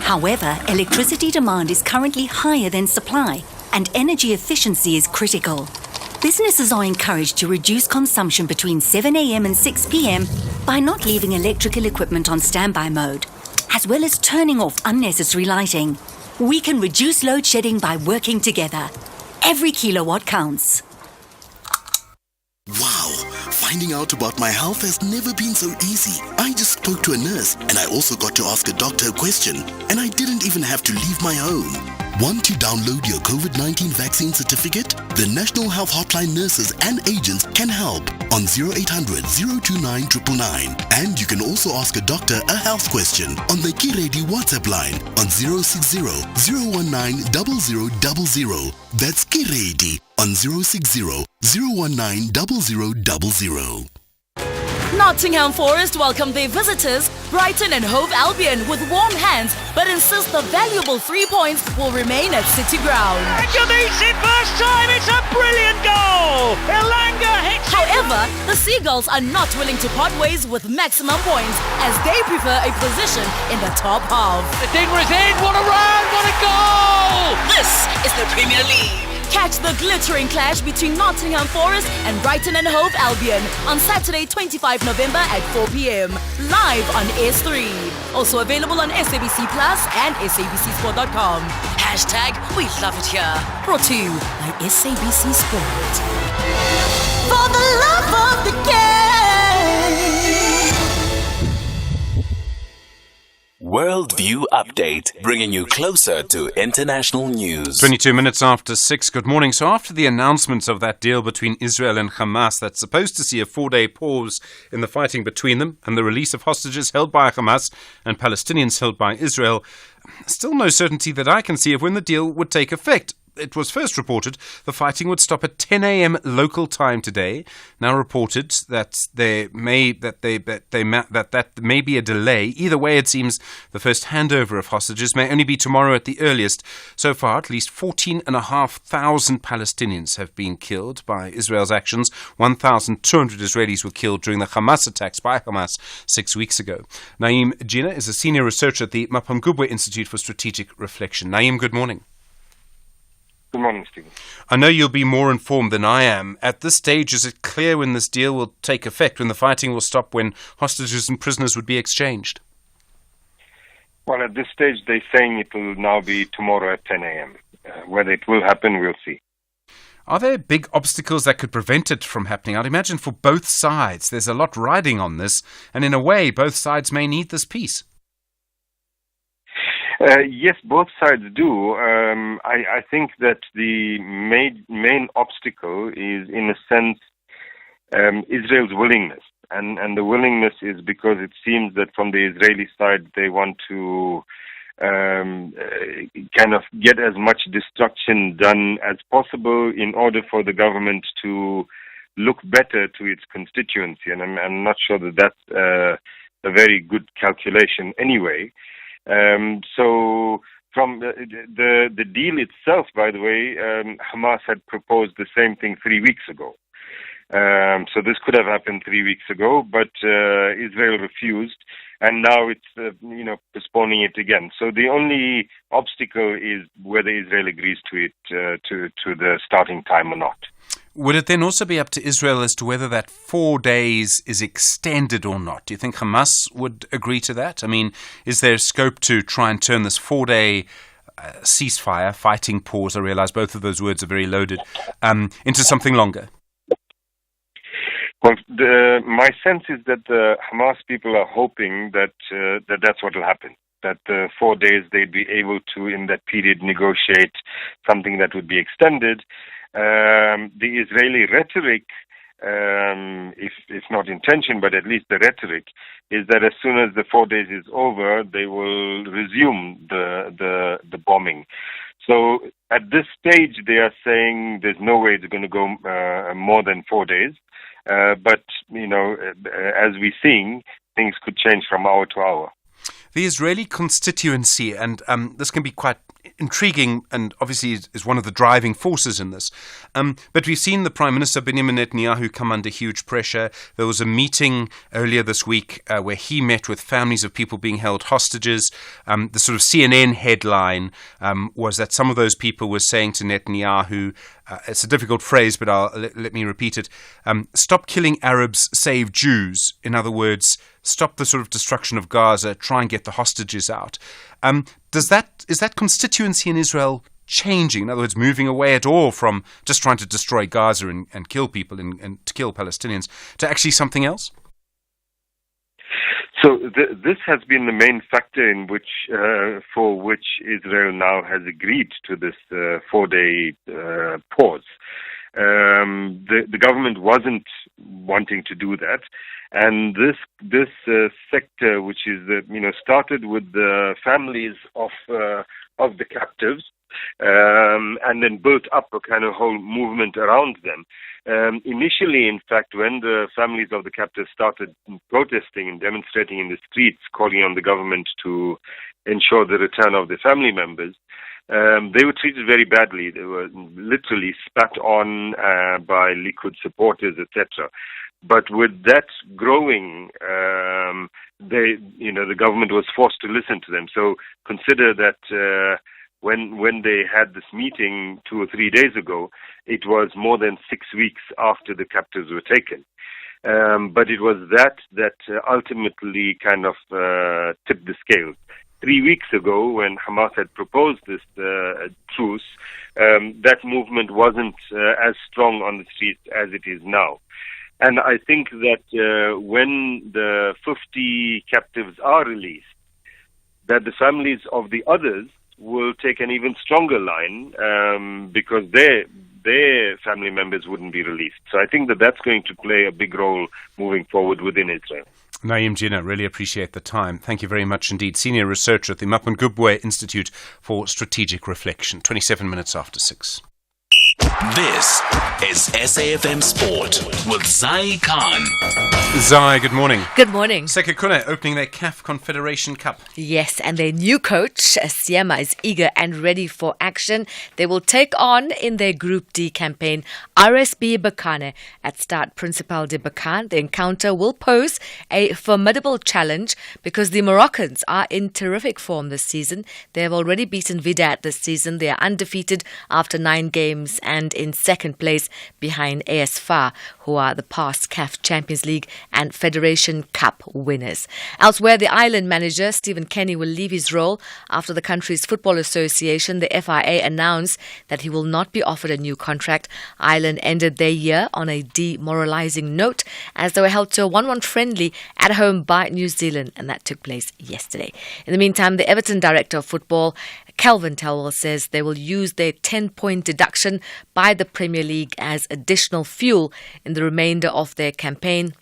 However, electricity demand is currently higher than supply, and energy efficiency is critical. Businesses are encouraged to reduce consumption between 7 a.m. and 6 p.m. by not leaving electrical equipment on standby mode, as well as turning off unnecessary lighting. We can reduce load shedding by working together. Every kilowatt counts. Wow, finding out about my health has never been so easy. I just spoke to a nurse and I also got to ask a doctor a question, and I didn't even have to leave my home. Want to download your COVID-19 vaccine certificate? The National Health Hotline nurses and agents can help on 0800 029 999. And you can also ask a doctor a health question on the Kiredi WhatsApp line on 060 019 0000. That's Kiredi on 060 019 0000. Nottingham Forest welcome their visitors, Brighton and Hove Albion, with warm hands, but insist the valuable 3 points will remain at City Ground. And meets it first time, it's a brilliant goal! Elanga hits it! However, the Seagulls are not willing to part ways with maximum points, as they prefer a position in the top half. The dinger is in, what a run, what a goal! This is the Premier League. Catch the glittering clash between Nottingham Forest and Brighton and Hove Albion on Saturday, 25 November at 4 p.m. live on S3. Also available on SABC Plus and SABCSport.com. #We love it here. Brought to you by SABC Sport. For the love of the game. Worldview Update, bringing you closer to international news. 22 minutes after 6, good morning. So after the announcement of that deal between Israel and Hamas that's supposed to see a 4-day pause in the fighting between them and the release of hostages held by Hamas and Palestinians held by Israel, still no certainty that I can see of when the deal would take effect. It was first reported the fighting would stop at 10 a.m. local time today. Now reported that there may be a delay. Either way, it seems the first handover of hostages may only be tomorrow at the earliest. So far, at least 14,500 Palestinians have been killed by Israel's actions. 1,200 Israelis were killed during the Hamas attacks by Hamas 6 weeks ago. Naeem Jina is a senior researcher at the Mapamgubwe Institute for Strategic Reflection. Naeem, good morning. Good morning, Stephen. I know you'll be more informed than I am. At this stage, is it clear when this deal will take effect, when the fighting will stop, when hostages and prisoners would be exchanged? Well, at this stage, they're saying it will now be tomorrow at 10 a.m. Whether it will happen, we'll see. Are there big obstacles that could prevent it from happening? I'd imagine for both sides. There's a lot riding on this, and in a way, both sides may need this peace. Yes, both sides do. I think that the main obstacle is, in a sense, Israel's willingness. And the willingness is because it seems that from the Israeli side, they want to kind of get as much destruction done as possible in order for the government to look better to its constituency. And I'm not sure that that's a very good calculation anyway. So from the deal itself, by the way, Hamas had proposed the same thing 3 weeks ago. So this could have happened 3 weeks ago, but Israel refused, and now it's postponing it again. So the only obstacle is whether Israel agrees to it to the starting time or not. Would it then also be up to Israel as to whether that 4 days is extended or not? Do you think Hamas would agree to that? I mean, is there scope to try and turn this 4-day ceasefire, fighting pause, I realize both of those words are very loaded, into something longer? Well, my sense is that the Hamas people are hoping that that's what will happen. That 4 days they'd be able to, in that period, negotiate something that would be extended. The Israeli rhetoric, if not intention, but at least the rhetoric, is that as soon as the 4 days is over, they will resume the bombing. So at this stage, they are saying there's no way it's going to go more than 4 days. But, as we're seeing, things could change from hour to hour. The Israeli constituency, and this can be quite intriguing and obviously is one of the driving forces in this. But we've seen the Prime Minister Benjamin Netanyahu come under huge pressure. There was a meeting earlier this week where he met with families of people being held hostages. The sort of CNN headline was that some of those people were saying to Netanyahu, it's a difficult phrase, but let me repeat it, stop killing Arabs, save Jews. In other words, stop the sort of destruction of Gaza, try and get the hostages out. Is that constituency in Israel changing? In other words, moving away at all from just trying to destroy Gaza and kill people and to kill Palestinians to actually something else? So this has been the main factor in which, for which Israel now has agreed to this 4-day pause. The government wasn't wanting to do that, and this sector, which is started with the families of the captives, and then built up a kind of whole movement around them. Initially, in fact, when the families of the captives started protesting and demonstrating in the streets, calling on the government to ensure the return of their family members, they were treated very badly. They were literally spat on by Likud supporters, etc. But with that growing, the government was forced to listen to them. So consider that when they had this meeting 2 or 3 days ago, it was more than 6 weeks after the captives were taken. But it was that ultimately kind of tipped the scales. 3 weeks ago, when Hamas had proposed this truce, that movement wasn't as strong on the streets as it is now. And I think that when the 50 captives are released, that the families of the others will take an even stronger line because their family members wouldn't be released. So I think that that's going to play a big role moving forward within Israel. Naeem Jinnah, really appreciate the time. Thank you very much indeed. Senior researcher at the Mapungubwe Institute for Strategic Reflection. 27 minutes after 6. This is SAFM Sport with Zai Khan. Zai, good morning. Good morning. Sekhukhune opening their CAF Confederation Cup. Yes, and their new coach, Siema, is eager and ready for action. They will take on, in their Group D campaign, RSB Berkane at Stade Principal de Berkane. The encounter will pose a formidable challenge because the Moroccans are in terrific form this season. They have already beaten Wydad this season. They are undefeated after 9 games and in second place behind AS FAR, who are the past CAF Champions League and Federation Cup winners. Elsewhere, the island manager, Stephen Kenny, will leave his role after the country's football association, the FIA, announced that he will not be offered a new contract. Ireland ended their year on a demoralising note as they were held to a 1-1 friendly at home by New Zealand, and that took place yesterday. In the meantime, the Everton director of football, Kelvin Telwell, says they will use their 10-point deduction by the Premier League as additional fuel in the remainder of their campaign.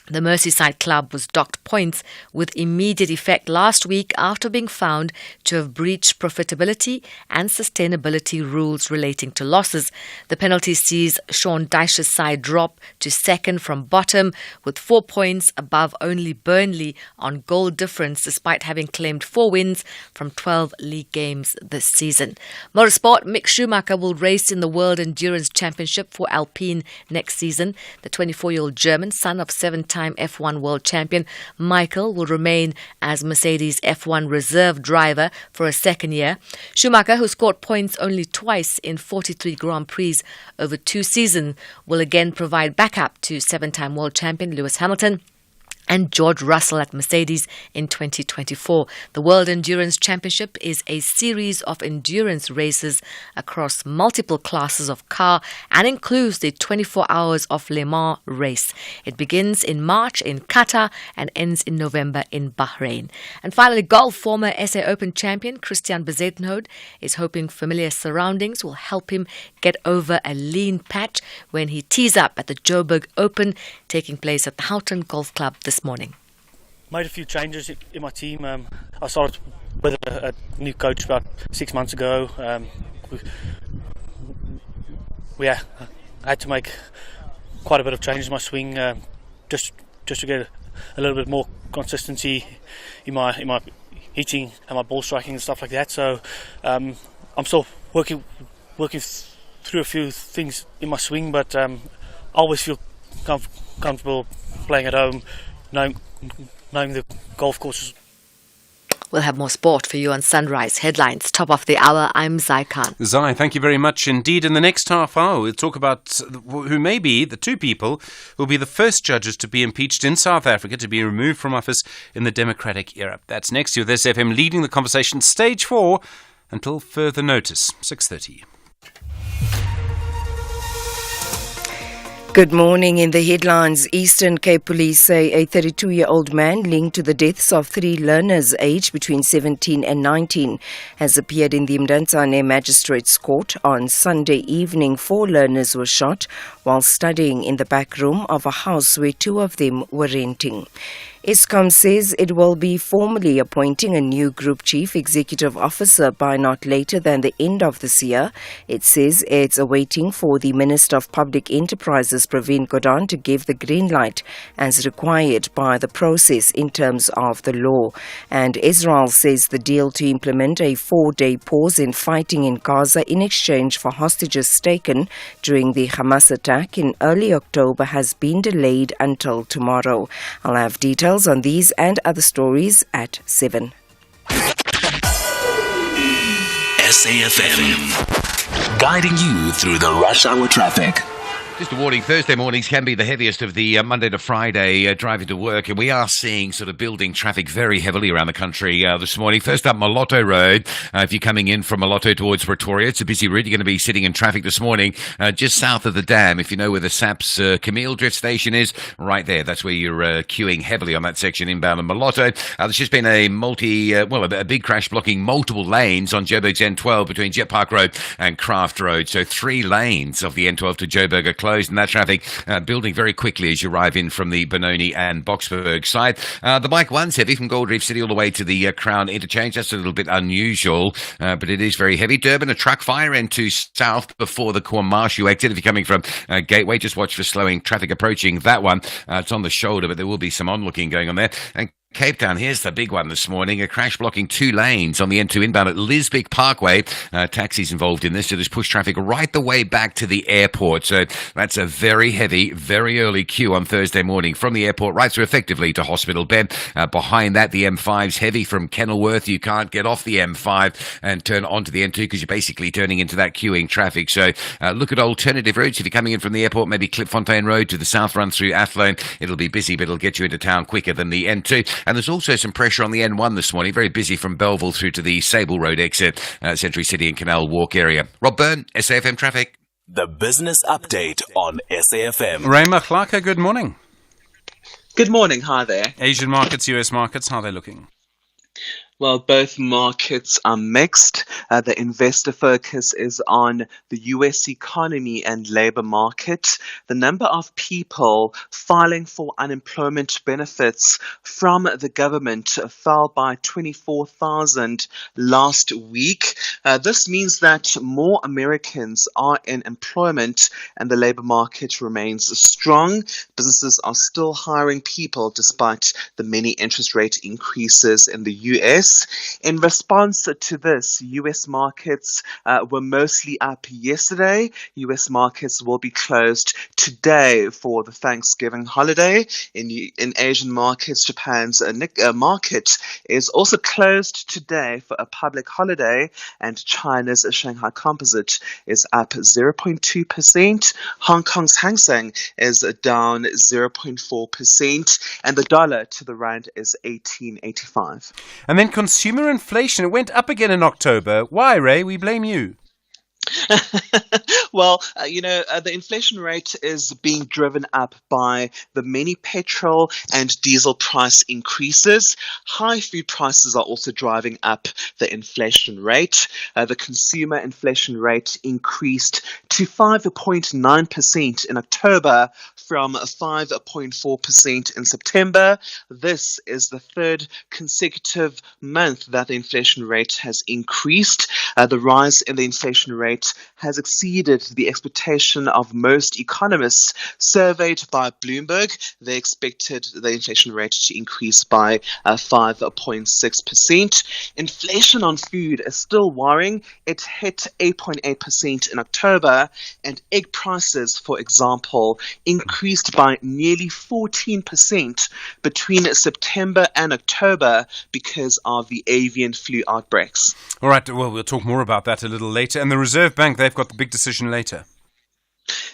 The Merseyside club was docked points with immediate effect last week after being found to have breached profitability and sustainability rules relating to losses. The penalty sees Sean Dyche's side drop to second from bottom with 4 points above only Burnley on goal difference, despite having claimed 4 wins from 12 league games this season. Motorsport, Mick Schumacher will race in the World Endurance Championship for Alpine next season. The 24-year-old German, son of 7-time F1 world champion Michael, will remain as Mercedes F1 reserve driver for a second year. Schumacher, who scored points only twice in 43 Grand Prix over 2 seasons, will again provide backup to 7-time world champion Lewis Hamilton and George Russell at Mercedes in 2024. The World Endurance Championship is a series of endurance races across multiple classes of car and includes the 24 Hours of Le Mans race. It begins in March in Qatar and ends in November in Bahrain. And finally, golf. Former SA Open champion Christian Bezuidenhout is hoping familiar surroundings will help him get over a lean patch when he tees up at the Joburg Open, taking place at the Houghton Golf Club this morning. Made a few changes in my team. I started with a new coach about 6 months ago. I had to make quite a bit of changes in my swing just to get a little bit more consistency in my hitting and my ball striking and stuff like that. So I'm still working through a few things in my swing, but I always feel comfortable playing at home, knowing the golf courses. We'll have more sport for you on Sunrise Headlines. Top of the hour, I'm Zai Khan. Zai, thank you very much indeed. In the next half hour, we'll talk about who may be the two people who will be the first judges to be impeached in South Africa to be removed from office in the democratic era. That's next to this FM leading the conversation, stage 4, until further notice, 6:30. Good morning. In the headlines, Eastern Cape Police say a 32-year-old man linked to the deaths of 3 learners aged between 17 and 19 has appeared in the Mdantsane Magistrates Court. On Sunday evening, 4 learners were shot while studying in the back room of a house where 2 of them were renting. Eskom says it will be formally appointing a new Group Chief Executive Officer by not later than the end of this year. It says it's awaiting for the Minister of Public Enterprises, Pravin Gordhan, to give the green light as required by the process in terms of the law. And Israel says the deal to implement a 4-day pause in fighting in Gaza in exchange for hostages taken during the Hamas attack in early October has been delayed until tomorrow. I'll have details on these and other stories at 7. SAFM, guiding you through the rush hour traffic. Just a warning, Thursday mornings can be the heaviest of the Monday to Friday driving to work, and we are seeing sort of building traffic very heavily around the country this morning. First up, Moloto Road. If you're coming in from Moloto towards Pretoria, it's a busy route. You're going to be sitting in traffic this morning just south of the dam. If you know where the SAPS Camille Drift Station is, right there. That's where you're queuing heavily on that section inbound of Moloto. There's just been a big crash blocking multiple lanes on Joburg's N12 between Jet Park Road and Craft Road. So 3 lanes of the N12 to Joburg are closed, and that traffic building very quickly as you arrive in from the Benoni and Boksburg side. The Bike 1's heavy from Gold Reef City all the way to the Crown Interchange. That's a little bit unusual, but it is very heavy. Durban, a truck fire into south before the Kwamashu exit. If you're coming from Gateway, just watch for slowing traffic approaching that one. It's on the shoulder, but there will be some onlooking going on there. And Cape Town, here's the big one this morning. A crash blocking 2 lanes on the N2 inbound at Lisbik Parkway. Taxis involved in this, so there's push traffic right the way back to the airport. So that's a very heavy, very early queue on Thursday morning from the airport right through effectively to Hospital Bend. Behind that, the M5's heavy from Kenilworth. You can't get off the M5 and turn onto the N2 because you're basically turning into that queuing traffic. So look at alternative routes. If you're coming in from the airport, maybe Klipfontein Road to the south run through Athlone. It'll be busy, but it'll get you into town quicker than the N2. And there's also some pressure on the N1 this morning. Very busy from Belleville through to the Sable Road exit, Century City and Canal Walk area. Rob Byrne, SAFM Traffic. The business update on SAFM. Ray Machlaka, good morning. Good morning. Hi there. Asian markets, US markets, how are they looking? Well, both markets are mixed. The investor focus is on the US economy and labor market. The number of people filing for unemployment benefits from the government fell by 24,000 last week. This means that more Americans are in employment and the labor market remains strong. Businesses are still hiring people despite the many interest rate increases in the US. In response to this, U.S. markets were mostly up yesterday. U.S. markets will be closed today for the Thanksgiving holiday. In Asian markets, Japan's market is also closed today for a public holiday, and China's Shanghai Composite is up 0.2%. Hong Kong's Hang Seng is down 0.4%, and the dollar to the rand is 18.85. And then consumer inflation, it went up again in October. Why, Ray? We blame you. Well, the inflation rate is being driven up by the many petrol and diesel price increases. High food prices are also driving up the inflation rate. The consumer inflation rate increased to 5.9% in October from 5.4% in September. This is the 3rd consecutive month that the inflation rate has increased. The rise in the inflation rate rate has exceeded the expectation of most economists surveyed by Bloomberg. They expected the inflation rate to increase by 5.6%. Inflation on food is still worrying. It hit 8.8% in October, and egg prices, for example, increased by nearly 14% between September and October because of the avian flu outbreaks. All right, well, we'll talk more about that a little later. And the Reserve Bank, they've got the big decision later.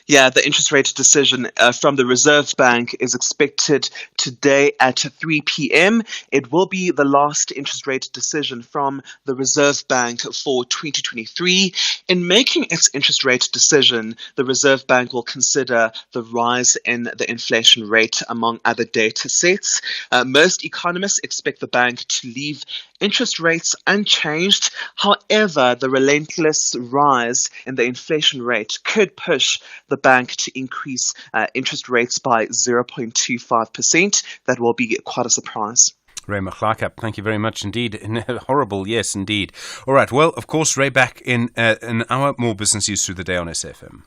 Yeah, the interest rate decision from the Reserve Bank is expected today at 3 p.m. It will be the last interest rate decision from the Reserve Bank for 2023. In making its interest rate decision, the Reserve Bank will consider the rise in the inflation rate among other data sets. Most economists expect the bank to leave interest rates unchanged. However, the relentless rise in the inflation rate could push the bank to increase interest rates by 0.25%. That will be quite a surprise. Ray McClarkap, thank you very much indeed. Horrible, yes, indeed. All right, well, of course, Ray back in an hour. More business news through the day on SAFM.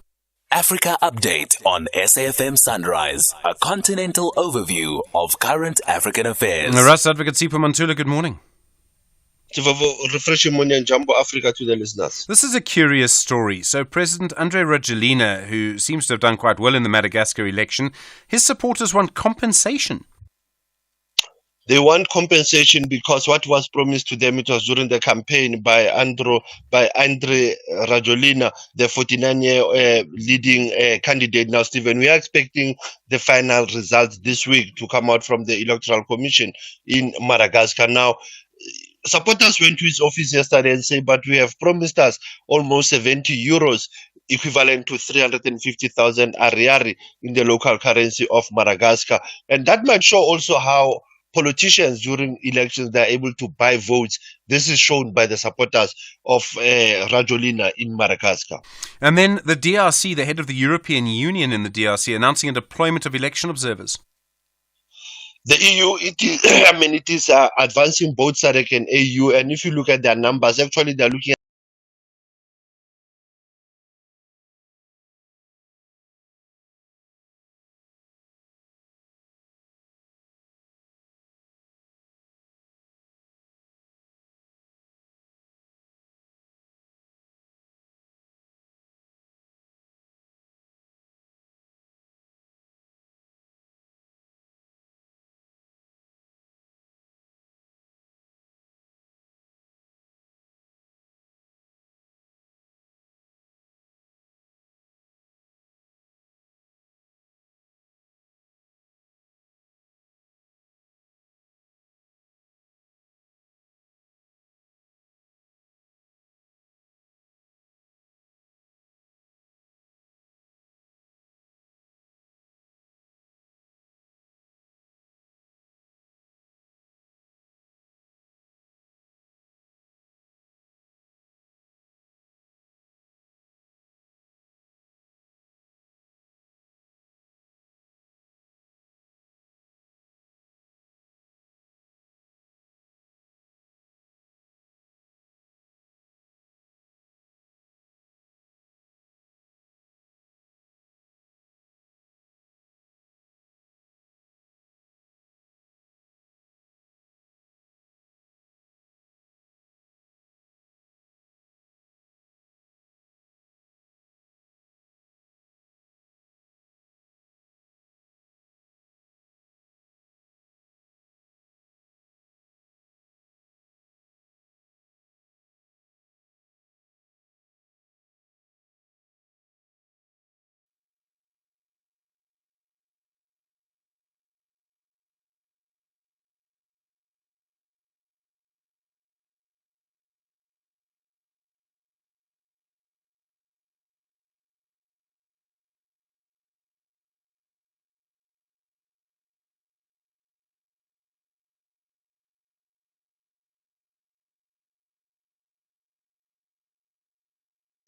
Africa Update on SAFM Sunrise, a continental overview of current African affairs. Ras Advocate Sipho Mantula, good morning. Refreshing morning and Jumbo Africa to the listeners. This is a curious story. So President Andre Rajoelina, who seems to have done quite well in the Madagascar election, his supporters want compensation. They want compensation because what was promised to them, it was during the campaign by Andre Rajoelina, the 49-year leading candidate. Now, Stephen, we are expecting the final results this week to come out from the Electoral Commission in Madagascar. Now, supporters went to his office yesterday and said, but we have promised us almost 70 euros, equivalent to 350,000 ariary in the local currency of Madagascar. And that might show also how politicians during elections, they are able to buy votes. This is shown by the supporters of Rajoelina in Madagascar. And then the DRC, the head of the European Union in the DRC, announcing a deployment of election observers. The EU, it is advancing both SADC and AU. And if you look at their numbers, actually they're looking at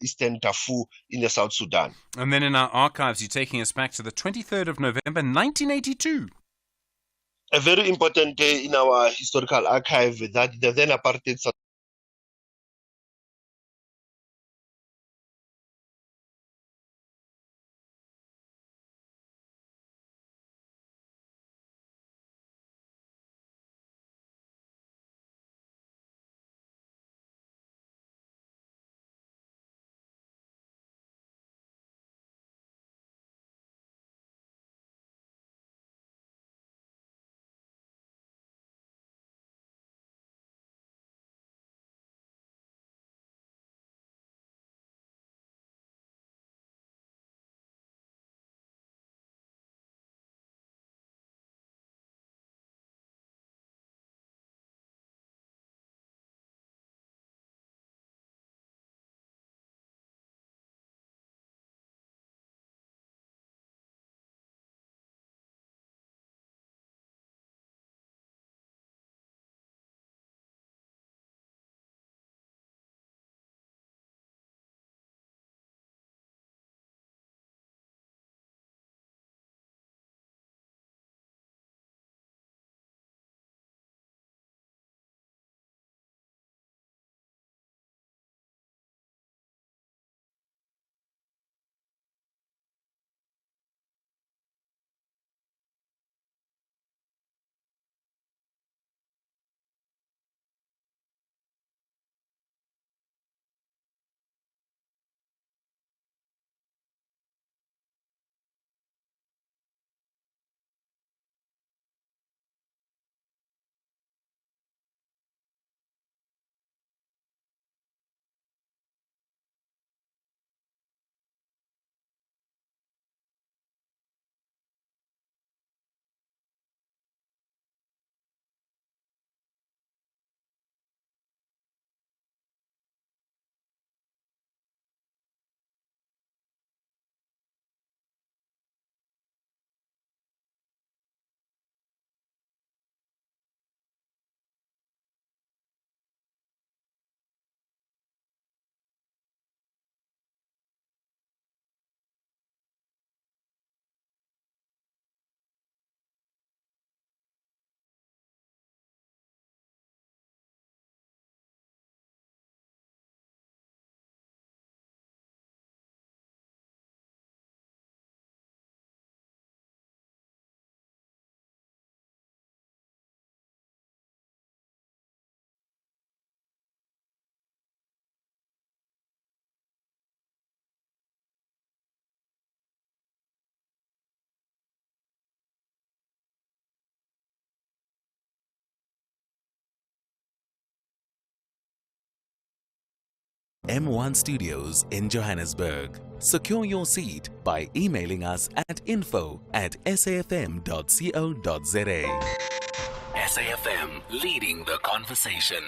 Eastern Darfur in the South Sudan. And then in our archives, you're taking us back to the 23rd of November, 1982. A very important day in our historical archive that the then apartheid M1 Studios in Johannesburg. Secure your seat by emailing us at info@safm.co.za. SAFM, leading the conversation.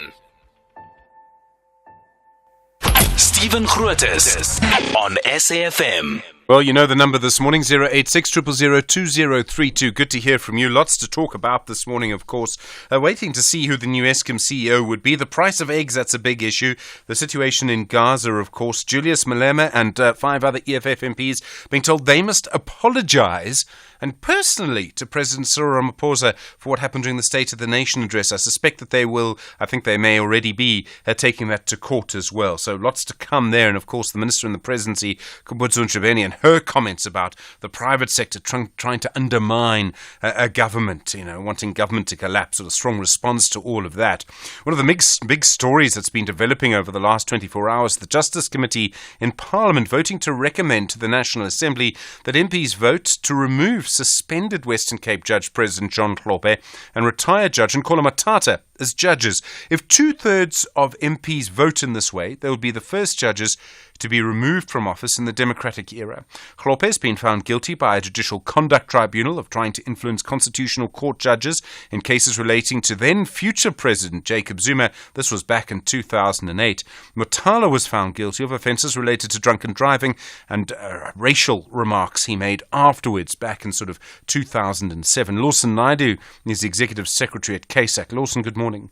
Stephen Grootes on SAFM. Well, you know the number this morning, 086 000 2032. Good to hear from you. Lots to talk about this morning, of course. Waiting to see who the new Eskom CEO would be. The price of eggs, that's a big issue. The situation in Gaza, of course. Julius Malema and 5 other EFF MPs being told they must apologise, and personally, to President Cyril Ramaphosa for what happened during the State of the Nation address. I suspect that they will, I think they may already be, taking that to court as well. So lots to come there. And of course, the Minister in the Presidency, Kubutso Ntshavheni, and her comments about the private sector trying to undermine a government, wanting government to collapse, or a strong response to all of that. One of the big stories that's been developing over the last 24 hours, the Justice Committee in Parliament voting to recommend to the National Assembly that MPs vote to remove suspended Western Cape Judge President John Hlophe and retired Judge Nkolo Matata as judges. If 2/3 of MPs vote in this way, they will be the first judges to be removed from office in the democratic era. Hlophe has been found guilty by a judicial conduct tribunal of trying to influence constitutional court judges in cases relating to then future President Jacob Zuma. This was back in 2008. Matala was found guilty of offences related to drunken driving and racial remarks he made afterwards back in sort of 2007. Lawson Naidu is the Executive Secretary at CASAC. Lawson, good morning.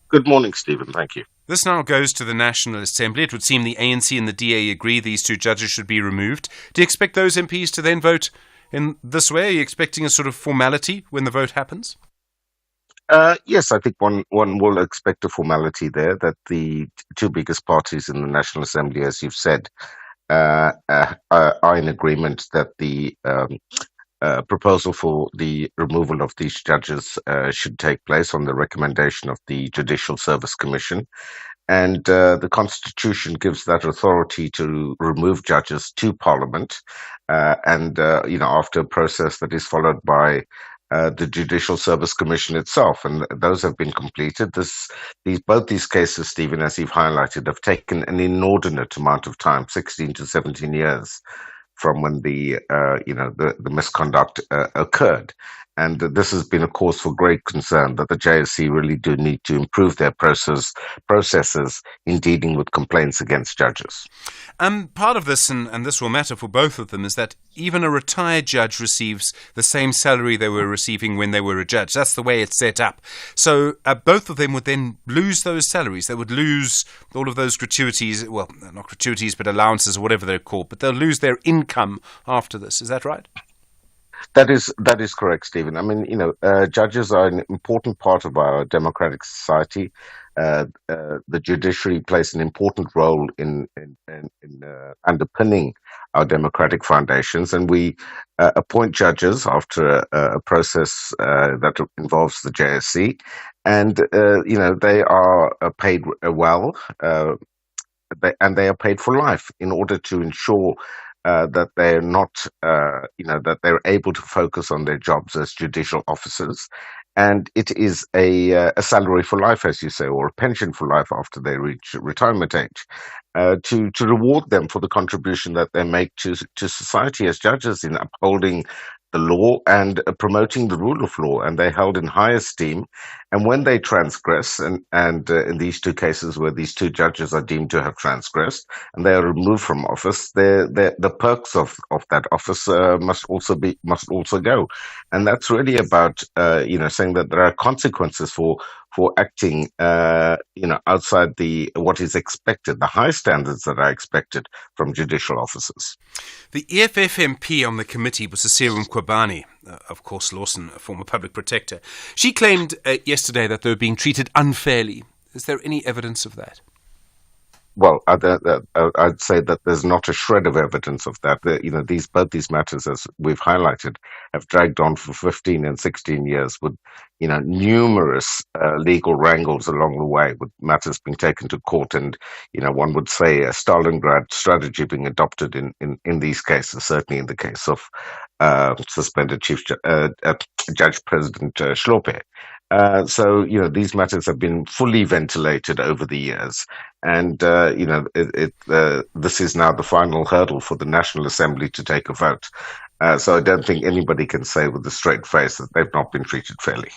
Good morning, Stephen. Thank you. This now goes to the National Assembly. It would seem the ANC and the DA agree these two judges should be removed. Do you expect those MPs to then vote in this way? Are you expecting a sort of formality when the vote happens? Yes, I think one will expect a formality there, that the two biggest parties in the National Assembly, as you've said, are in agreement that the proposal for the removal of these judges should take place on the recommendation of the Judicial Service Commission. And the Constitution gives that authority to remove judges to Parliament, after a process that is followed by the Judicial Service Commission itself, and those have been completed. Both these cases, Stephen, as you've highlighted, have taken an inordinate amount of time, 16 to 17 years. From when the misconduct occurred. And this has been a cause for great concern that the JSC really do need to improve their processes in dealing with complaints against judges. Part of this, and this will matter for both of them, is that even a retired judge receives the same salary they were receiving when they were a judge. That's the way it's set up. So both of them would then lose those salaries. They would lose all of those gratuities, well, not gratuities, but allowances or whatever they're called, but they'll lose their income after this. Is that right? That is correct, Stephen. I mean, judges are an important part of our democratic society. The judiciary plays an important role in underpinning our democratic foundations, and we appoint judges after a process that involves the JSC, and they are paid well, and they are paid for life in order to ensure that they're not, that they're able to focus on their jobs as judicial officers. And it is a salary for life, as you say, or a pension for life after they reach retirement age, to reward them for the contribution that they make to society as judges in upholding the law and promoting the rule of law, and they're held in high esteem. And when they transgress, and in these two cases where these two judges are deemed to have transgressed, and they are removed from office, the perks of that office must also go. And that's really about saying that there are consequences for acting outside what is expected, the high standards that are expected from judicial officers. The EFF MP on the committee was Cecile Mkhwebane, of course Lawson, a former public protector. She claimed yesterday that they were being treated unfairly. Is there any evidence of that? Well, I'd say that there's not a shred of evidence of that. Both these matters, as we've highlighted, have dragged on for 15 and 16 years with, numerous legal wrangles along the way, with matters being taken to court, and, one would say a Stalingrad strategy being adopted in these cases, certainly in the case of suspended Judge President Hlophe. So, these matters have been fully ventilated over the years. And, this is now the final hurdle for the National Assembly to take a vote. So I don't think anybody can say with a straight face that they've not been treated fairly.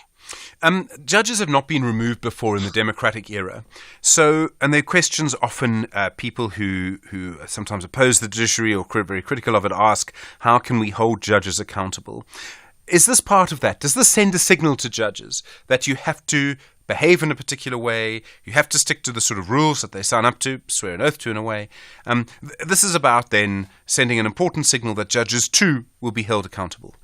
Judges have not been removed before in the democratic era. So, and their questions often, people who sometimes oppose the judiciary or very critical of it ask, how can we hold judges accountable? Is this part of that? Does this send a signal to judges that you have to behave in a particular way, you have to stick to the sort of rules that they sign up to, swear an oath to in a way? This is about then sending an important signal that judges too will be held accountable.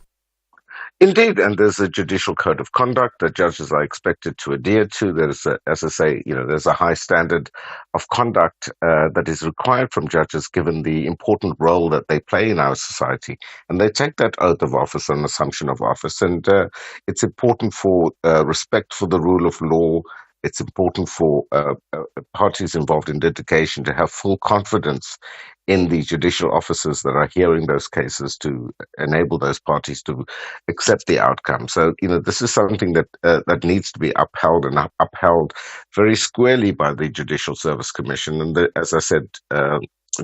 Indeed, and there's a judicial code of conduct that judges are expected to adhere to. There's, there's a high standard of conduct that is required from judges given the important role that they play in our society. And they take that oath of office and assumption of office. And it's important for respect for the rule of law. It's important for parties involved in litigation to have full confidence in the judicial officers that are hearing those cases to enable those parties to accept the outcome. So, this is something that that needs to be upheld and upheld very squarely by the Judicial Service Commission. And as I said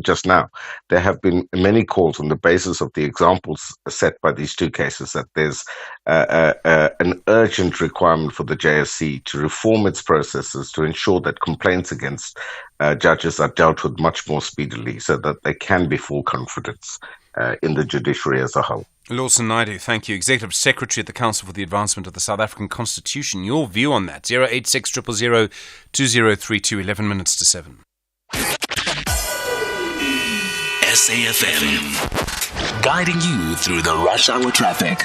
just now, there have been many calls on the basis of the examples set by these two cases that there's an urgent requirement for the JSC to reform its processes to ensure that complaints against judges are dealt with much more speedily so that there can be full confidence in the judiciary as a whole. Lawson Naidu, thank you. Executive Secretary at the Council for the Advancement of the South African Constitution. Your view on that? 086 000 2032, 11 minutes to 7. SAFM, guiding you through the rush hour traffic.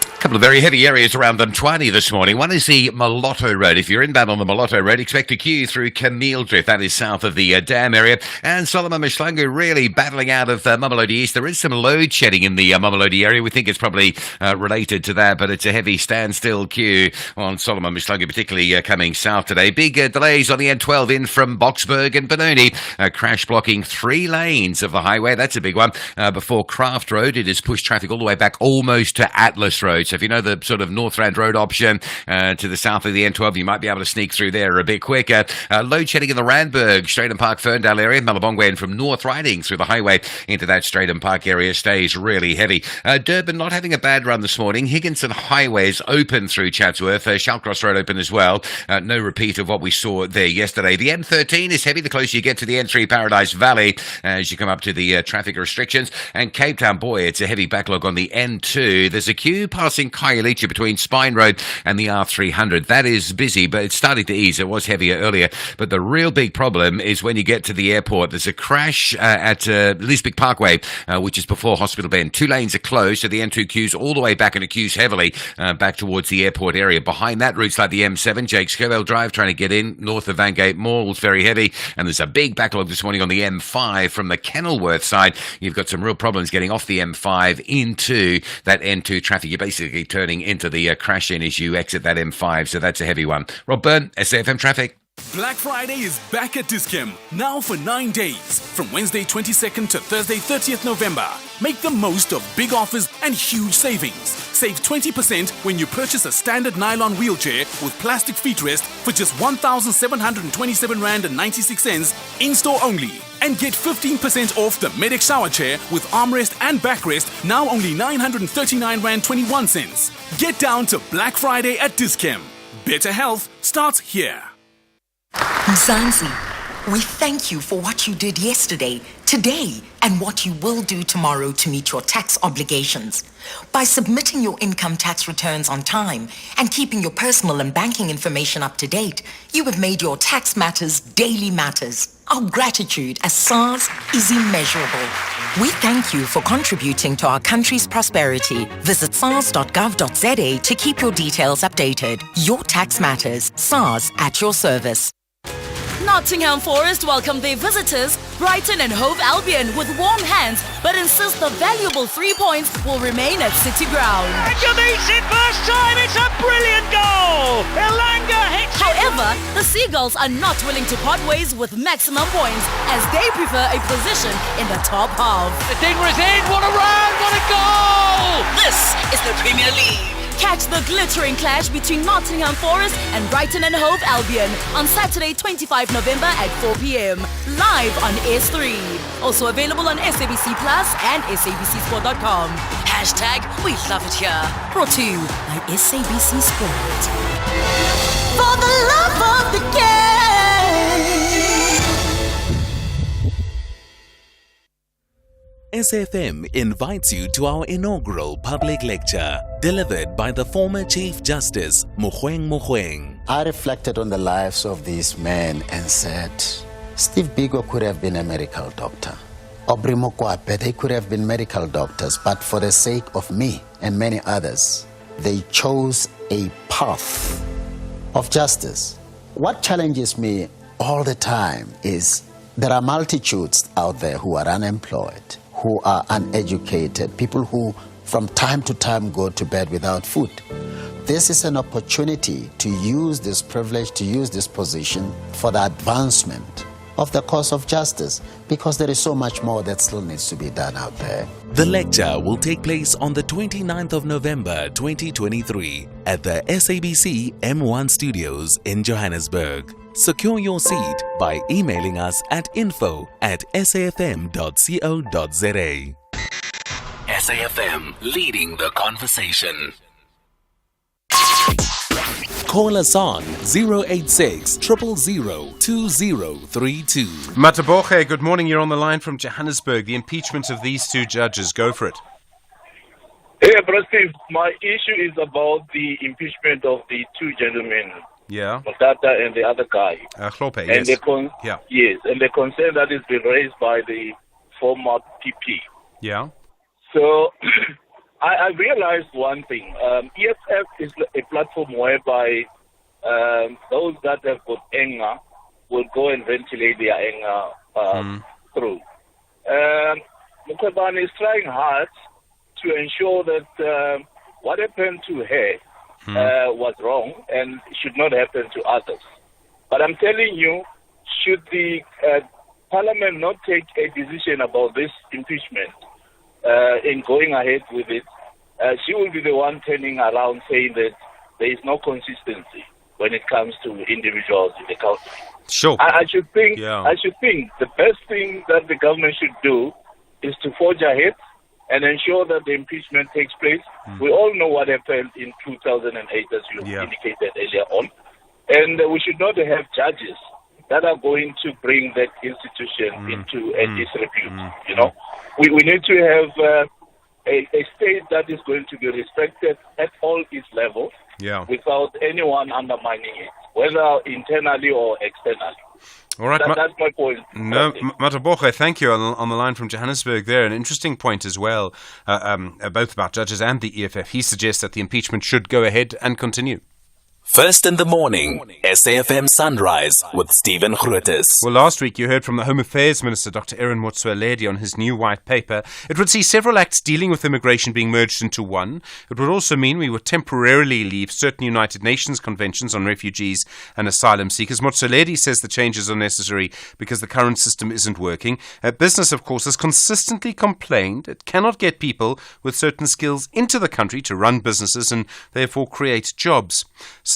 A couple of very heavy areas around Mtwani this morning. One is the Malotto Road. If you're inbound on the Malotto Road, expect a queue through Camille Drift. That is south of the dam area. And Solomon Mishlangu really battling out of Mamelodi East. There is some load shedding in the Mamelodi area. We think it's probably related to that, but it's a heavy standstill queue on Solomon Mishlangu, particularly coming south today. Big delays on the N12 in from Boksburg and Benoni. Crash blocking 3 lanes of the highway. That's a big one. Before Craft Road, it has pushed traffic all the way back almost to Atlas Road. So if you know the sort of North Rand Road option to the south of the N12, you might be able to sneak through there a bit quicker. Load shedding in the Randburg, Stratham Park, Ferndale area. Malabongwe and from North Riding through the highway into that Stratham Park area stays really heavy. Durban not having a bad run this morning. Higginson Highway is open through Chatsworth. Shallcross Road open as well. No repeat of what we saw there yesterday. The M13 is heavy the closer you get to the N3 Paradise Valley as you come up to the traffic restrictions. And Cape Town, boy, it's a heavy backlog on the N2. There's a queue passing Khayelitsha between Spine Road and the R300. That is busy, but it's starting to ease. It was heavier earlier. But the real big problem is when you get to the airport. There's a crash at Lisbeth Parkway, which is before Hospital Bend. 2 lanes are closed, so the N2 queues all the way back and it queues heavily back towards the airport area. Behind that, routes like the M7, Jake Scovell Drive trying to get in, north of Vangate Mall is very heavy. And there's a big backlog this morning on the M5 from the Kenilworth side. You've got some real problems getting off the M5 into that N2 traffic. You're basically turning into the crash in as you exit that M5, so that's a heavy one. Rob Byrne, SAFM Traffic. Black Friday is back at Dis-Chem, now for 9 days, from Wednesday 22nd to Thursday 30th November. Make the most of big offers and huge savings. Save 20% when you purchase a standard nylon wheelchair with plastic feetrest for just 1,727 Rand and 96 cents in-store only. And get 15% off the Medic shower chair with armrest and backrest, now only 939 Rand 21 cents. Get down to Black Friday at Dis-Chem. Better health starts here. Mzansi, we thank you for what you did yesterday, today, and what you will do tomorrow to meet your tax obligations. By submitting your income tax returns on time and keeping your personal and banking information up to date, you have made your tax matters daily matters. Our gratitude as SARS is immeasurable. We thank you for contributing to our country's prosperity. Visit sars.gov.za to keep your details updated. Your tax matters. SARS at your service. Nottingham Forest welcome their visitors, Brighton and Hove Albion, with warm hands, but insist the valuable 3 points will remain at City Ground. And makes it first time, it's a brilliant goal! Elanga hits it. However, the Seagulls are not willing to part ways with maximum points, as they prefer a position in the top half. The Dinger's in, what a run, what a goal! This is the Premier League. Catch the glittering clash between Nottingham Forest and Brighton and Hove Albion on Saturday, 25 November at 4 p.m. live on S3. Also available on SABC Plus and SABCSport.com. #We love it here. Brought to you by SABC Sport. For the love of the game. SFM invites you to our inaugural public lecture, delivered by the former Chief Justice, Mogoeng Mogoeng. I reflected on the lives of these men and said, Steve Biko could have been a medical doctor. Aubrey Mokwape, they could have been medical doctors, but for the sake of me and many others, they chose a path of justice. What challenges me all the time is there are multitudes out there who are unemployed, who are uneducated, people who from time to time go to bed without food. This is an opportunity to use this privilege, to use this position for the advancement of the cause of justice, because there is so much more that still needs to be done out there. The lecture will take place on the 29th of November 2023 at the SABC M1 Studios in Johannesburg. Secure your seat by emailing us at info@safm.co.za. SAFM, leading the conversation. Call us on 086 000 2032. Mataboche, good morning. You're on the line from Johannesburg. The impeachment of these two judges. Go for it. Hey, Brother Steve, my issue is about the impeachment of the two gentlemen. Yeah. Matata and the other guy. Chlope, and yes. Yes, and the concern that has been raised by the former PP. Yeah. So, I realized one thing. EFF is a platform whereby those that have got anger will go and ventilate their anger through. Mukhabane is trying hard to ensure that what happened to her was wrong and should not happen to others. But I'm telling you, should the Parliament not take a decision about this impeachment in going ahead with it, she will be the one turning around saying that there is no consistency when it comes to individuals in the country. Sure. I should think the best thing that the government should do is to forge ahead and ensure that the impeachment takes place. We all know what happened in 2008, as you indicated earlier on. And we should not have judges that are going to bring that institution into a disrepute. You know, we need to have a state that is going to be respected at all its levels without anyone undermining it, whether internally or externally. All right, that's my point. No, Mataboche, thank you. On the line from Johannesburg there, an interesting point as well, both about judges and the EFF. He suggests that the impeachment should go ahead and continue. First in the morning, SAFM Sunrise with Stephen Grootes. Well, last week you heard from the Home Affairs Minister, Dr. Aaron Motsoaledi, on his new white paper. It would see several acts dealing with immigration being merged into one. It would also mean we would temporarily leave certain United Nations conventions on refugees and asylum seekers. Motsoaledi says the changes are necessary because the current system isn't working. Business, of course, has consistently complained it cannot get people with certain skills into the country to run businesses and therefore create jobs.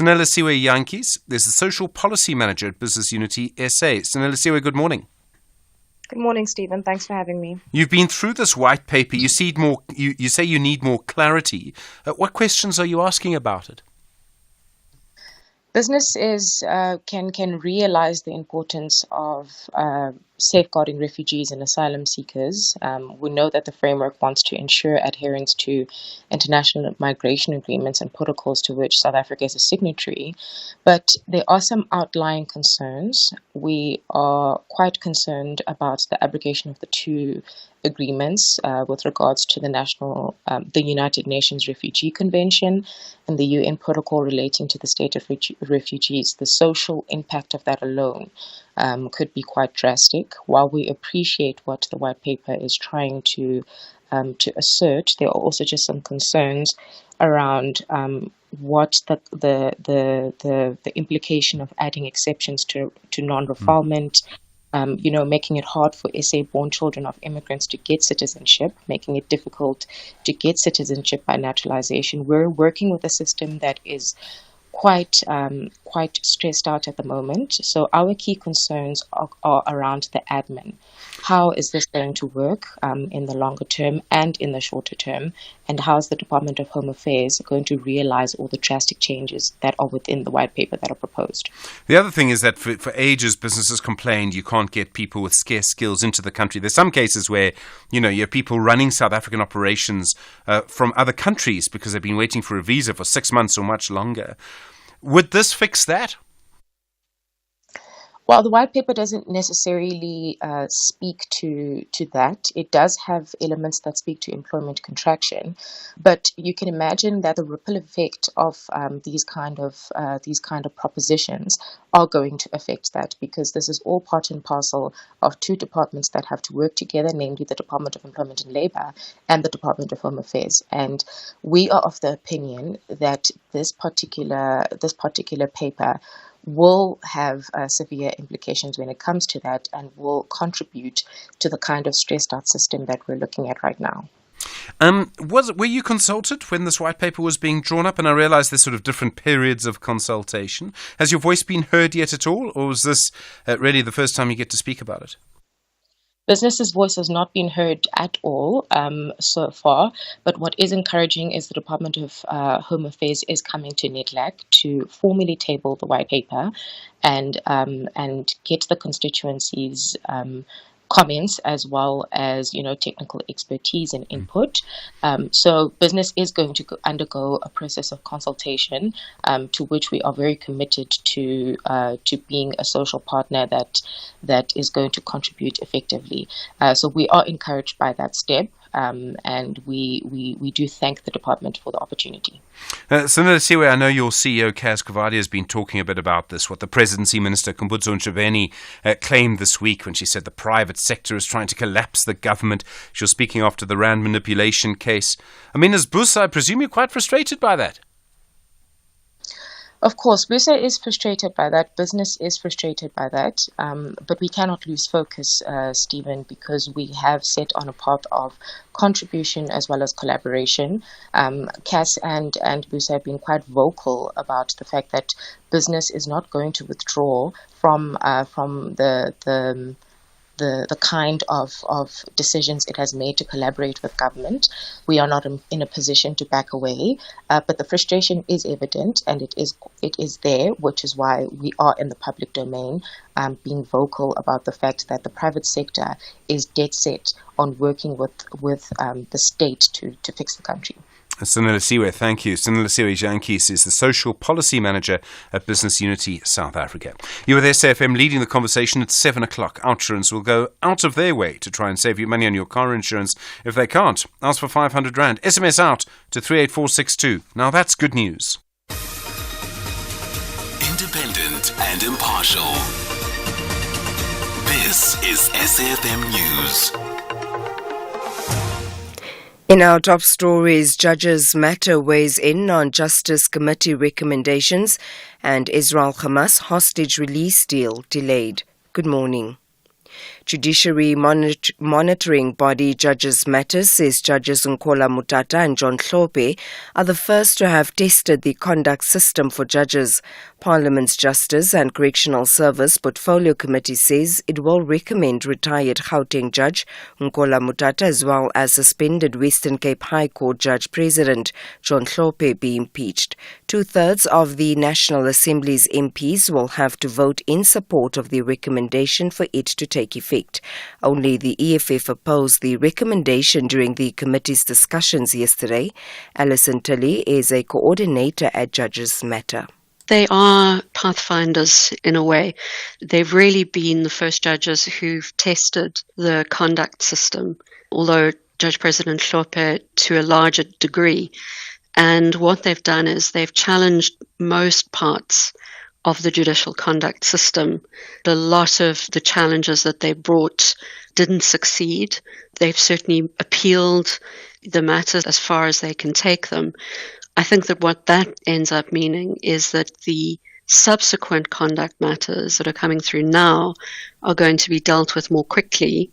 Sinelisiwe Yankees is the Social Policy Manager at Business Unity SA. Sinelisiwe, good morning. Good morning, Stephen. Thanks for having me. You've been through this white paper. You say you need more clarity. What questions are you asking about it? Business can realize the importance of safeguarding refugees and asylum seekers. We know that the framework wants to ensure adherence to international migration agreements and protocols to which South Africa is a signatory, but there are some outlying concerns. We are quite concerned about the abrogation of the two agreements with regards to the United Nations Refugee Convention and the UN Protocol relating to the state of refugees. The social impact of that alone could be quite drastic. While we appreciate what the white paper is trying to assert, there are also just some concerns around what the implication of adding exceptions to non-refoulement making it hard for SA-born children of immigrants to get citizenship, making it difficult to get citizenship by naturalization. We're working with a system that is quite stressed out at the moment. So our key concerns are around the admin. How is this going to work in the longer term and in the shorter term? And how is the Department of Home Affairs going to realize all the drastic changes that are within the white paper that are proposed? The other thing is that for ages, businesses complained you can't get people with scarce skills into the country. There's some cases where, you have people running South African operations from other countries because they've been waiting for a visa for 6 months or much longer. Would this fix that? Well, the white paper doesn't necessarily speak to that. It does have elements that speak to employment contraction, but you can imagine that the ripple effect of these kind of propositions are going to affect that, because this is all part and parcel of two departments that have to work together, namely the Department of Employment and Labour and the Department of Home Affairs. And we are of the opinion that this particular paper will have severe implications when it comes to that, and will contribute to the kind of stressed out system that we're looking at right now. Were you consulted when this white paper was being drawn up? And I realise there's sort of different periods of consultation. Has your voice been heard yet at all, or was this really the first time you get to speak about it? Business's voice has not been heard at all so far, but what is encouraging is the Department of Home Affairs is coming to NEDLAC to formally table the white paper and get the constituencies' comments, as well as technical expertise and input. So business is going to undergo a process of consultation, to which we are very committed to being a social partner that is going to contribute effectively. So we are encouraged by that step. And we do thank the department for the opportunity. Siwe, I know your CEO, Kaz Kavadi, has been talking a bit about this, what the Presidency Minister, Kumbutso Ntshavheni, claimed this week when she said the private sector is trying to collapse the government. She was speaking after the Rand manipulation case. I mean, as Busa, I presume you're quite frustrated by that. Of course, Busa is frustrated by that. Business is frustrated by that. But we cannot lose focus, Stephen, because we have set on a path of contribution as well as collaboration. Cass and Busa have been quite vocal about the fact that business is not going to withdraw from the kind of decisions it has made to collaborate with government. We are not in a position to back away, but the frustration is evident, and it is there, which is why we are in the public domain, being vocal about the fact that the private sector is dead set on working with the state to fix the country. Sinelisiwe, thank you. Sinelisiwe Jantjies is the Social Policy Manager at Business Unity South Africa. You were there, SAFM, leading the conversation at 7 o'clock. Outsurance will go out of their way to try and save you money on your car insurance. If they can't, ask for 500 Rand. SMS out to 38462. Now that's good news. Independent and impartial. This is SAFM News. In our top stories, Judges' Matter weighs in on Justice Committee recommendations, and Israel-Hamas hostage release deal delayed. Good morning. Judiciary monitoring body Judges Matters says Judges Nkola Mutata and John Hlophe are the first to have tested the conduct system for judges. Parliament's Justice and Correctional Service Portfolio Committee says it will recommend retired Gauteng Judge Nkola Mutata as well as suspended Western Cape High Court Judge President John Hlophe be impeached. 2/3 of the National Assembly's MPs will have to vote in support of the recommendation for it to take effect. Only the EFF opposed the recommendation during the committee's discussions yesterday. Alison Tully is a coordinator at Judges Matter. They are pathfinders in a way. They've really been the first judges who've tested the conduct system, although Judge President Hlophe to a larger degree. And what they've done is they've challenged most parts of the judicial conduct system. A lot of the challenges that they brought didn't succeed. They've certainly appealed the matters as far as they can take them. I think that what that ends up meaning is that the subsequent conduct matters that are coming through now are going to be dealt with more quickly.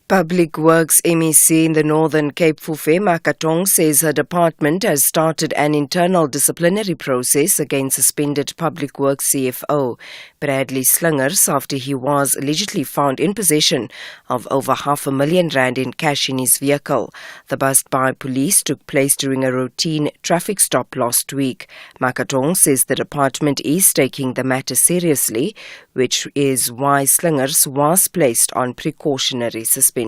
Public Works MEC in the Northern Cape, Fufema Katong, says her department has started an internal disciplinary process against suspended Public Works CFO Bradley Slingers after he was allegedly found in possession of over R500,000 in cash in his vehicle. The bust by police took place during a routine traffic stop last week. Makatong says the department is taking the matter seriously, which is why Slingers was placed on precautionary suspension.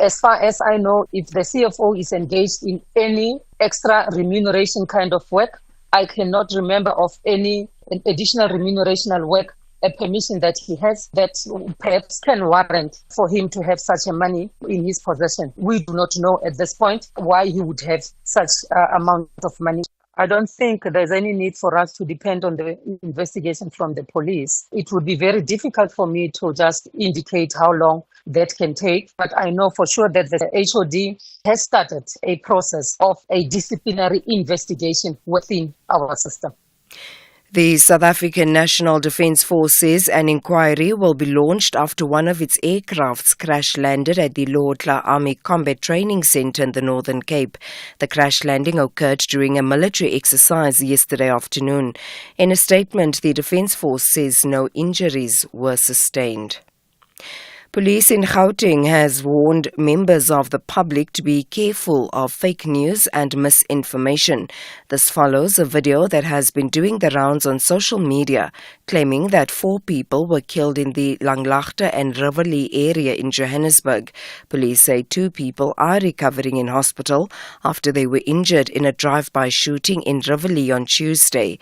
As far as I know, if the CFO is engaged in any extra remuneration kind of work, I cannot remember of any additional remunerational work, a permission that he has that perhaps can warrant for him to have such a money in his possession. We do not know at this point why he would have such amount of money. I don't think there's any need for us to depend on the investigation from the police. It would be very difficult for me to just indicate how long that can take, but I know for sure that the HOD has started a process of a disciplinary investigation within our system. The South African National Defence Force says an inquiry will be launched after one of its aircrafts crash landed at the Lotla Army Combat Training Centre in the Northern Cape. The crash landing occurred during a military exercise yesterday afternoon. In a statement, the Defence Force says no injuries were sustained. Police in Gauteng has warned members of the public to be careful of fake news and misinformation. This follows a video that has been doing the rounds on social media, claiming that 4 people were killed in the Langlaagte and Rivoli area in Johannesburg. Police say 2 people are recovering in hospital after they were injured in a drive-by shooting in Rivoli on Tuesday.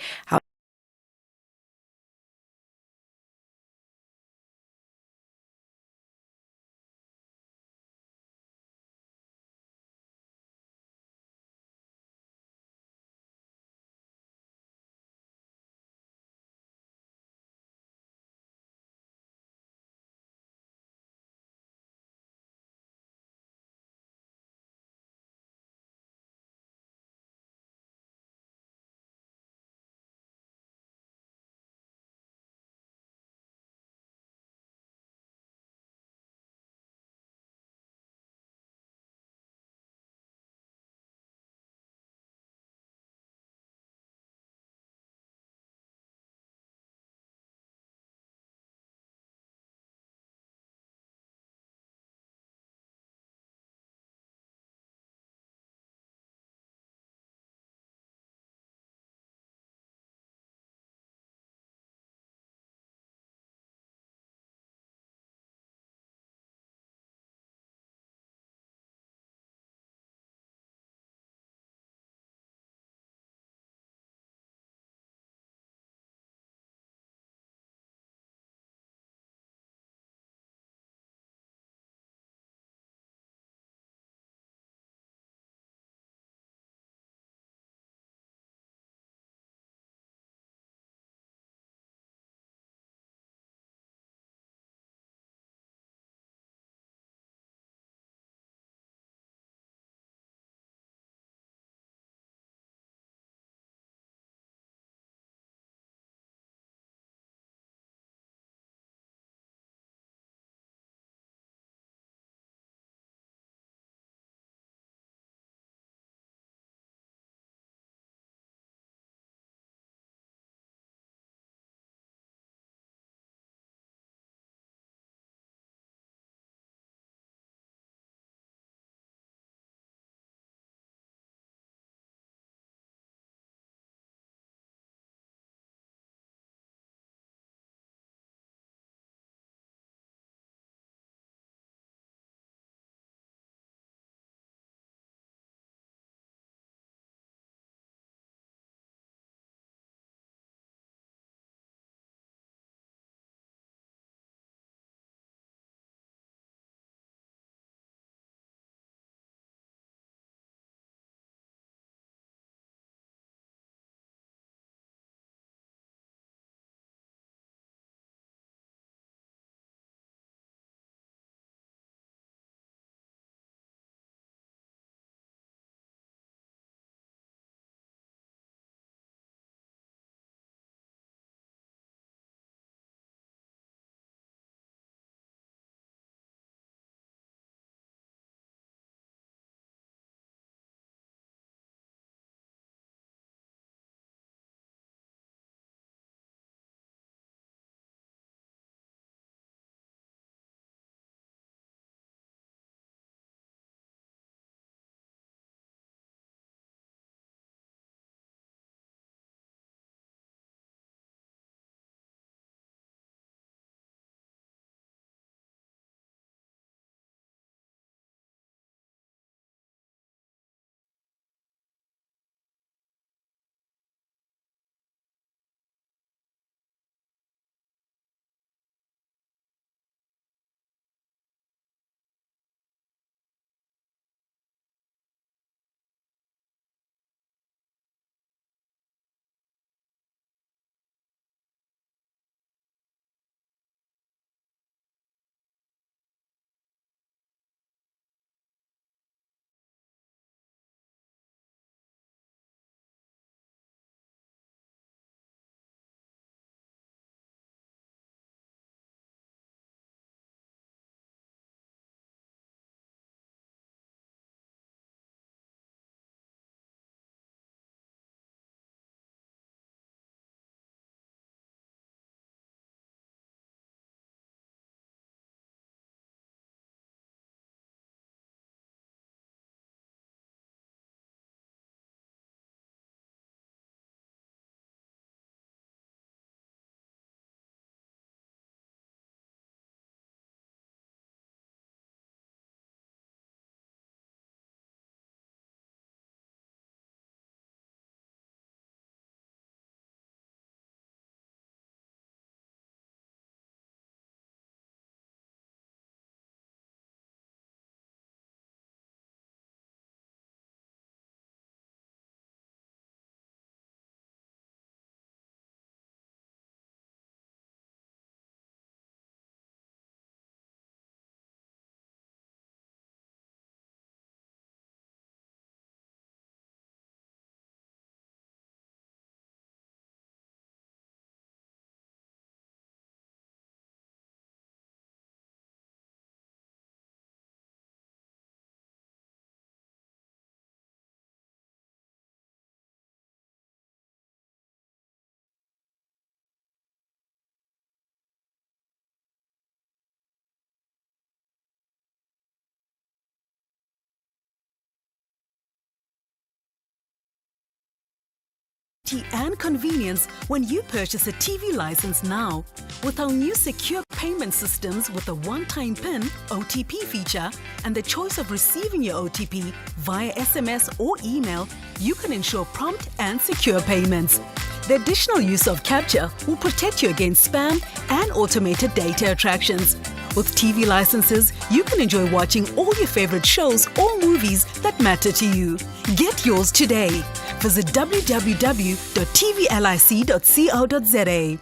and convenience when you purchase a TV license now. With our new secure payment systems with a one-time PIN, OTP feature, and the choice of receiving your OTP via SMS or email, you can ensure prompt and secure payments. The additional use of capture will protect you against spam and automated data attractions. With TV licenses, you can enjoy watching all your favorite shows or movies that matter to you. Get yours today. Visit www.tvlic.co.za.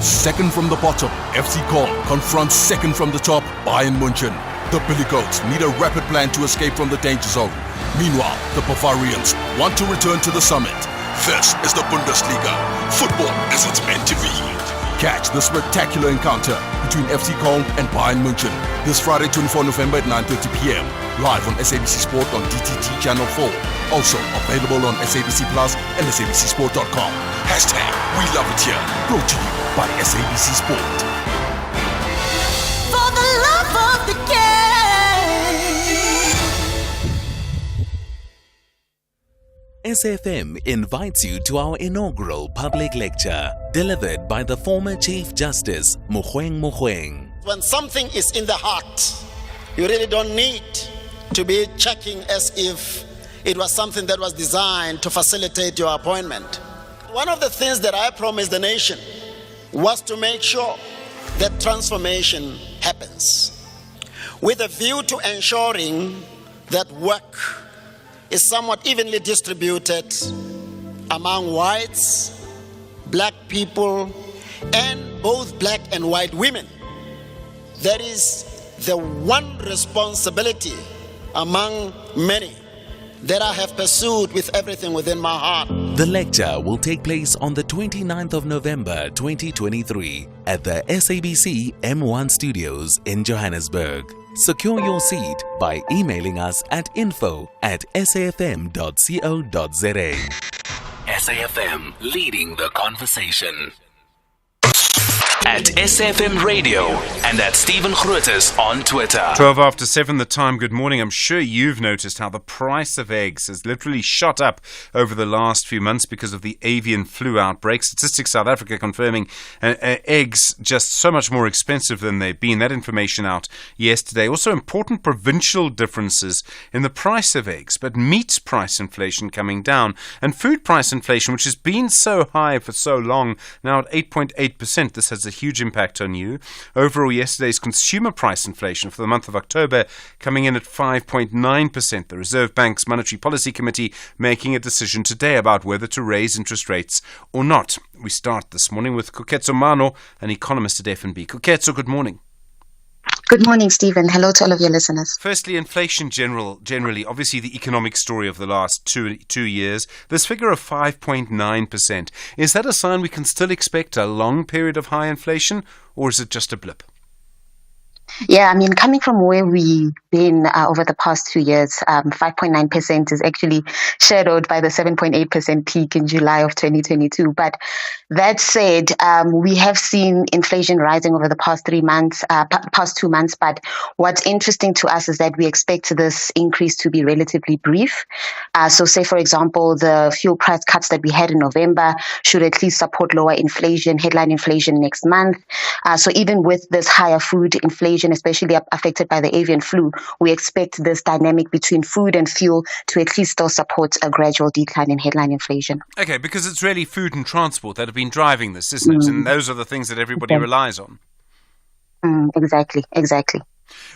Second from the bottom, FC Köln confronts second from the top, Bayern München. The Billy Goats need a rapid plan to escape from the danger zone. Meanwhile, the Bavarians want to return to the summit. This is the Bundesliga. Football as it's meant to be. Catch the spectacular encounter between FC Köln and Bayern München this Friday, 24 November at 9:30 p.m. Live on SABC Sport on DTT Channel 4. Also available on SABC Plus and SABCSport.com. Hashtag We Love It Here. Brought to you by SABC Sport. For the love of the game. SFM invites you to our inaugural public lecture, delivered by the former Chief Justice, Mogoeng Mogoeng. When something is in the heart, you really don't need to be checking as if it was something that was designed to facilitate your appointment. One of the things that I promised the nation was to make sure that transformation happens, with a view to ensuring that work is somewhat evenly distributed among whites, black people, and both black and white women. That is the one responsibility among many that I have pursued with everything within my heart. The lecture will take place on the 29th of November 2023 at the SABC M1 Studios in Johannesburg. Secure your seat by emailing us at info@safm.co.za. SAFM, leading the conversation. At SFM Radio and at Stephen Grootes on Twitter. 12 after 7 the time. Good morning. I'm sure you've noticed how the price of eggs has literally shot up over the last few months because of the avian flu outbreak. Statistics South Africa confirming eggs just so much more expensive than they've been. That information out yesterday. Also important provincial differences in the price of eggs, but meat price inflation coming down and food price inflation, which has been so high for so long, now at 8.8%. This has a huge impact on you. Overall, yesterday's consumer price inflation for the month of October coming in at 5.9%. The Reserve Bank's Monetary Policy Committee making a decision today about whether to raise interest rates or not. We start this morning with Kuketso Mano, an economist at FNB. Kuketso, good morning. Good morning, Stephen. Hello to all of your listeners. Firstly, inflation generally, obviously the economic story of the last two years. This figure of 5.9%, is that a sign we can still expect a long period of high inflation, or is it just a blip? Yeah, I mean, coming from where we've been over the past 2 years, 5.9% is actually shadowed by the 7.8% peak in July of 2022. But that said, we have seen inflation rising over the past 2 months. But what's interesting to us is that we expect this increase to be relatively brief. So say, for example, the fuel price cuts that we had in November should at least support lower inflation, headline inflation next month. So even with this higher food inflation, especially affected by the avian flu, we expect this dynamic between food and fuel to at least still support a gradual decline in headline inflation. Okay, because it's really food and transport that have been driving this, isn't it? And those are the things that everybody relies on. Exactly.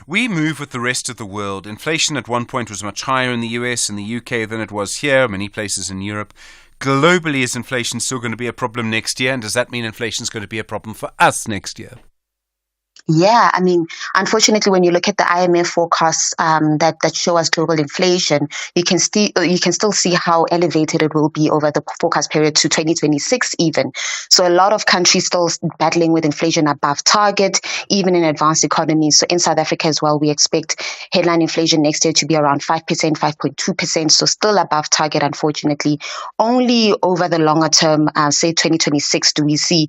We move with the rest of the world. Inflation at one point was much higher in the US and the UK than it was here, many places in Europe. Globally, is inflation still going to be a problem next year? And does that mean inflation is going to be a problem for us next year? Yeah, I mean, unfortunately, when you look at the IMF forecasts that show us global inflation, you can still see how elevated it will be over the forecast period to 2026 even. So a lot of countries still battling with inflation above target, even in advanced economies. So in South Africa as well, we expect headline inflation next year to be around 5%, 5.2%. So still above target, unfortunately. Only over the longer term, say 2026, do we see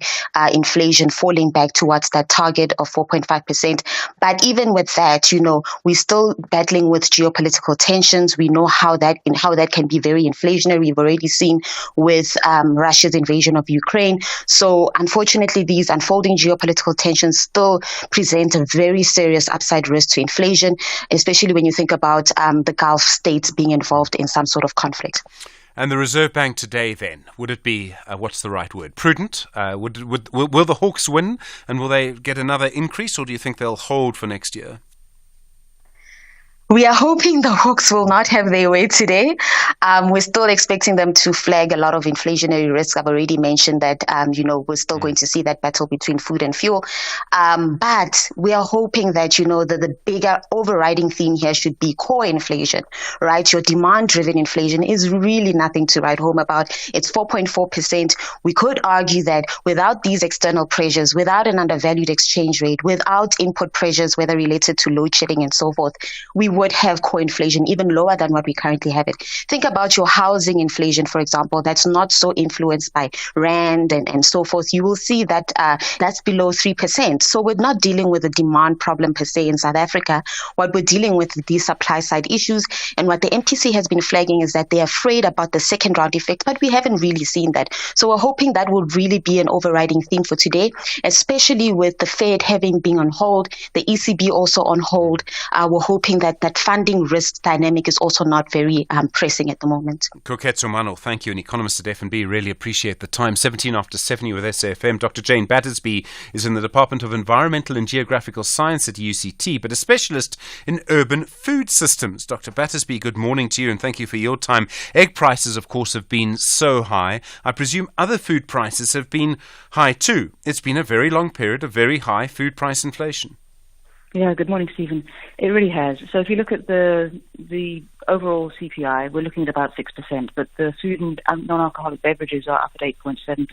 inflation falling back towards that target of 4%. 4.5%. But even with that, we're still battling with geopolitical tensions. We know how that can be very inflationary. We've already seen with Russia's invasion of Ukraine. So unfortunately, these unfolding geopolitical tensions still present a very serious upside risk to inflation, especially when you think about the Gulf states being involved in some sort of conflict. And the Reserve Bank today, then, would it be, what's the right word, prudent? Will the Hawks win, and will they get another increase, or do you think they'll hold for next year? We are hoping the Hawks will not have their way today. We're still expecting them to flag a lot of inflationary risk. I've already mentioned that, we're still going to see that battle between food and fuel. But we are hoping that, the bigger overriding theme here should be core inflation, right? Your demand-driven inflation is really nothing to write home about. It's 4.4%. We could argue that without these external pressures, without an undervalued exchange rate, without input pressures, whether related to load shedding and so forth, we would have core inflation even lower than what we currently have it. Think about your housing inflation, for example, that's not so influenced by rand and so forth. You will see that that's below 3%. So we're not dealing with a demand problem per se in South Africa. What we're dealing with these supply side issues, and what the MPC has been flagging is that they're afraid about the second round effect, but we haven't really seen that. So we're hoping that will really be an overriding theme for today, especially with the Fed having been on hold, the ECB also on hold. We're hoping that funding risk dynamic is also not very pressing at the moment. Grootes On, thank you. An economist at F&B, really appreciate the time. 17 after 7 with SAFM. Dr. Jane Battersby is in the Department of Environmental and Geographical Science at UCT, but a specialist in urban food systems. Dr. Battersby, good morning to you and thank you for your time. Egg prices, of course, have been so high. I presume other food prices have been high too. It's been a very long period of very high food price inflation. Yeah, good morning, Stephen. It really has. So if you look at the overall CPI, we're looking at about 6%, but the food and non-alcoholic beverages are up at 8.7%.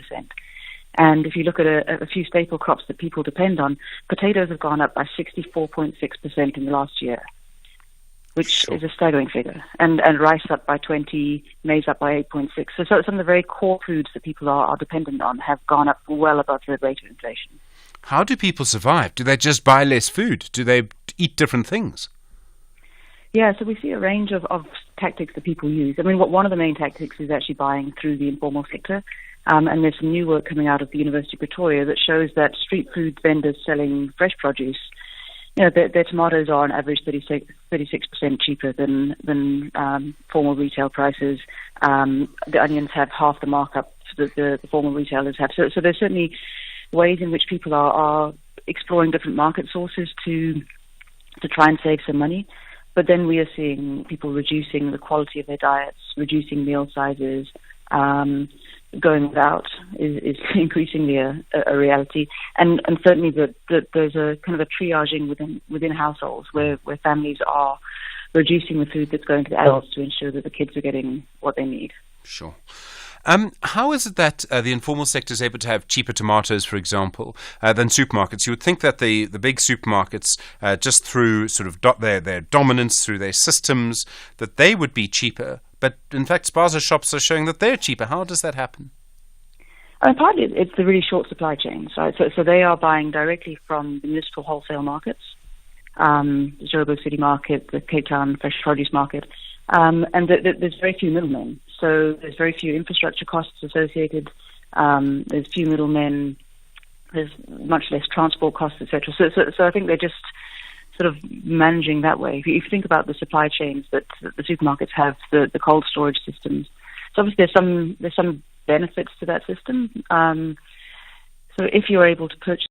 And if you look at a few staple crops that people depend on, potatoes have gone up by 64.6% in the last year, which is a staggering figure. And rice up by 20, maize up by 8.6. So some of the very core foods that people are dependent on have gone up well above the rate of inflation. How do people survive? Do they just buy less food? Do they eat different things? Yeah, so we see a range of tactics that people use. I mean, one of the main tactics is actually buying through the informal sector. And there's some new work coming out of the University of Pretoria that shows that street food vendors selling fresh produce, their tomatoes are on average 36% cheaper than formal retail prices. The onions have half the markup that the formal retailers have. So there's certainly ways in which people are exploring different market sources to try and save some money. But then we are seeing people reducing the quality of their diets, reducing meal sizes, going without is increasingly a reality. And certainly that there's a kind of a triaging within households where families are reducing the food that's going to the adults to ensure that the kids are getting what they need. Sure. How is it that the informal sector is able to have cheaper tomatoes, for example, than supermarkets? You would think that the big supermarkets, just through sort of their dominance, through their systems, that they would be cheaper. But in fact, spaza shops are showing that they're cheaper. How does that happen? Partly it's the really short supply chains, right? So they are buying directly from the municipal wholesale markets, the Joburg City Market, the Cape Town Fresh Produce Market, and there's very few middlemen. So there's very few infrastructure costs associated. There's few middlemen. There's much less transport costs, etc. So I think they're just sort of managing that way. If you think about the supply chains that the supermarkets have, the cold storage systems, so obviously there's some benefits to that system. So if you're able to purchase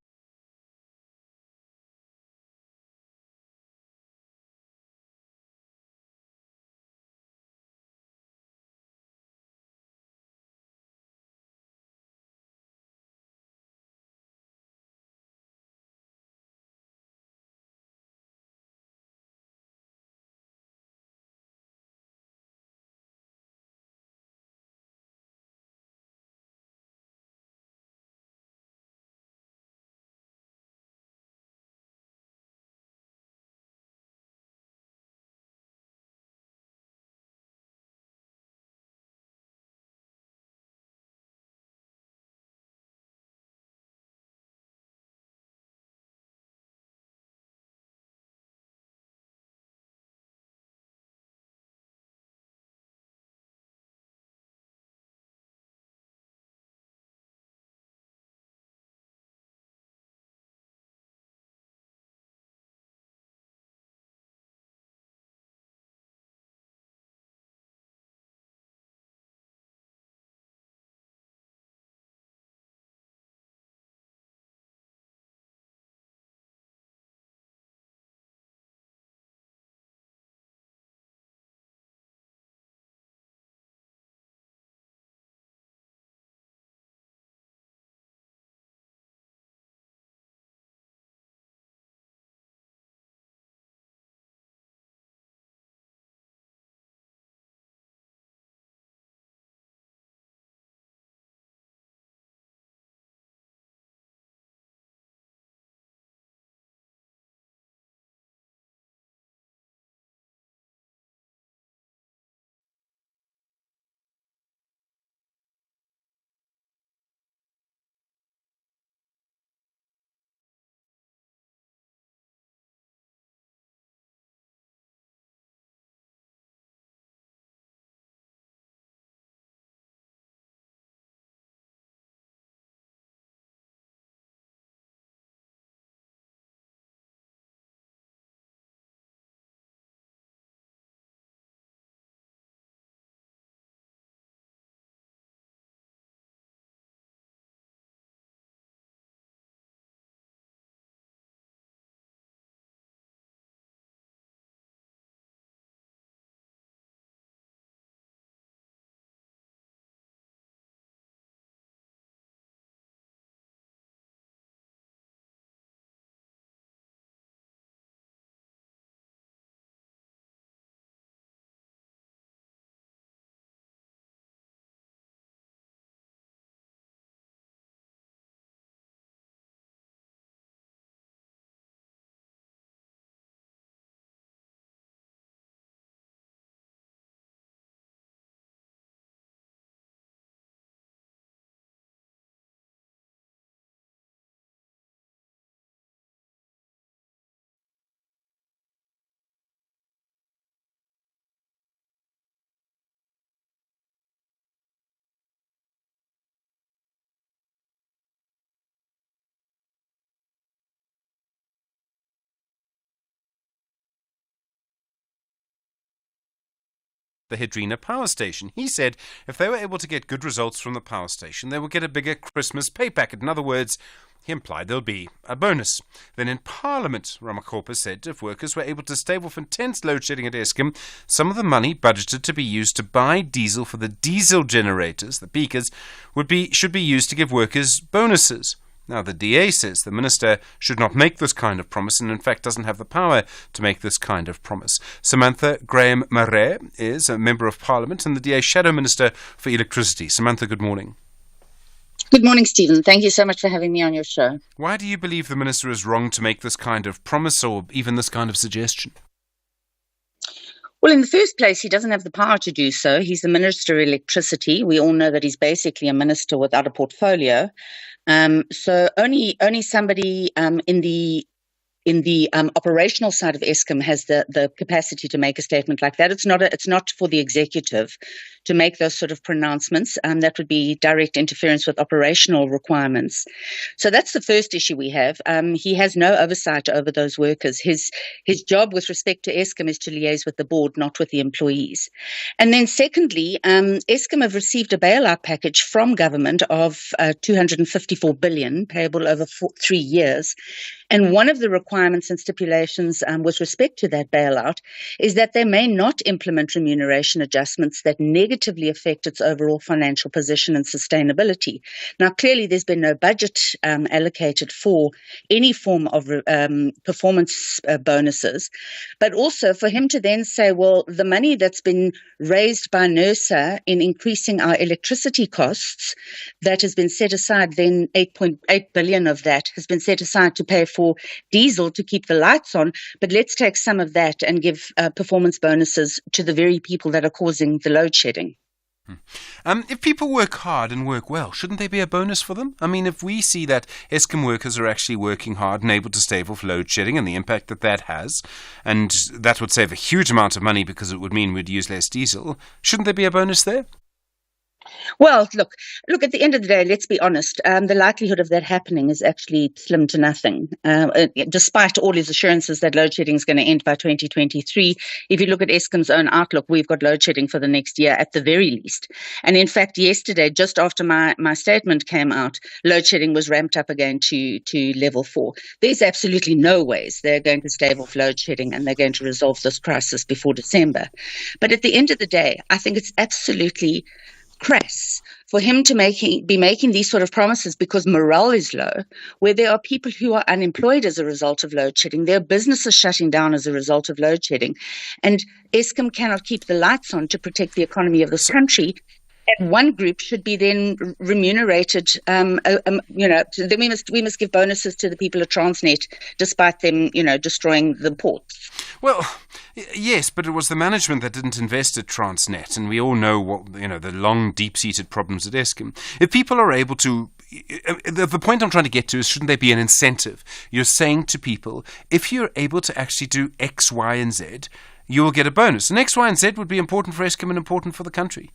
the Hedrina power station. He said if they were able to get good results from the power station, they would get a bigger Christmas pay packet. In other words, he implied there'll be a bonus. Then in Parliament, Ramaphosa said if workers were able to stave off intense load shedding at Eskom, some of the money budgeted to be used to buy diesel for the diesel generators, the peakers, should be used to give workers bonuses. Now, the DA says the minister should not make this kind of promise and, in fact, doesn't have the power to make this kind of promise. Samantha Graham Murray is a member of Parliament and the DA Shadow Minister for Electricity. Samantha, good morning. Good morning, Stephen. Thank you so much for having me on your show. Why do you believe the minister is wrong to make this kind of promise or even this kind of suggestion? Well, in the first place, he doesn't have the power to do so. He's the Minister of Electricity. We all know that he's basically a minister without a portfolio. So only somebody in the operational side of Eskom has the capacity to make a statement like that. It's not for the executive to make those sort of pronouncements. That would be direct interference with operational requirements. So that's the first issue we have. He has no oversight over those workers. His job with respect to Eskom is to liaise with the board, not with the employees. And then secondly, Eskom have received a bailout package from government of 254 billion payable over 3 years. And one of the requirements and stipulations with respect to that bailout is that they may not implement remuneration adjustments that negatively affect its overall financial position and sustainability. Now, clearly, there's been no budget allocated for any form of performance bonuses, but also for him to then say, well, the money that's been raised by NERSA in increasing our electricity costs, that has been set aside, then 8.8 billion of that has been set aside to pay for diesel to keep the lights on, but let's take some of that and give performance bonuses to the very people that are causing the load shedding. If people work hard and work well, shouldn't there be a bonus for them? I mean, if we see that Eskom workers are actually working hard and able to stave off load shedding and the impact that has, and that would save a huge amount of money because it would mean we'd use less diesel, shouldn't there be a bonus there? Well, look, at the end of the day, let's be honest, the likelihood of that happening is actually slim to nothing. Despite all his assurances that load shedding is going to end by 2023, if you look at Eskom's own outlook, we've got load shedding for the next year at the very least. And in fact, yesterday, just after my statement came out, load shedding was ramped up again to level 4. There's absolutely no ways they're going to stave off load shedding and they're going to resolve this crisis before December. But at the end of the day, I think it's absolutely crass for him to be making these sort of promises because morale is low, where there are people who are unemployed as a result of load shedding. There are businesses shutting down as a result of load shedding. And Eskom cannot keep the lights on to protect the economy of this country. And one group should be then remunerated. Then we must give bonuses to the people at Transnet, despite them, destroying the ports. Well, yes, but it was the management that didn't invest at Transnet, and we all know what the long, deep-seated problems at Eskom. If people are able to, the point I'm trying to get to is, shouldn't there be an incentive? You're saying to people, if you're able to actually do X, Y, and Z, you will get a bonus. And X, Y, and Z would be important for Eskom and important for the country.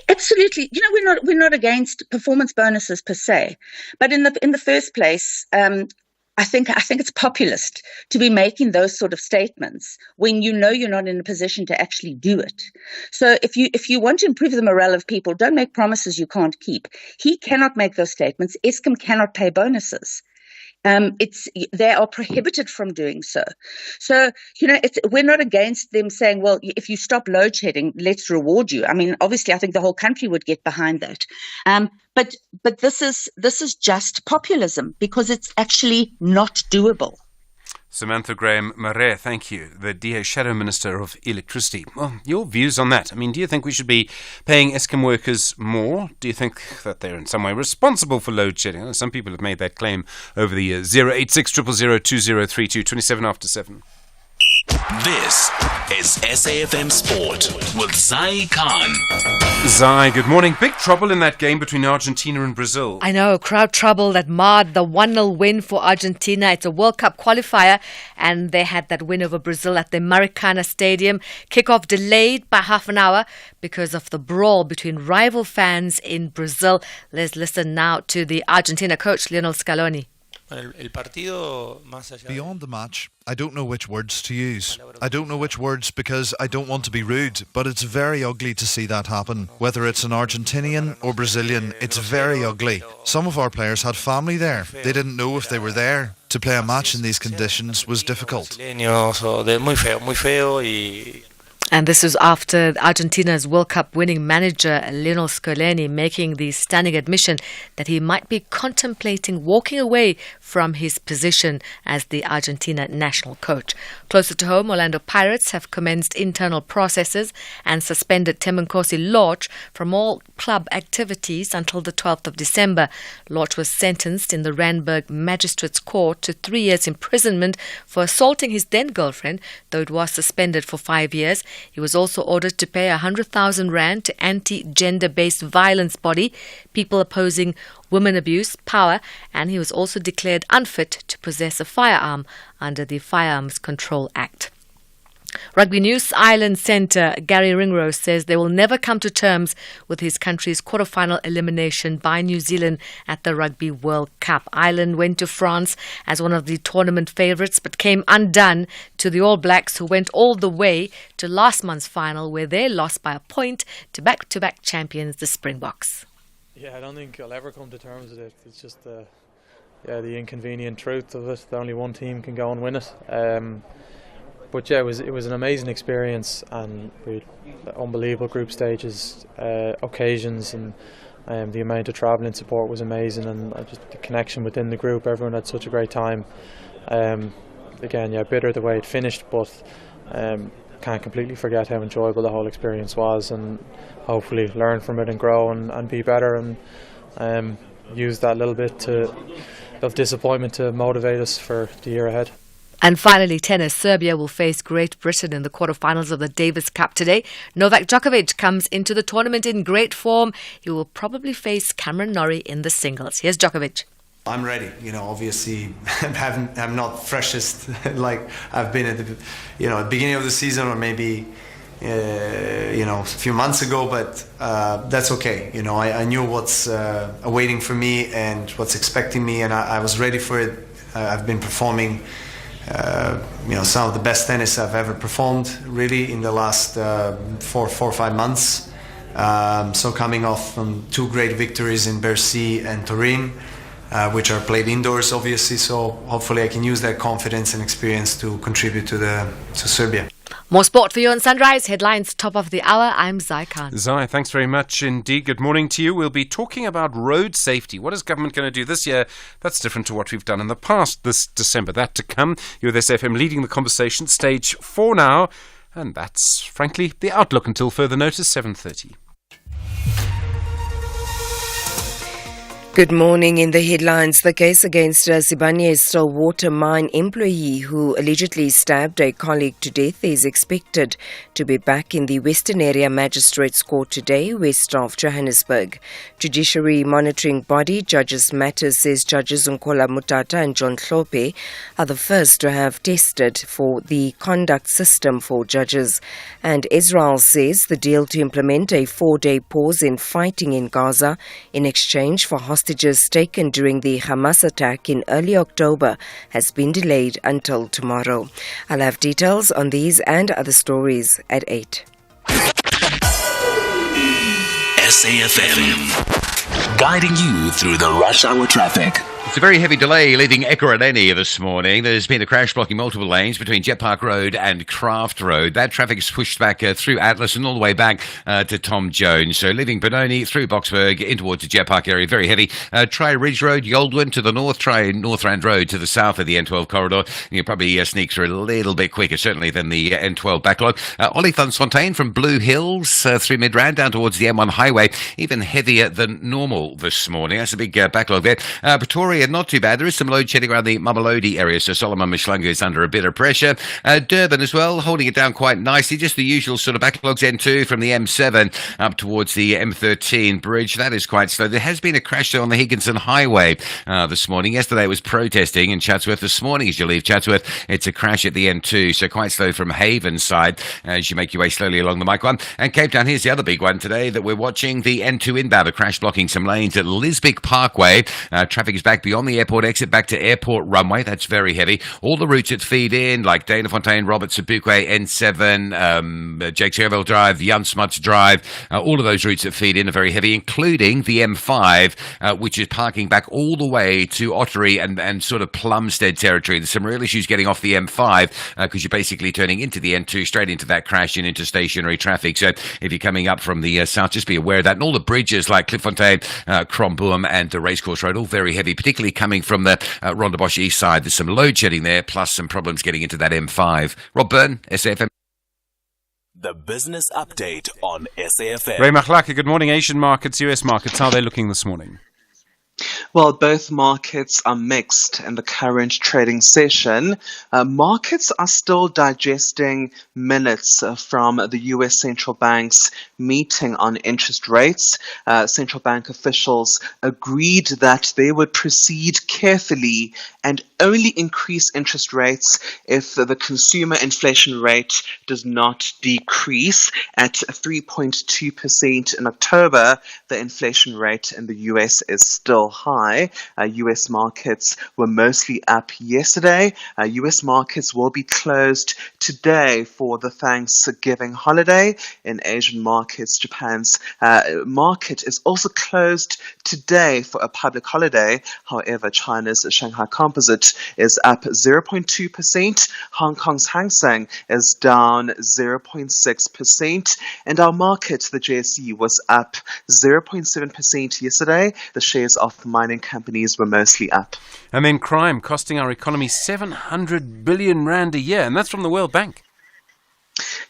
Absolutely. We're not against performance bonuses per se, but in the first place, I think it's populist to be making those sort of statements when you're not in a position to actually do it. So if you want to improve the morale of people, don't make promises you can't keep. He cannot make those statements. Eskom cannot pay bonuses. They are prohibited from doing so. So, we're not against them saying, well, if you stop load shedding, let's reward you. I mean, obviously, I think the whole country would get behind that. But this is just populism because it's actually not doable. Samantha Graham Murray, thank you, the DA Shadow Minister of Electricity. Well, your views on that? I mean, do you think we should be paying Eskom workers more? Do you think that they're in some way responsible for load shedding? Some people have made that claim over the years. 086 000 2032, 27 after 7. This is SAFM Sport with Zai Khan. Zai, good morning. Big trouble in that game between Argentina and Brazil. I know, crowd trouble that marred the 1-0 win for Argentina. It's a World Cup qualifier, and they had that win over Brazil at the Maracana Stadium. Kickoff delayed by half an hour because of the brawl between rival fans in Brazil. Let's listen now to the Argentina coach, Lionel Scaloni. Beyond the match, I don't know which words to use. I don't know which words because I don't want to be rude, but it's very ugly to see that happen. Whether it's an Argentinian or Brazilian, it's very ugly. Some of our players had family there. They didn't know if they were there. To play a match in these conditions was difficult. And this was after Argentina's World Cup winning manager Lionel Scaloni making the stunning admission that he might be contemplating walking away from his position as the Argentina national coach. Closer to home, Orlando Pirates have commenced internal processes and suspended Temenkosi Lorch from all club activities until the 12th of December. Lorch was sentenced in the Randburg Magistrates Court to 3 years imprisonment for assaulting his then girlfriend, though it was suspended for 5 years. He was also ordered to pay 100,000 rand to anti-gender-based violence body, people opposing women abuse, power, and he was also declared unfit to possess a firearm under the Firearms Control Act. Rugby News Ireland centre Gary Ringrose says they will never come to terms with his country's quarter-final elimination by New Zealand at the Rugby World Cup. Ireland went to France as one of the tournament favourites but came undone to the All Blacks, who went all the way to last month's final where they lost by a point to back-to-back champions, the Springboks. Yeah, I don't think I'll ever come to terms with it. It's just the inconvenient truth of it. Only one team can go and win it. But yeah, it was an amazing experience, and we had unbelievable group stages, occasions, and the amount of travelling support was amazing, and just the connection within the group. Everyone had such a great time. Again, yeah, bitter the way it finished, but can't completely forget how enjoyable the whole experience was, and hopefully learn from it and grow and be better, and use that little bit of disappointment to motivate us for the year ahead. And finally, tennis. Serbia will face Great Britain in the quarterfinals of the Davis Cup today. Novak Djokovic comes into the tournament in great form. He will probably face Cameron Norrie in the singles. Here's Djokovic. I'm ready. Obviously, I'm not freshest like I've been at the beginning of the season, or maybe a few months ago. But that's okay. I knew what's awaiting for me and what's expecting me, and I was ready for it. I've been performing. Some of the best tennis I've ever performed, really, in the last 4 or 5 months. So coming off from 2 great victories in Bercy and Turin, which are played indoors, obviously. So hopefully I can use that confidence and experience to contribute to Serbia. More sport for you on Sunrise. Headlines top of the hour. I'm Zai Khan. Zai, thanks very much indeed. Good morning to you. We'll be talking about road safety. What is government going to do this year that's different to what we've done in the past this December? That to come. You're with SFM leading the conversation. Stage 4 now. And that's, frankly, the outlook until further notice, 7:30. Good morning. In the headlines, the case against Sibanye's Stillwater mine employee who allegedly stabbed a colleague to death is expected to be back in the Western Area Magistrates Court today, west of Johannesburg. Judiciary monitoring body Judges Matters says Judges Nkola Mutata and John Hlope are the first to have tested for the conduct system for judges. And Israel says the deal to implement a 4-day pause in fighting in Gaza in exchange for hostages taken during the Hamas attack in early October has been delayed until tomorrow. I'll have details on these and other stories at 8. SAFM, guiding you through the rush hour traffic. It's a very heavy delay leaving Ekurhuleni this morning. There's been a crash blocking multiple lanes between Jet Park Road and Craft Road. That traffic is pushed back through Atlas and all the way back to Tom Jones. So leaving Benoni through Boksburg in towards the Jet Park area, very heavy. Try Ridge Road, Yoldwyn to the north, try Northrand Road to the south of the N12 corridor. You'll probably sneak through a little bit quicker, certainly, than the N12 backlog. Olifants-Fontaine from Blue Hills through Midrand down towards the M1 highway, even heavier than normal this morning. That's a big backlog there. Pretoria, not too bad. There is some load shedding around the Mamelodi area, so Solomon Mshlanga is under a bit of pressure. Durban as well, holding it down quite nicely. Just the usual sort of backlogs, N2 from the M7 up towards the M13 bridge. That is quite slow. There has been a crash though on the Higginson Highway this morning. Yesterday it was protesting in Chatsworth. This morning, as you leave Chatsworth, it's a crash at the N2, so quite slow from Haven side as you make your way slowly along the Mike 1. And Cape Town, here's the other big one today that we're watching. The N2 inbound, a crash blocking some lanes at Lisbik Parkway. Traffic is back beyond the airport exit back to airport runway. That's very heavy. All the routes that feed in, like Dana Fontaine, Robert Sobukwe, N7, Jake Cherville Drive, Jan Smuts Drive, all of those routes that feed in are very heavy, including the M5, which is parking back all the way to Ottery and sort of Plumstead territory. There's some real issues getting off the M5 because you're basically turning into the N2 straight into that crash and into stationary traffic. So if you're coming up from the south, just be aware of that. And all the bridges like Klipfontein, Kromboom and the Racecourse Road, all very heavy, particularly coming from the Rondebosch east side. There's some load shedding there, plus some problems getting into that M5. Rob Byrne, SAFM. The business update on SAFM. Ray Machlaka, good morning. Asian markets, US markets, how are they looking this morning? Well, both markets are mixed in the current trading session. Markets are still digesting minutes from the US central bank's meeting on interest rates. Central bank officials agreed that they would proceed carefully and only increase interest rates if the consumer inflation rate does not decrease. At 3.2% in October, the inflation rate in the US is still high. US markets were mostly up yesterday. US markets will be closed today for the Thanksgiving holiday. In Asian markets, Japan's market is also closed today for a public holiday. However, China's Shanghai Composite is up 0.2%. Hong Kong's Hang Seng is down 0.6%. And our market, the JSE, was up 0.7% yesterday. The shares of mining companies were mostly up. And then crime costing our economy 700 billion rand a year, and that's from the World Bank.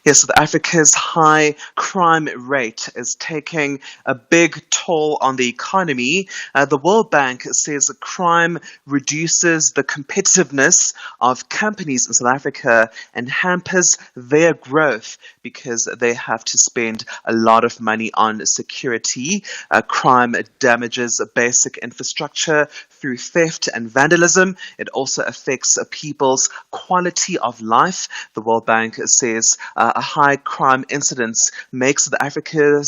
Yes, South Africa's high crime rate is taking a big toll on the economy. The World Bank says that crime reduces the competitiveness of companies in South Africa and hampers their growth because they have to spend a lot of money on security. Crime damages basic infrastructure through theft and vandalism. It also affects people's quality of life. The World Bank says a high crime incidence makes South Africa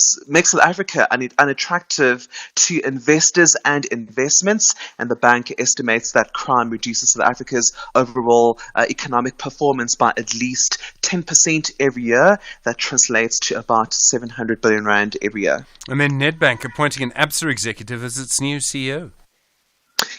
unattractive to investors and investments, and the bank estimates that crime reduces South Africa's overall economic performance by at least 10% every year. That translates to about 700 billion rand every year. And then Nedbank appointing an ABSA executive as its new CEO.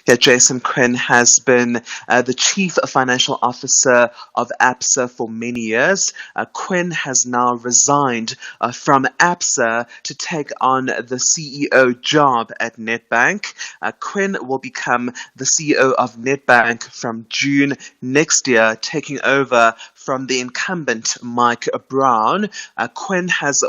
Yeah, Jason Quinn has been the Chief Financial Officer of ABSA for many years. Quinn has now resigned from ABSA to take on the CEO job at Nedbank. Quinn will become the CEO of Nedbank from June next year, taking over from the incumbent Mike Brown. Quinn has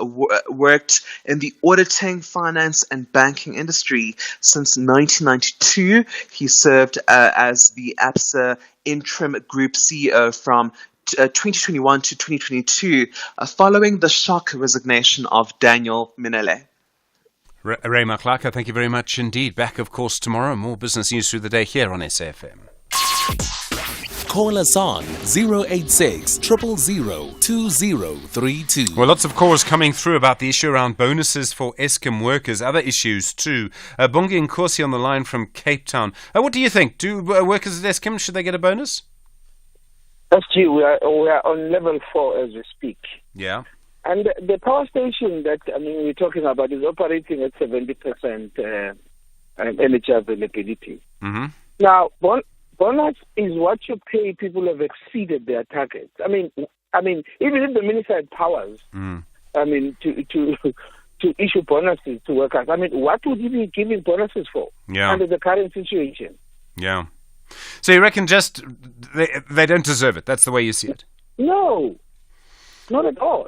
worked in the auditing, finance and banking industry since 1992. He served as the ABSA interim group CEO from 2021 to 2022, following the shock resignation of Daniel Minele. Ray Machlaka, thank you very much indeed. Back, of course, tomorrow. More business news through the day here on SAFM. Call us on 086 000 2032. Well, lots of calls coming through about the issue around bonuses for Eskom workers, other issues too. Bongi Nkosi on the line from Cape Town. What do you think? Do workers at Eskom, should they get a bonus? SG, we are on level 4 as we speak. Yeah. And the power station that we're talking about is operating at 70% energy availability. Mm-hmm. Now, bonus is what you pay people who have exceeded their targets. I mean, even if the minister had powers, to issue bonuses to workers, what would he be giving bonuses for under the current situation? Yeah. So you reckon just they don't deserve it? That's the way you see it? No, not at all.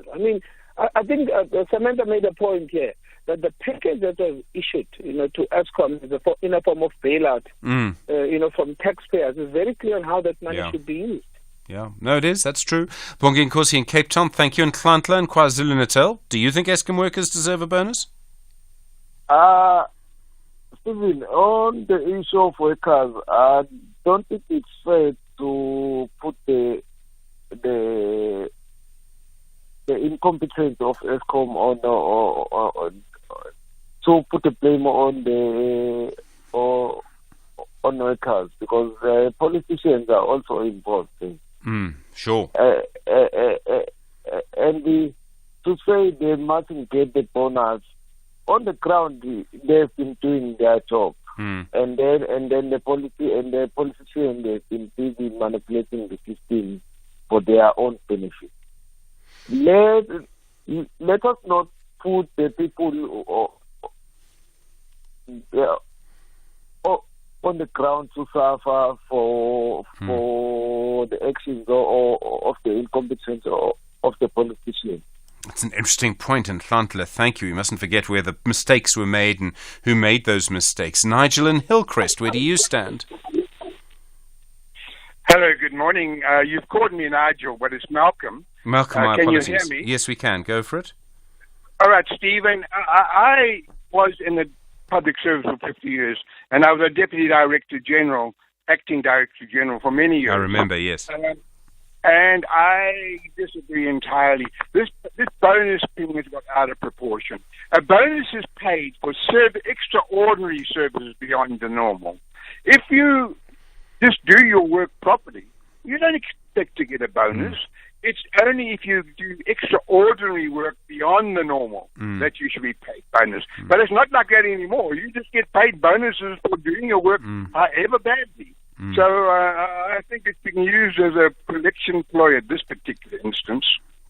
I think Samantha made a point here that the package that was issued, to Eskom in a form of bailout, from taxpayers is very clear on how that money should be used. Yeah, no, it is. That's true. Bongi Nkosi in Cape Town, thank you. And Klantla in KwaZulu-Natal, do you think Eskom workers deserve a bonus? Stephen, on the issue of workers, I don't think it's fair to put the incompetence of Eskom on to put the blame on on workers because politicians are also involved. Sure. And to say they mustn't get the bonus, on the ground they've been doing their job. And then the politicians they've been busy manipulating the system for their own benefit. Let us not put the people on the ground to suffer for the actions of the incompetence of the politicians. That's an interesting point, and Hlantla, thank you. We mustn't forget where the mistakes were made and who made those mistakes. Nigel in Hillcrest, where do you stand? Hello, good morning. You've called me Nigel, but it's Malcolm. Malcolm, my can apologies. You hear me? Yes, we can. Go for it. All right, Stephen. I was in the public service for 50 years, and I was a Deputy Director General, Acting Director General for many years. I remember, yes. And I disagree entirely. This bonus thing has got out of proportion. A bonus is paid for extraordinary services beyond the normal. If you just do your work properly, you don't expect to get a bonus. It's only if you do extraordinary work beyond the normal that you should be paid bonus. But it's not like that anymore. You just get paid bonuses for doing your work however badly. So I think it's being used as a collection ploy at this particular instance.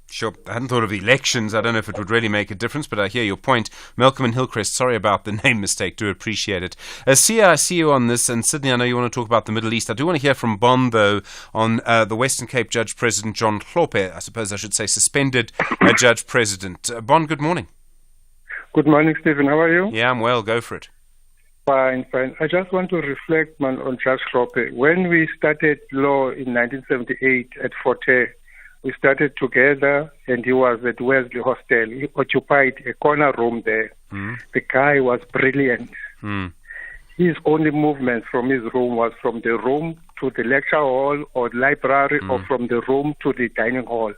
Sure. I hadn't thought of elections. I don't know if it would really make a difference, but I hear your point. Malcolm and Hillcrest, sorry about the name mistake. Do appreciate it. Sia, I see you on this. And Sydney, I know you want to talk about the Middle East. I do want to hear from Bon, though, on the Western Cape Judge President John Hlophe. I suppose I should say suspended Judge President. Bon, good morning. Good morning, Stephen. How are you? Yeah, I'm well. Go for it. Fine. I just want to reflect on Judge Hlophe. When we started law in 1978 at Fort Hare, we started together, and he was at Wesley Hostel. He occupied a corner room there. The guy was brilliant. His only movement from his room was from the room to the lecture hall or library, or from the room to the dining hall.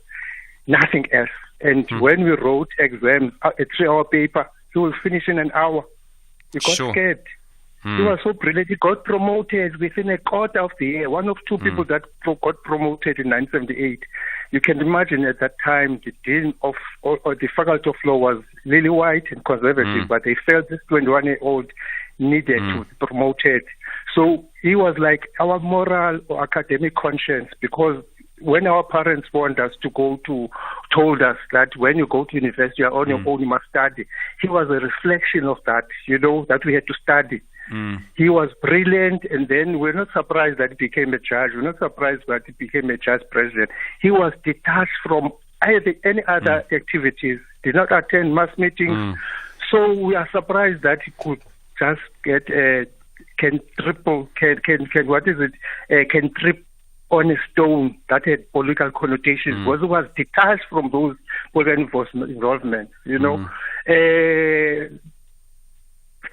Nothing else. And when we wrote exams, a 3-hour paper, he will finish in an hour. He got scared. He was so brilliant. He got promoted within a quarter of the year. One of two people that got promoted in 1978. You can imagine at that time the dean of or the faculty of law was really white and conservative, but they felt this 21-year-old needed to be promoted. So he was like our moral or academic conscience, because when our parents told us that when you go to university, you're on your own, you must study. He was a reflection of that, that we had to study. He was brilliant, and then we're not surprised that he became a judge. We're not surprised that he became a judge president. He was detached from any other activities, did not attend mass meetings. So we are surprised that he could just get can trip on a stone that had political connotations. Because he was detached from those political involvement.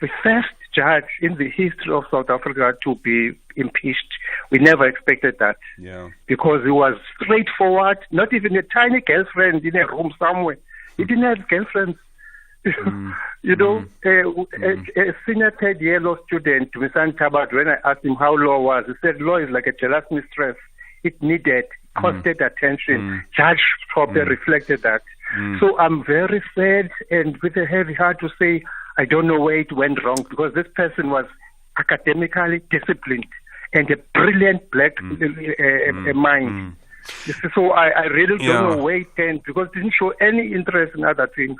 The first judge in the history of South Africa to be impeached. We never expected that. Because he was straightforward, not even a tiny girlfriend in a room somewhere. He didn't have girlfriends. A senior third-year law student, Mr. Tabat, when I asked him how law was, he said law is like a jealous mistress. It needed constant attention. Judge Hlophe reflected that. So I'm very sad and with a heavy heart to say I don't know where it went wrong, because this person was academically disciplined and a brilliant black mind. So I really don't know where it went, because it didn't show any interest in other things.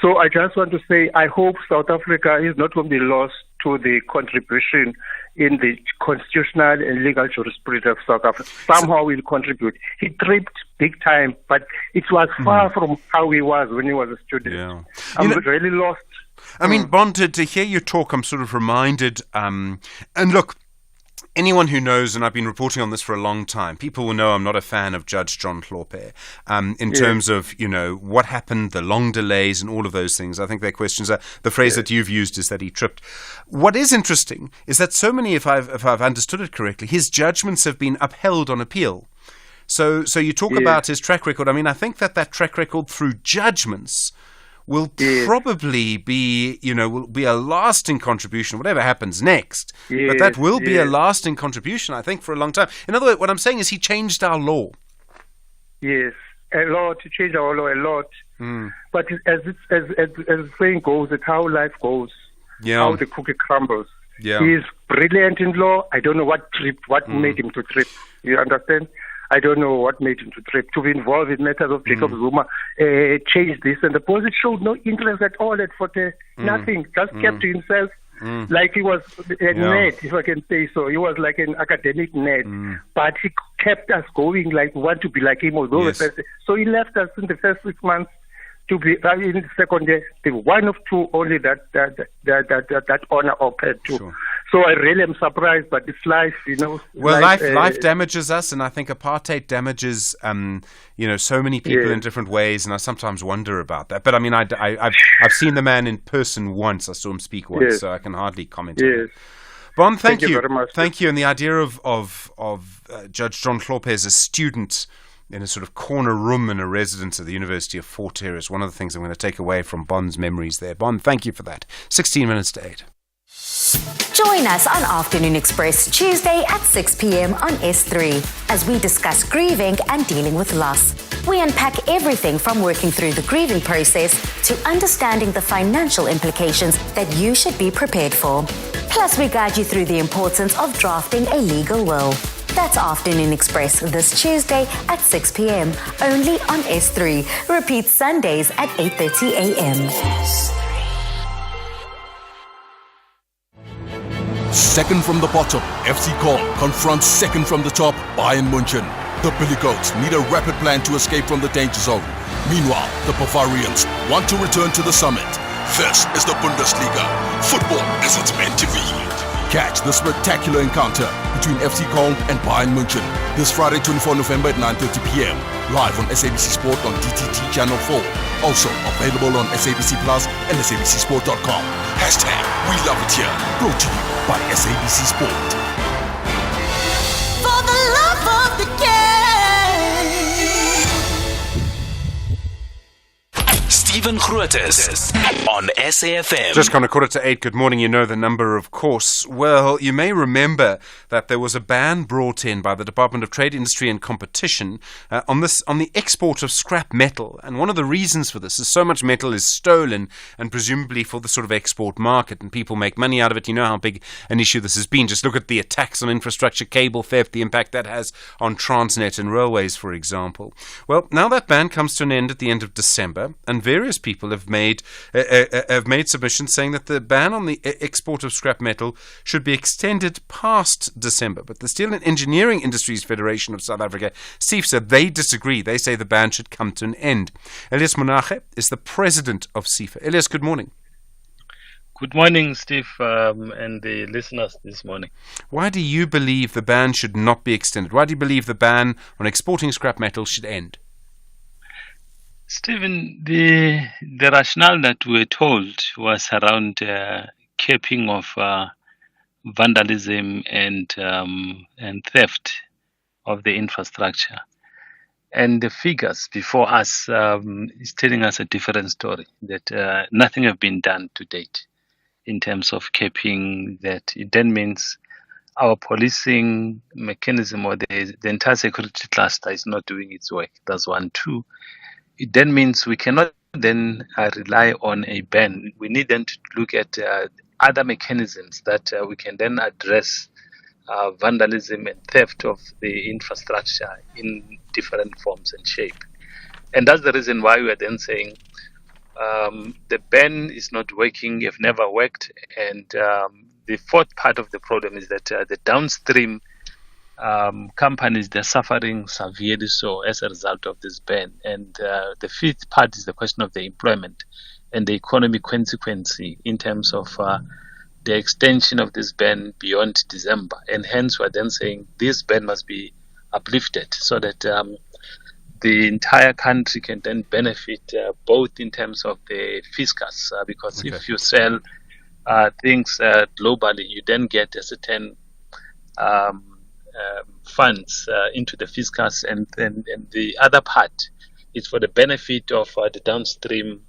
So I just want to say I hope South Africa is not going to be lost to the contribution in the constitutional and legal jurisprudence of South Africa. Somehow we'll contribute. He tripped big time, but it was far from how he was when he was a student. I'm really lost. I mean, Bon, to hear you talk, I'm sort of reminded, and look, anyone who knows, and I've been reporting on this for a long time, people will know I'm not a fan of Judge John Hlophe in terms of, what happened, the long delays and all of those things. I think their questions are, the phrase that you've used is that he tripped. What is interesting is that so many, if I've understood it correctly, his judgments have been upheld on appeal. So you talk about his track record. I mean, I think that track record through judgments will probably be, will be a lasting contribution, whatever happens next. But that will be a lasting contribution, I think, for a long time. In other words, what I'm saying is he changed our law. Yes, a lot. He changed our law a lot. But as the saying goes, it's how life goes, how the cookie crumbles. Yeah. He is brilliant in law. I don't know what made him to trip. You understand? I don't know what made him to trip. To be involved in matters of Jacob Zuma, changed this. And the president showed no interest at all at Forte. Nothing. Just kept to himself. Like he was a nerd, if I can say so. He was like an academic nerd. But he kept us going, like we want to be like him. So he left us in the first 6 months to be in the second year. The one of two only that honor occurred to. Sure. So I really am surprised, but it's life, Well, life damages us, and I think apartheid damages, so many people in different ways, and I sometimes wonder about that. But I mean, I've seen the man in person once. I saw him speak once, so I can hardly comment on it. Bon, thank you very much. Thank you. And the idea of Judge John Hlophe as a student in a sort of corner room in a residence at the University of Fort Hare is one of the things I'm going to take away from Bon's memories there. Bon, thank you for that. 16 minutes to 8. Join us on Afternoon Express Tuesday at 6 p.m. on S3 as we discuss grieving and dealing with loss. We unpack everything from working through the grieving process to understanding the financial implications that you should be prepared for. Plus, we guide you through the importance of drafting a legal will. That's Afternoon Express this Tuesday at 6 p.m. only on S3. Repeat Sundays at 8:30 a.m. Second from the bottom, FC Köln confronts second from the top, Bayern München. The Billy Goats need a rapid plan to escape from the danger zone. Meanwhile, the Bavarians want to return to the summit. This is the Bundesliga. Football as it's meant to be. Catch the spectacular encounter between FC Köln and Bayern München this Friday, 24 November at 9:30 p.m. Live on SABC Sport on DTT Channel 4. Also available on SABC Plus and SABCSport.com. #We love it here. Brought to you by SABC Sport. For the love of the game. Stephen Grootes on SAFM. Just gone 8:15. Good morning. You know the number, of course. Well, you may remember that there was a ban brought in by the Department of Trade, Industry and Competition on the export of scrap metal. And one of the reasons for this is so much metal is stolen, and presumably for the sort of export market, and people make money out of it. You know how big an issue this has been. Just look at the attacks on infrastructure, cable theft, the impact that has on Transnet and railways, for example. Well, now that ban comes to an end at the end of December, and various people have made submissions saying that the ban on the export of scrap metal should be extended past December. But the Steel and Engineering Industries Federation of South Africa, SIFSA, they disagree. They say the ban should come to an end. Elias Monache is the president of SIFA. Elias, good morning. Good morning, Steve, and the listeners this morning. Why do you believe the ban should not be extended? Why do you believe the ban on exporting scrap metal should end? Stephen, the rationale that we were told was around capping of vandalism and theft of the infrastructure. And the figures before us is telling us a different story, that nothing have been done to date in terms of capping that. It then means our policing mechanism or the entire security cluster is not doing its work. That's one. Two, it then means we cannot then rely on a ban. We need then to look at other mechanisms that we can then address vandalism and theft of the infrastructure in different forms and shape. And that's the reason why we are then saying the ban is not working, have never worked. And the fourth part of the problem is that the downstream companies, they're suffering severely so as a result of this ban. And the fifth part is the question of the employment and the economic consequence in terms of the extension of this ban beyond December. And hence we're then saying this ban must be uplifted so that the entire country can then benefit both in terms of the fiscus, because if you sell things globally, you then get a certain funds into the fiscus, and the other part is for the benefit of the downstream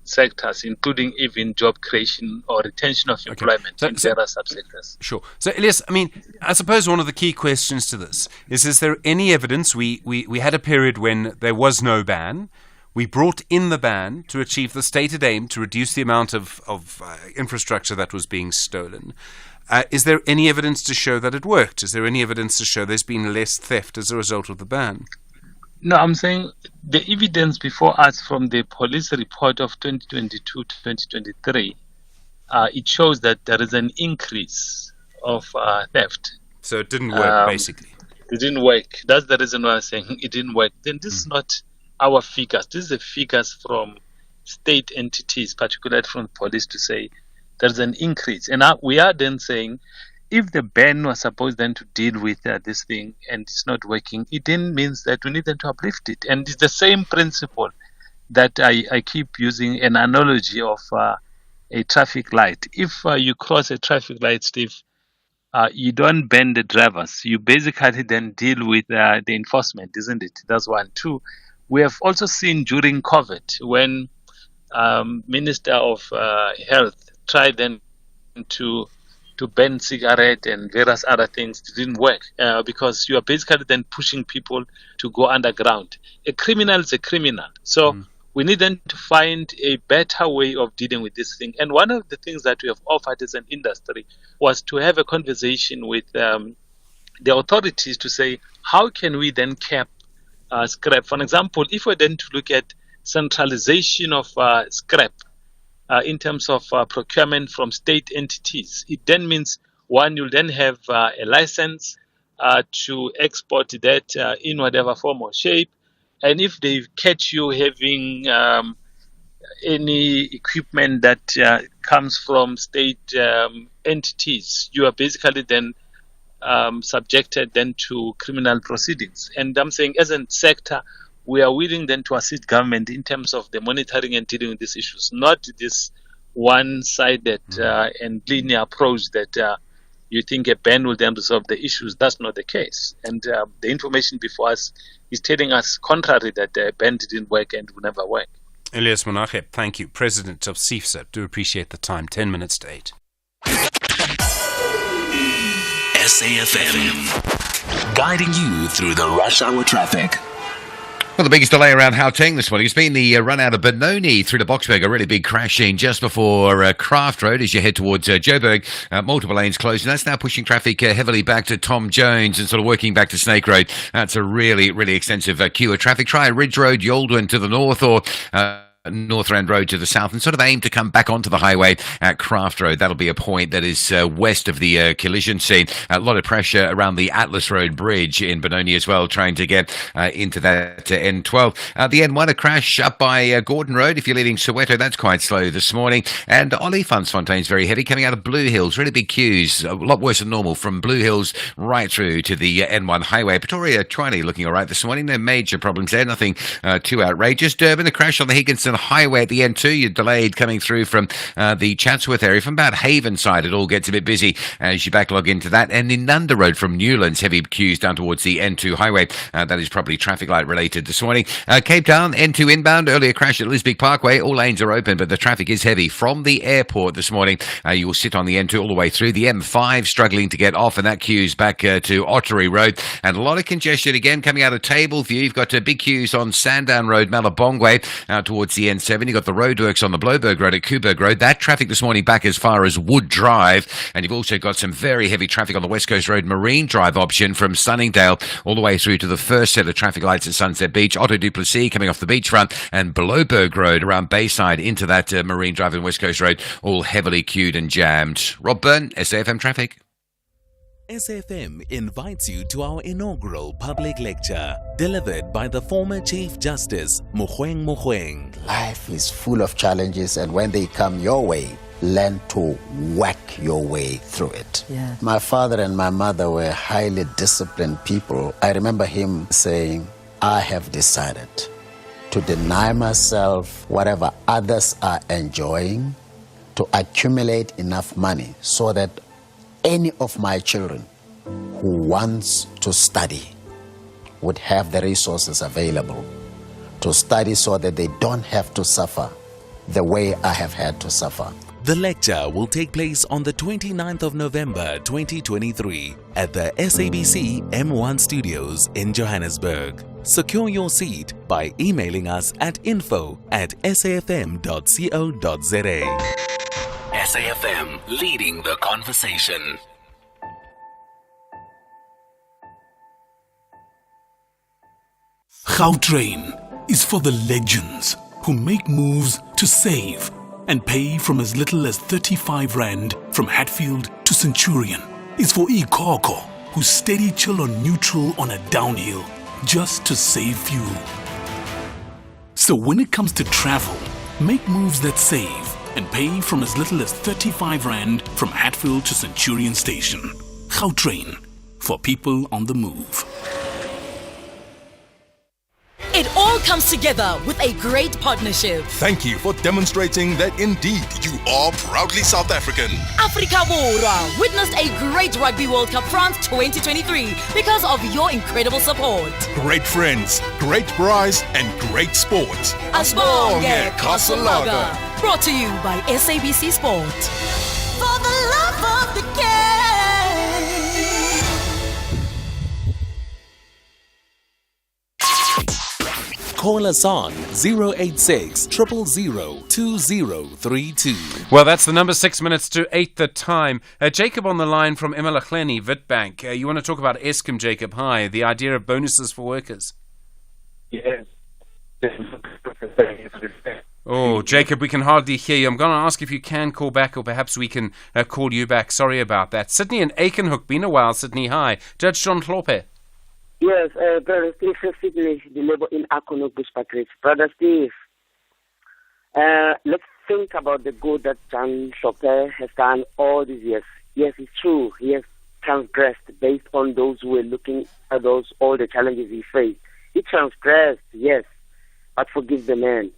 sectors, including even job creation or retention of employment in various subsectors. Sure. So, Elias, I mean, I suppose one of the key questions to this is there any evidence? We had a period when there was no ban. We brought in the ban to achieve the stated aim to reduce the amount of infrastructure that was being stolen. Is there any evidence to show that it worked? Is there any evidence to show there's been less theft as a result of the ban? No, I'm saying the evidence before us from the police report of 2022 to 2023, it shows that there is an increase of theft. So it didn't work, basically. It didn't work. That's the reason why I'm saying it didn't work. Then this is not our figures. This is the figures from state entities, particularly from police, to say there's an increase. And we are then saying, if the ban was supposed then to deal with this thing and it's not working, it then means that we need them to uplift it. And it's the same principle that I keep using an analogy of a traffic light. If you cross a traffic light, Steve, you don't ban the drivers. You basically then deal with the enforcement, isn't it? That's one. Two, we have also seen during COVID when Minister of Health tried then to ban cigarette and various other things. It didn't work because you are basically then pushing people to go underground. A criminal is a criminal. So we need then to find a better way of dealing with this thing. And one of the things that we have offered as an industry was to have a conversation with the authorities to say, how can we then cap scrap? For example, if we're then to look at centralization of scrap, in terms of procurement from state entities, it then means one, you'll then have a license to export that in whatever form or shape. And if they catch you having any equipment that comes from state entities, you are basically then subjected then to criminal proceedings. And I'm saying as a sector, we are willing then to assist government in terms of the monitoring and dealing with these issues, not this one-sided and linear approach that you think a ban will then resolve the issues. That's not the case. And the information before us is telling us contrary, that the ban didn't work and will never work. Elias Monachep, thank you. President of CIFSA. Do appreciate the time. 10 minutes to 8. SAFM, guiding you through the rush hour traffic. Well, the biggest delay around Gauteng this morning has been the run out of Benoni through to Boksburg. A really big crash scene just before Craft Road as you head towards Joburg. Multiple lanes closed, and that's now pushing traffic heavily back to Tom Jones and sort of working back to Snake Road. That's a really, really extensive queue of traffic. Try Ridge Road, Yoldwin to the north, or North Rand Road to the south, and sort of aim to come back onto the highway at Craft Road. That'll be a point that is west of the collision scene. A lot of pressure around the Atlas Road Bridge in Benoni as well, trying to get into that N12. The N1, a crash up by Gordon Road. If you're leaving Soweto, that's quite slow this morning. And Olifantsfontein's very heavy, coming out of Blue Hills. Really big queues, a lot worse than normal, from Blue Hills right through to the N1 highway. Pretoria, Trinity looking all right this morning. No major problems there, nothing too outrageous. Durban, a crash on the Higginson Highway at the N2. You're delayed coming through from the Chatsworth area. From about Haven side, it all gets a bit busy as you backlog into that. And in Nunda Road from Newlands, heavy queues down towards the N2 highway. That is probably traffic light related this morning. Cape Town, N2 inbound, earlier crash at Lisbeth Parkway. All lanes are open, but the traffic is heavy from the airport this morning. You will sit on the N2 all the way through. The M5 struggling to get off, and that queues back to Ottery Road. And a lot of congestion again coming out of Tableview. You've got big queues on Sandown Road, Malabongwe, out towards the N7. You've got the roadworks on the Bloberg Road at Kuberg Road. That traffic this morning back as far as Wood Drive. And you've also got some very heavy traffic on the West Coast Road Marine Drive option from Sunningdale all the way through to the first set of traffic lights at Sunset Beach. Otto Duplessis coming off the beachfront, and Bloberg Road around Bayside into that Marine Drive and West Coast Road, all heavily queued and jammed. Rob Byrne, SAFM Traffic. SAFM invites you to our inaugural public lecture, delivered by the former Chief Justice, Mogoeng Mogoeng. Life is full of challenges, and when they come your way, learn to whack your way through it. Yeah. My father and my mother were highly disciplined people. I remember him saying, I have decided to deny myself whatever others are enjoying, to accumulate enough money so that any of my children who wants to study would have the resources available. to study so that they don't have to suffer the way I have had to suffer. The lecture will take place on the 29th of November 2023 at the SABC M1 Studios in Johannesburg. Secure your seat by emailing us at info@safm.co.za. SAFM, leading the conversation. Gautrain is for the legends who make moves to save and pay from as little as 35 Rand from Hatfield to Centurion. Is for Ikoko who steady chill on neutral on a downhill just to save fuel. So when it comes to travel, make moves that save and pay from as little as 35 Rand from Hatfield to Centurion Station. Gautrain, for people on the move. It all comes together with a great partnership. Thank you for demonstrating that indeed you are proudly South African. Africa Borwa witnessed a great Rugby World Cup France 2023 because of your incredible support. Great friends, great prize, and great sport. Asibonge Kasalaga. Brought to you by SABC Sport. For the love of the game. Call us on 086 000 2032. Well, that's the number. 6 minutes to 8 the time. Jacob on the line from Emalacheni, Witbank. You want to talk about Eskom, Jacob? Hi. The idea of bonuses for workers. Yes. Oh, Jacob, we can hardly hear you. I'm going to ask if you can call back, or perhaps we can call you back. Sorry about that. Sydney and Aikenhook. Been a while, Sydney. Hi. Judge John Hlophe. Yes, Brother Steve, Sydney, the labor in Akonok Bushpatrick. Brother Steve, let's think about the good that John Hlophe has done all these years. Yes, it's true. He has transgressed based on those who were looking at all the challenges he faced. He transgressed, yes, but forgive the man.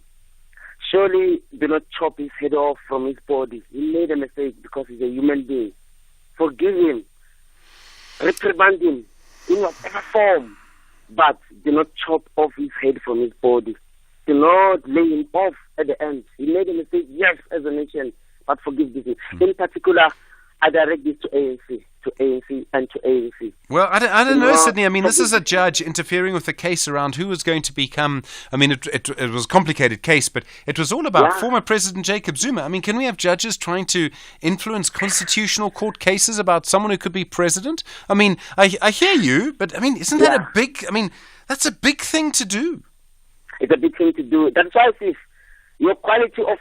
Surely do not chop his head off from his body. He made a mistake because he's a human being. Forgive him. Reprimand him in whatever form, but do not chop off his head from his body. Do not lay him off at the end. He made a mistake, yes, as a nation, but forgive this. In particular, I direct this to ANC and to ANC. Well, I don't know, Sydney. I mean, this is a judge interfering with the case around who was going to become. I mean, it was a complicated case, but it was all about former President Jacob Zuma. I mean, can we have judges trying to influence constitutional court cases about someone who could be president? I mean, I hear you, but I mean, isn't that a big? I mean, that's a big thing to do. It's a big thing to do. That's why it's your quality of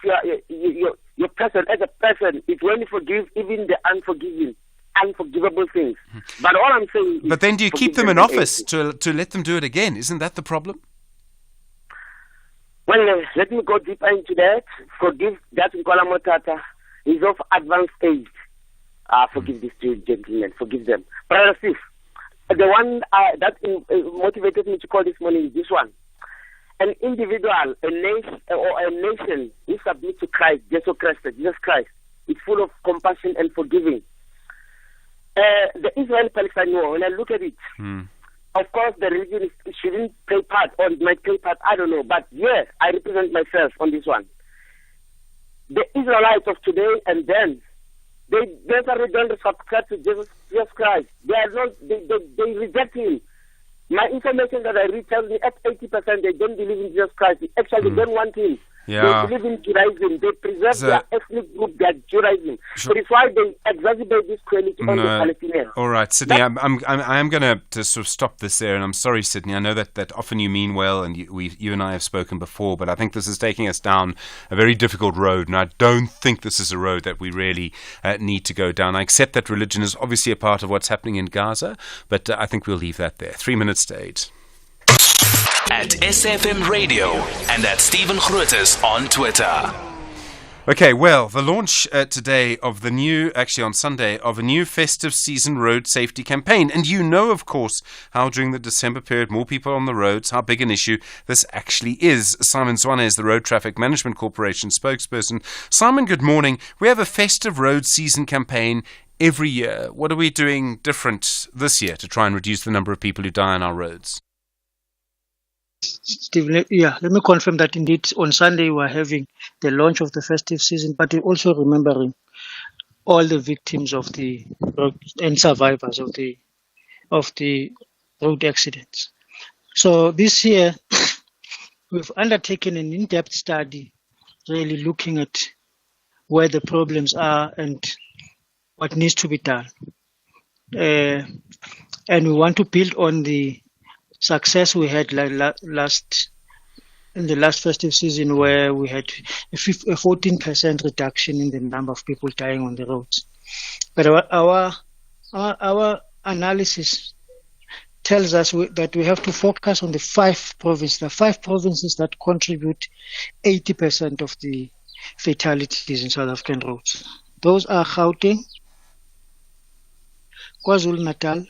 your person as a person is when you forgive even the unforgivable things. But all I'm saying is... But then do you keep them in office to let them do it again? Isn't that the problem? Well, let me go deeper into that. Forgive that Nkola Motata. He's of advanced age. Forgive these two gentlemen. Forgive them. Brother Steve, the one that motivated me to call this morning is this one. An individual, a nation who submits to Christ, Jesus Christ, is full of compassion and forgiving. The Israel-Palestine war, when I look at it, of course the religion shouldn't play part, or it might play part, I don't know, but yes, I represent myself on this one. The Israelites of today and then, they already don't subscribe to Jesus Christ. They reject him. My information that I read tells me at 80% they don't believe in Jesus Christ. Actually, they don't want him. Yeah. They believe in Judaism. They preserve their ethnic group, their Judaism. Sure. So it's why they exacerbate this cruelty on the Palestinians. All right, Sydney, I am going to sort of stop this there, and I'm sorry, Sydney. I know that often you mean well, and you and I have spoken before, but I think this is taking us down a very difficult road, and I don't think this is a road that we really need to go down. I accept that religion is obviously a part of what's happening in Gaza, but I think we'll leave that there. 3 minutes to 8. At SFM Radio and at Stephen Grootes on Twitter. Okay, well, the launch today of the new, actually on Sunday, of a new festive season road safety campaign. And you know, of course, how during the December period, more people on the roads, how big an issue this actually is. Simon Zwane is the Road Traffic Management Corporation spokesperson. Simon, good morning. We have a festive road season campaign every year. What are we doing different this year to try and reduce the number of people who die on our roads? Steve, let me confirm that indeed on Sunday we are having the launch of the festive season, but we're also remembering all the victims of the road and survivors of the road accidents. So this year we've undertaken an in-depth study, really looking at where the problems are and what needs to be done. And we want to build on the success we had in the last festive season, where we had a 14% reduction in the number of people dying on the roads. But our analysis tells us that we have to focus on the five provinces that contribute 80% of the fatalities in South African roads. Those are Gauteng, KwaZulu-Natal,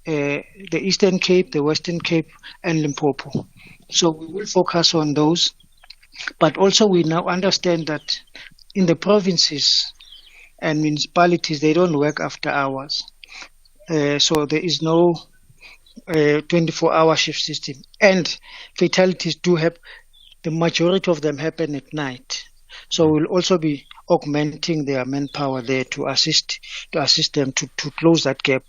the Eastern Cape, the Western Cape, and Limpopo. So we will focus on those. But also we now understand that in the provinces and municipalities, they don't work after hours. So there is no 24-hour shift system. And fatalities do happen, the majority of them happen at night. So we'll also be augmenting their manpower there to assist them to close that gap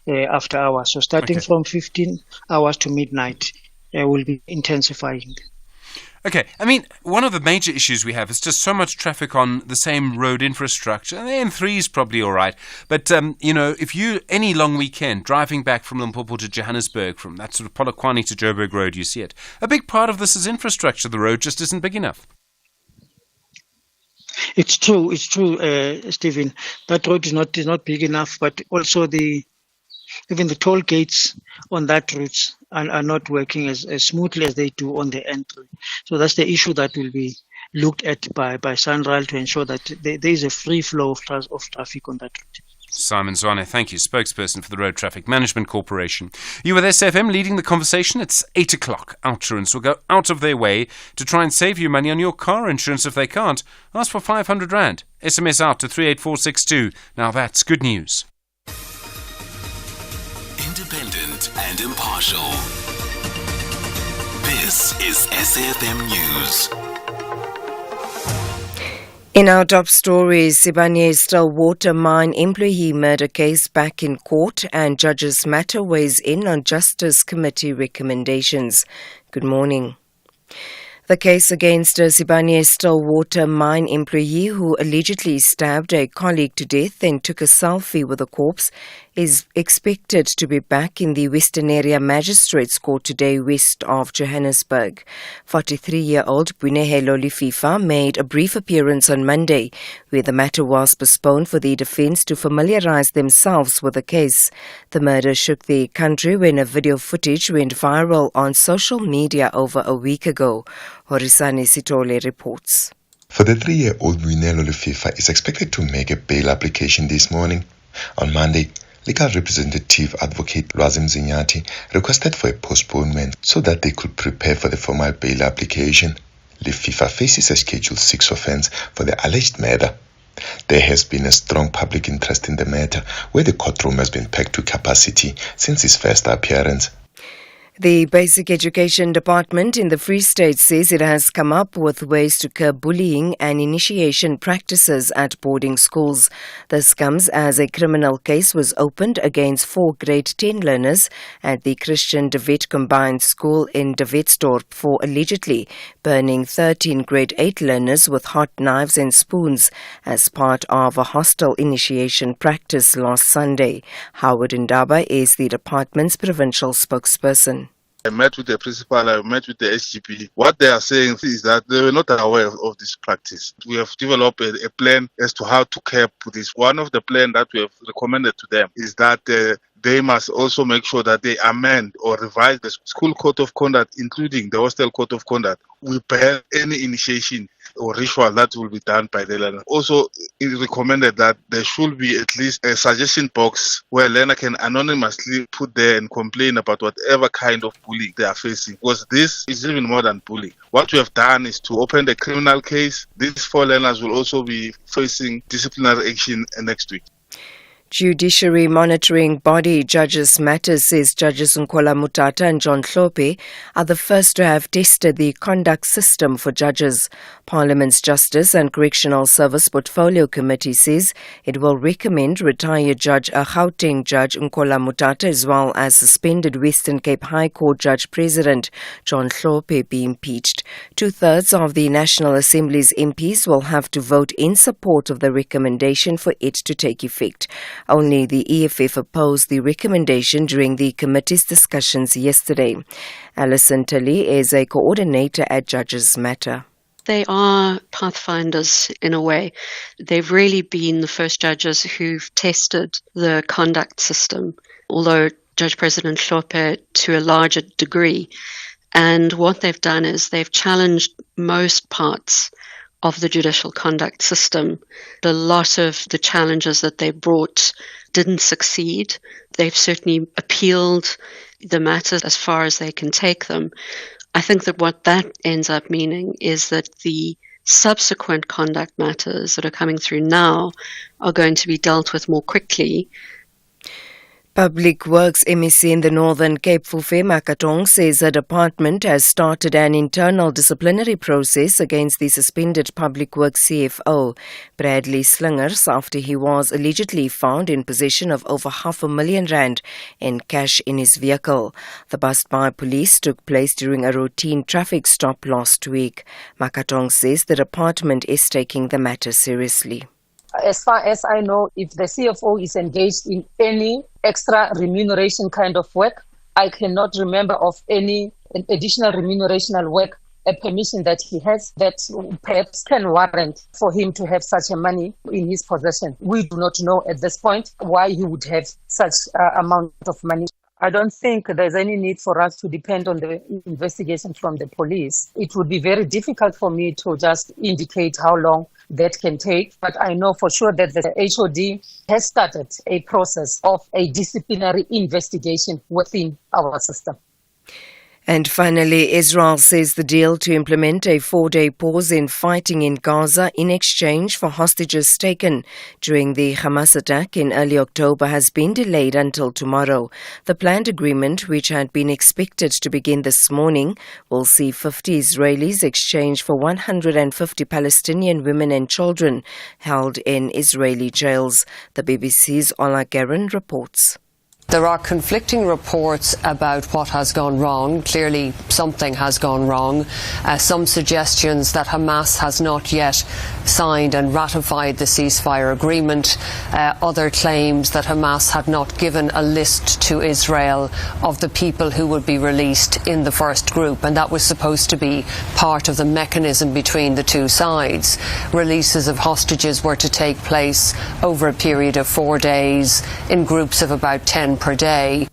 after hours. So starting from 15 hours to midnight, we'll be intensifying. Okay, I mean, one of the major issues we have is just so much traffic on the same road infrastructure. And the M3 is probably all right. But, if you, any long weekend, driving back from Limpopo to Johannesburg, from that sort of Polokwane to Joburg Road, you see it. A big part of this is infrastructure. The road just isn't big enough. It's true, Stephen. That road is not big enough, but also even the toll gates on that route are not working as smoothly as they do on the N3. So that's the issue that will be looked at by SANRAL to ensure that there is a free flow of traffic on that route. Simon Zwane, thank you, spokesperson for the Road Traffic Management Corporation. You with SFM leading the conversation. It's 8 o'clock. Outsurance will go out of their way to try and save you money on your car insurance. If they can't, ask for 500 Rand. SMS out to 38462. Now that's good news. Independent and impartial. This is SAFM News. In our top stories, Sibanye water mine employee murder case back in court and judges' matter weighs in on Justice Committee recommendations. Good morning. The case against a Sibanye water mine employee who allegedly stabbed a colleague to death and took a selfie with the corpse is expected to be back in the Western Area Magistrates Court today west of Johannesburg. 43-year-old Bunehelo Lififa made a brief appearance on Monday, where the matter was postponed for the defence to familiarise themselves with the case. The murder shook the country when a video footage went viral on social media over a week ago. Horisani Sitole reports. For the 3-year-old Bunehelo Lififa is expected to make a bail application this morning. On Monday, legal representative advocate Lwazim Zinyati requested for a postponement so that they could prepare for the formal bail application. Lififa faces a Schedule 6 offence for the alleged murder. There has been a strong public interest in the matter, where the courtroom has been packed to capacity since his first appearance. The Basic Education Department in the Free State says it has come up with ways to curb bullying and initiation practices at boarding schools. This comes as a criminal case was opened against 4 grade 10 learners at the Christian De Wet Combined School in De Wetsdorp for allegedly burning 13 grade 8 learners with hot knives and spoons as part of a hostile initiation practice last Sunday. Howard Ndaba is the department's provincial spokesperson. I met with the principal, I met with the SGP. What they are saying is that they were not aware of this practice. We have developed a plan as to how to curb this. One of the plans that we have recommended to them is that they must also make sure that they amend or revise the school code of conduct, including the hostel code of conduct. We ban any initiation or ritual that will be done by the learner. Also, it recommended that there should be at least a suggestion box where learner can anonymously put there and complain about whatever kind of bullying they are facing. Because this is even more than bullying. What we have done is to open the criminal case. These 4 learners will also be facing disciplinary action next week. Judiciary monitoring body Judges Matters says Judges Nkola Mutata and John Hlope are the first to have tested the conduct system for judges. Parliament's Justice and Correctional Service Portfolio Committee says it will recommend retired Judge Gauteng Judge Nkola Mutata as well as suspended Western Cape High Court Judge President John Hlope be impeached. 2/3 of the National Assembly's MPs will have to vote in support of the recommendation for it to take effect. Only the EFF opposed the recommendation during the committee's discussions yesterday. Alison Tully is a coordinator at Judges Matter. They are pathfinders in a way. They've really been the first judges who've tested the conduct system, although Judge President Hlope to a larger degree. And what they've done is they've challenged most parts of the judicial conduct system. A lot of the challenges that they brought didn't succeed. They've certainly appealed the matters as far as they can take them. I think that what that ends up meaning is that the subsequent conduct matters that are coming through now are going to be dealt with more quickly. Public Works MEC in the Northern Cape, Fufe Makatong, says the department has started an internal disciplinary process against the suspended Public Works CFO, Bradley Slingers, after he was allegedly found in possession of over R500,000 in cash in his vehicle. The bust by police took place during a routine traffic stop last week. Makatong says the department is taking the matter seriously. As far as I know, if the CFO is engaged in any extra remuneration kind of work, I cannot remember of any additional remunerational work, a permission that he has that perhaps can warrant for him to have such a money in his possession. We do not know at this point why he would have such amount of money. I don't think there's any need for us to depend on the investigation from the police. It would be very difficult for me to just indicate how long that can take, but I know for sure that the HOD has started a process of a disciplinary investigation within our system. And finally, Israel says the deal to implement a 4-day pause in fighting in Gaza in exchange for hostages taken during the Hamas attack in early October has been delayed until tomorrow. The planned agreement, which had been expected to begin this morning, will see 50 Israelis exchange for 150 Palestinian women and children held in Israeli jails. The BBC's Ola Guerin reports. There are conflicting reports about what has gone wrong. Clearly, something has gone wrong. Some suggestions that Hamas has not yet signed and ratified the ceasefire agreement. Other claims that Hamas had not given a list to Israel of the people who would be released in the first group, and that was supposed to be part of the mechanism between the two sides. Releases of hostages were to take place over a period of 4 days in groups of about 10 per day.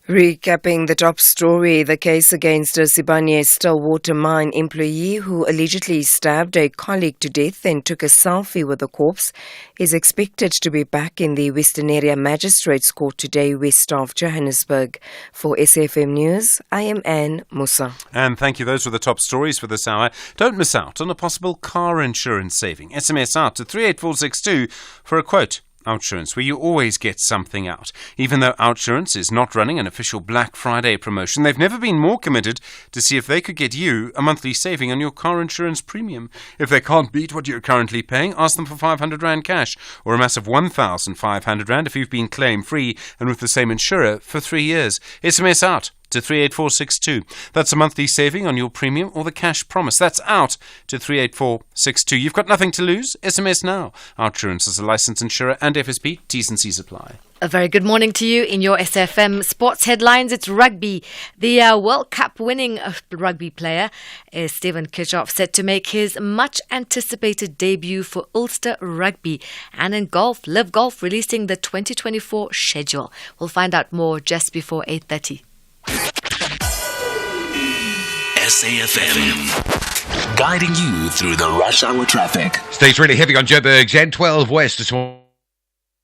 Recapping the top story, the case against a Sibanye Stillwater mine employee who allegedly stabbed a colleague to death and took a selfie with the corpse is expected to be back in the Western Area Magistrates Court today west of Johannesburg. For SAFM News, I am Anne Musa. And thank you. Those were the top stories for this hour. Don't miss out on a possible car insurance saving. SMS out to 38462 for a quote. Outsurance, where you always get something out. Even though Outsurance is not running an official Black Friday promotion, they've never been more committed to see if they could get you a monthly saving on your car insurance premium. If they can't beat what you're currently paying, ask them for R500 cash or a massive R1,500 if you've been claim-free and with the same insurer for 3 years. SMS out to 38462. That's a monthly saving on your premium or the cash promise. That's out to 38462. You've got nothing to lose. SMS now. Outsurance is a licensed insurer and FSP. T's and C's apply. A very good morning to you in your SFM sports headlines. It's rugby. The World Cup winning rugby player is Steven Kirchhoff, set to make his much anticipated debut for Ulster Rugby. And in golf, Live Golf releasing the 2024 schedule. We'll find out more just before 8:30. SAFM, guiding you through the rush hour traffic. Stays really heavy on Joburg's N12 West this morning.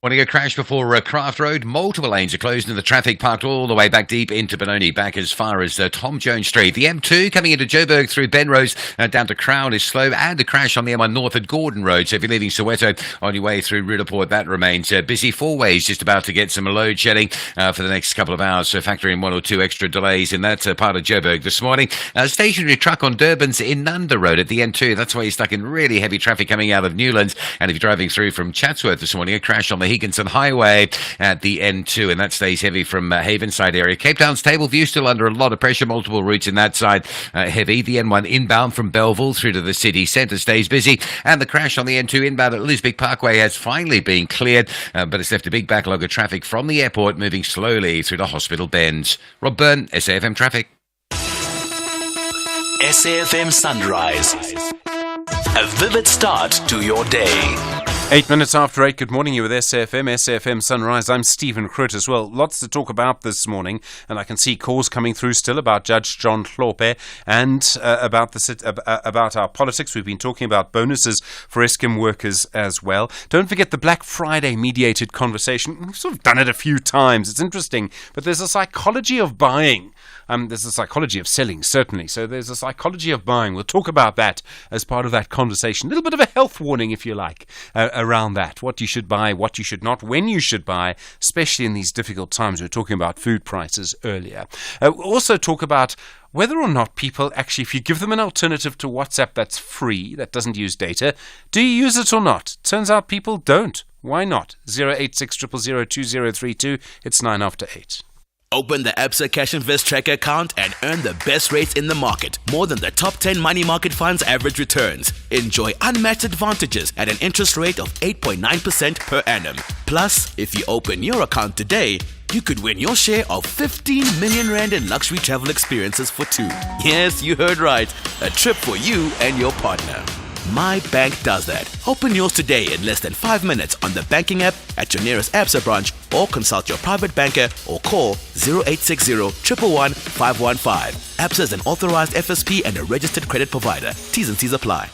Morning, a crash before Craft Road. Multiple lanes are closed and the traffic parked all the way back deep into Benoni, back as far as Tom Jones Street. The M2 coming into Joburg through Benrose down to Crown is slow, and a crash on the M1 north at Gordon Road. So if you're leaving Soweto on your way through Rudaport, that remains busy. Four ways just about to get some load shedding for the next couple of hours. So factor in one or two extra delays in that part of Joburg this morning. Stationary truck on Durban's Inanda Road at the M2. That's why you're stuck in really heavy traffic coming out of Newlands. And if you're driving through from Chatsworth this morning, a crash on the Higginson Highway at the N2, and that stays heavy from Havenside area. Cape Town's Table View still under a lot of pressure, multiple routes in that side heavy. The N1 inbound from Belleville through to the city centre stays busy, and the crash on the N2 inbound at Lisbeth Parkway has finally been cleared, but it's left a big backlog of traffic from the airport moving slowly through to Hospital Bends. Rob Byrne, SAFM Traffic. SAFM Sunrise. A vivid start to your day. 8 minutes after 8, good morning, you with SAFM Sunrise. I'm Stephen Grootes as well. Lots to talk about this morning, and I can see calls coming through still about Judge John Hlophe and about our politics. We've been talking about bonuses for Eskom workers as well. Don't forget the Black Friday mediated conversation. We've sort of done it a few times. It's interesting, but there's a psychology of buying. There's a psychology of selling, certainly. So there's a psychology of buying. We'll talk about that as part of that conversation. A little bit of a health warning, if you like, around that. What you should buy, what you should not, when you should buy, especially in these difficult times. We were talking about food prices earlier. We'll also talk about whether or not people actually, if you give them an alternative to WhatsApp that's free, that doesn't use data, do you use it or not? Turns out people don't. Why not? 086 000 2032. It's 9 after 8. Open the Absa Cash Invest Tracker account and earn the best rates in the market. More than the top 10 money market funds' average returns. Enjoy unmatched advantages at an interest rate of 8.9% per annum. Plus, if you open your account today, you could win your share of 15 million rand in luxury travel experiences for two. Yes, you heard right. A trip for you and your partner. My bank does that. Open yours today in less than 5 minutes on the banking app at your nearest Absa branch, or consult your private banker or call 0860 111 515. Absa is an authorized FSP and a registered credit provider. T's and C's apply.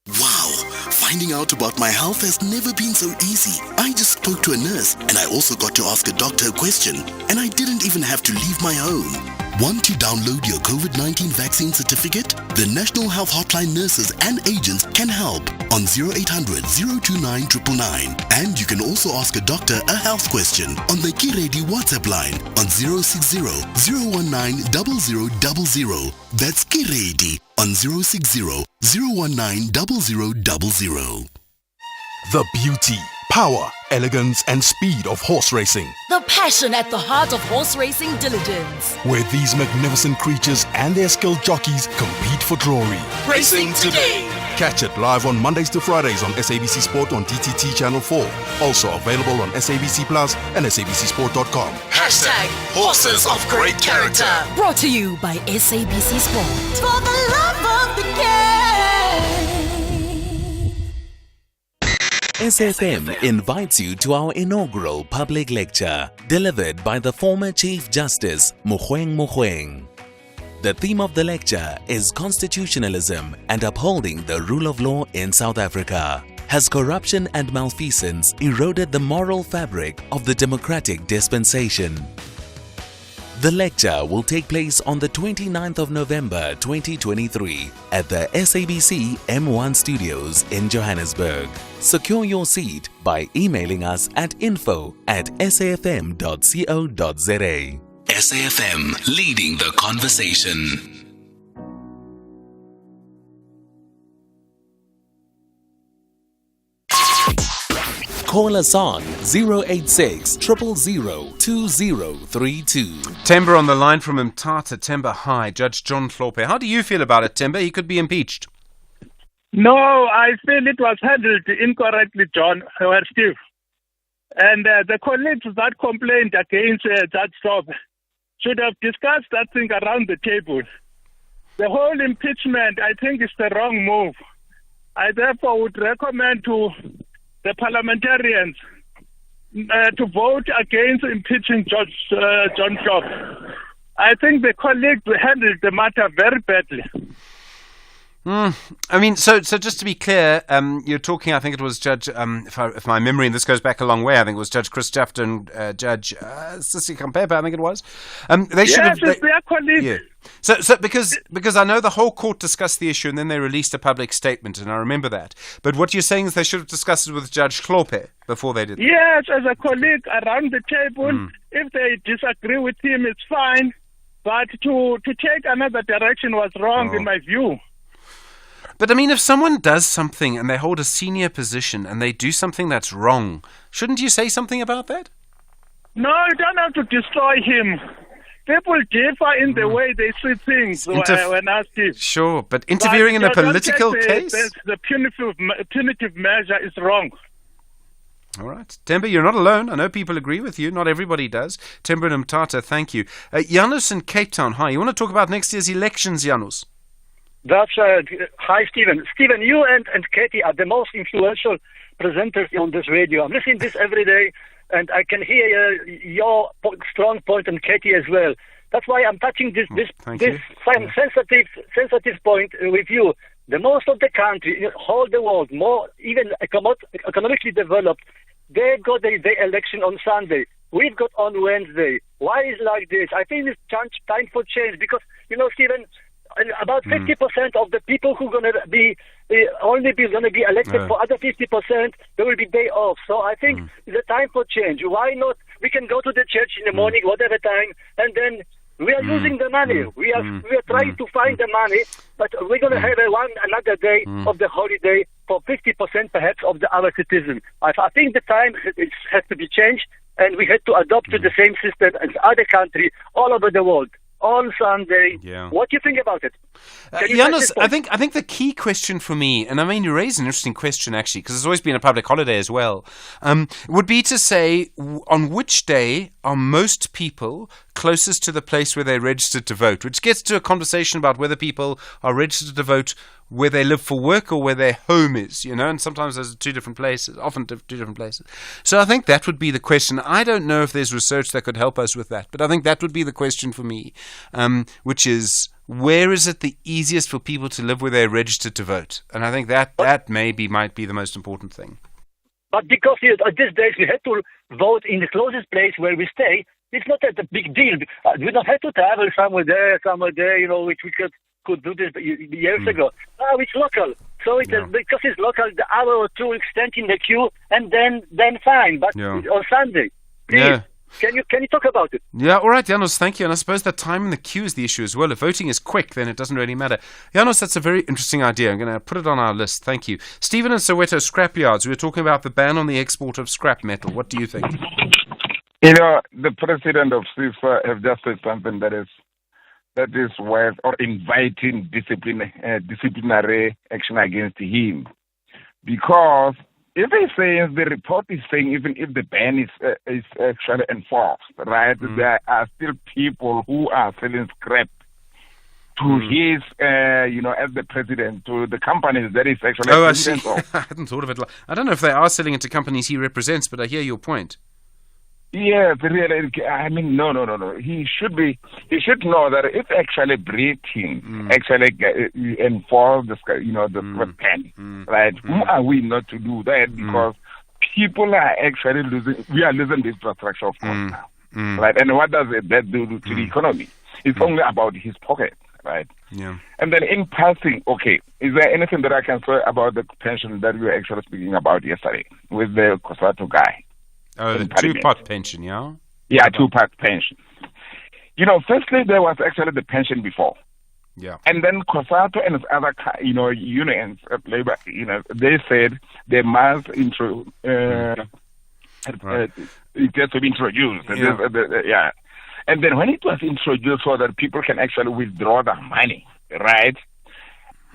Wow, finding out about my health has never been so easy. I just spoke to a nurse and I also got to ask a doctor a question, and I didn't even have to leave my home. Want to download your COVID-19 vaccine certificate? The National Health Hotline nurses and agents can help on 0800 029 999. And you can also ask a doctor a health question on the Kiredi WhatsApp line on 060 019 0000. That's Kiredi on 060 019 0000. The beauty, power, elegance and speed of horse racing. The passion at the heart of horse racing diligence. Where these magnificent creatures and their skilled jockeys compete for glory. Racing today. Catch it live on Mondays to Fridays on SABC Sport on DTT Channel 4. Also available on SABC Plus and SABCSport.com. Hashtag Horses of Great Character. Brought to you by SABC Sport. For the love of the game. SFM invites you to our inaugural public lecture, delivered by the former Chief Justice Mogoeng Mogoeng. The theme of the lecture is constitutionalism and upholding the rule of law in South Africa. Has corruption and malfeasance eroded the moral fabric of the democratic dispensation? The lecture will take place on the 29th of November 2023 at the SABC M1 Studios in Johannesburg. Secure your seat by emailing us at info@safm.co.za. SAFM, leading the conversation. Call us on 086 000 2032. Temba on the line from Mthatha. Temba, hi. Judge John Hlophe. How do you feel about it, Temba? He could be impeached. No, I feel it was handled incorrectly, John, or Steve. And the colleagues that complained against Judge Hlophe should have discussed that thing around the table. The whole impeachment, I think, is the wrong move. I therefore would recommend to the parliamentarians to vote against impeaching Judge John Hlophe. I think the colleagues handled the matter very badly. I mean, so just to be clear, you're talking, I think it was Judge, if my memory, and this goes back a long way, I think it was Judge Chris Jafta and Judge Sissy Kampepe, I think it was. They should have... Yes, it's their colleague. Yeah. So because I know the whole court discussed the issue and then they released a public statement, and I remember that. But what you're saying is they should have discussed it with Judge Klope before they did that. Yes, as a colleague around the table, if they disagree with him, it's fine. But to take another direction was wrong in my view. But I mean, if someone does something and they hold a senior position and they do something that's wrong, shouldn't you say something about that? No, you don't have to destroy him. People differ in the way they see things when asked him. Sure, but interfering in a political case? The punitive measure is wrong. All right. Temba, you're not alone. I know people agree with you. Not everybody does. Temba and Mtata, thank you. Janus in Cape Town, hi. You want to talk about next year's elections, Janus? That's hi, Stephen. Stephen, you and Katie are the most influential presenters on this radio. I'm listening to this every day, and I can hear your strong point, and Katie as well. That's why I'm touching this sensitive point with you. The most of the country, whole the world, more even economically developed, they've got the election on Sunday. We've got on Wednesday. Why is like this? I think it's time for change because, Stephen, about 50% of the people who are going to be elected for other 50%, there will be day off. So I think it's a time for change. Why not? We can go to the church in the morning, whatever time, and then we are using the money. We are trying to find the money, but we're going to have another day of the holiday for 50% perhaps of our citizens. I think the time has to be changed, and we had to adopt to the same system as other countries all over the world. On Sunday. Yeah. What do you think about it? Janus, I think the key question for me, and I mean you raise an interesting question actually, because it's always been a public holiday as well, would be to say on which day are most people closest to the place where they're registered to vote, which gets to a conversation about whether people are registered to vote where they live for work or where their home is, and sometimes there's two different places, often two different places. So I think that would be the question. I don't know if there's research that could help us with that, but I think that would be the question for me, which is, where is it the easiest for people to live where they're registered to vote? And I think that might be the most important thing. But because at these days we had to vote in the closest place where we stay, it's not a big deal. We don't have to travel somewhere there, which we could do this years ago. It's local. So because it's local, the hour or two extend in the queue, and then fine. But on Sunday, please, can you talk about it? Yeah, all right, Janus, thank you. And I suppose that time in the queue is the issue as well. If voting is quick, then it doesn't really matter. Janus, that's a very interesting idea. I'm going to put it on our list. Thank you. Stephen and Soweto scrapyards. We were talking about the ban on the export of scrap metal. What do you think? The president of CISA have just said something that is worth or inviting disciplinary action against him, because if he says the report is saying even if the ban is actually enforced, right, there are still people who are selling scrap to his, as the president, to the companies that is actually president of. I hadn't thought of it. I don't know if they are selling it to companies he represents, but I hear your point. Yeah, really, I mean, no. He should know that if actually Britain actually enforce the ban, right? Who are we not to do that? Because people are actually we are losing the infrastructure, of course, now, right? And what does that do to the economy? It's only about his pocket, right? Yeah. And then in passing, is there anything that I can say about the pension that we were actually speaking about yesterday with the Kosato guy? Oh, the two-part pension, yeah? Yeah, two-part pension. Firstly, there was actually the pension before. Yeah. And then COSATU and other, unions of labor, they said they must it has to be introduced. Yeah. And then when it was introduced so that people can actually withdraw the money, right?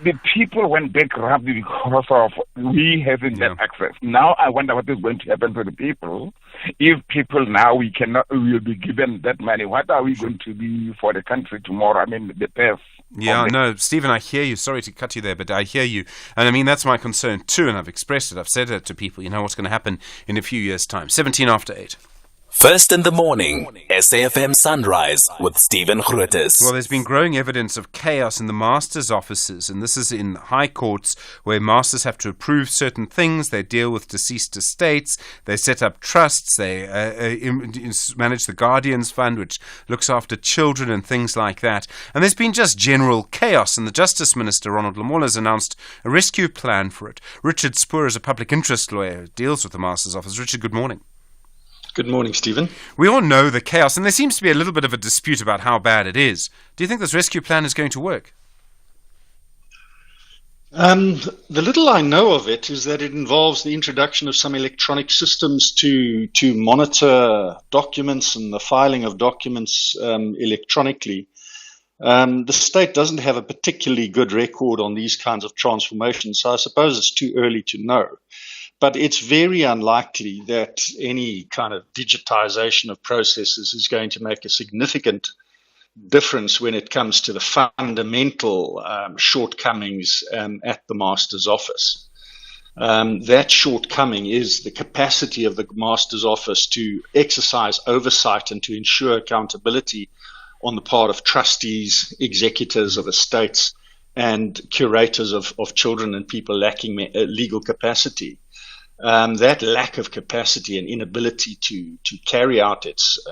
The people went bankrupt because of we having that access. Now I wonder what is going to happen to the people. If people now will be given that money, what are we going to be for the country tomorrow? I mean, the path. Yeah, no, Stephen, I hear you. Sorry to cut you there, but I hear you. And I mean, that's my concern too, and I've expressed it. I've said it to people, what's going to happen in a few years' time. 17 after 8. First in the morning, SAFM Sunrise with Stephen Grootes. Well, there's been growing evidence of chaos in the masters' offices, and this is in high courts where masters have to approve certain things. They deal with deceased estates. They set up trusts. They manage the Guardians Fund, which looks after children and things like that. And there's been just general chaos, and the Justice Minister, Ronald Lamola, has announced a rescue plan for it. Richard Spoor is a public interest lawyer who deals with the masters' office. Richard, good morning. Good morning, Stephen. We all know the chaos, and there seems to be a little bit of a dispute about how bad it is. Do you think this rescue plan is going to work? The little I know of it is that it involves the introduction of some electronic systems to monitor documents and the filing of documents electronically. The state doesn't have a particularly good record on these kinds of transformations, so I suppose it's too early to know. But it's very unlikely that any kind of digitization of processes is going to make a significant difference when it comes to the fundamental shortcomings at the master's office. That shortcoming is the capacity of the master's office to exercise oversight and to ensure accountability on the part of trustees, executors of estates, and curators of children and people lacking legal capacity. That lack of capacity and inability to carry out its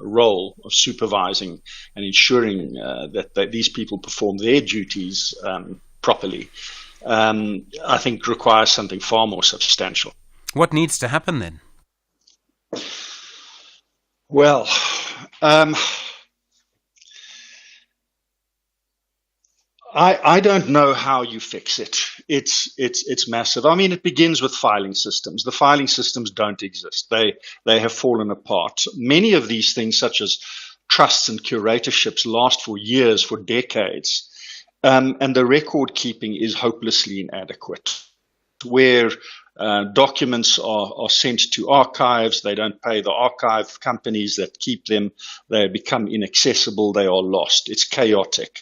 role of supervising and ensuring that these people perform their duties properly, I think requires something far more substantial. What needs to happen then? Well, I don't know how you fix it. It's massive. I mean, it begins with filing systems. The filing systems don't exist. They have fallen apart. Many of these things, such as trusts and curatorships, last for years, for decades, and the record keeping is hopelessly inadequate. Where documents are sent to archives, they don't pay the archive companies that keep them. They become inaccessible. They are lost. It's chaotic.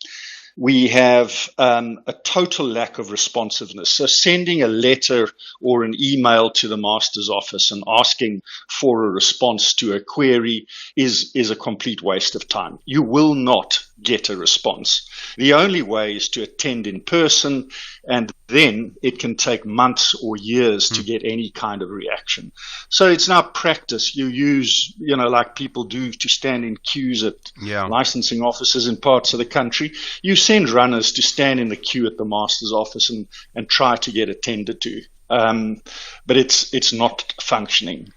We have a total lack of responsiveness. So sending a letter or an email to the master's office and asking for a response to a query is a complete waste of time. You will not get a response. The only way is to attend in person, and then it can take months or years to get any kind of reaction. So it's now practice. You use, like people do to stand in queues at licensing offices in parts of the country. You send runners to stand in the queue at the master's office and try to get attended to. But it's not functioning.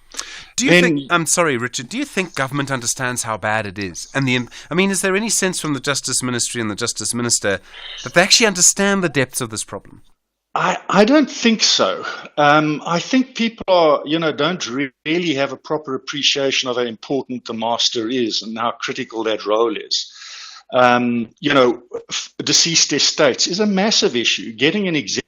Do you think, I'm sorry, Richard, do you think government understands how bad it is? And is there any sense from the Justice Ministry and the Justice Minister that they actually understand the depths of this problem? I don't think so. I think people don't really have a proper appreciation of how important the master is and how critical that role is. Deceased estates is a massive issue. Getting an executor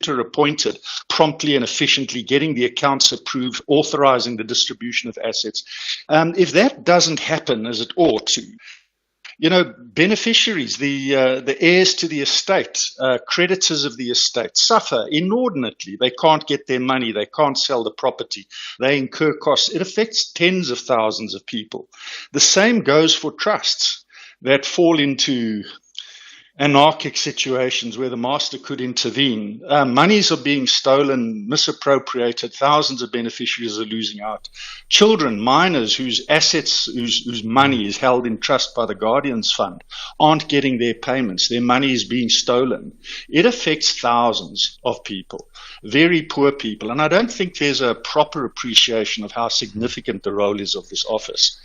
appointed promptly and efficiently, getting the accounts approved, authorizing the distribution of assets. If that doesn't happen as it ought to, beneficiaries, the heirs to the estate, creditors of the estate suffer inordinately. They can't get their money. They can't sell the property. They incur costs. It affects tens of thousands of people. The same goes for trusts that fall into anarchic situations where the master could intervene. Monies are being stolen, misappropriated. Thousands of beneficiaries are losing out. Children, minors whose assets, whose money is held in trust by the Guardians Fund, aren't getting their payments. Their money is being stolen. It affects thousands of people, very poor people. And I don't think there's a proper appreciation of how significant the role is of this office.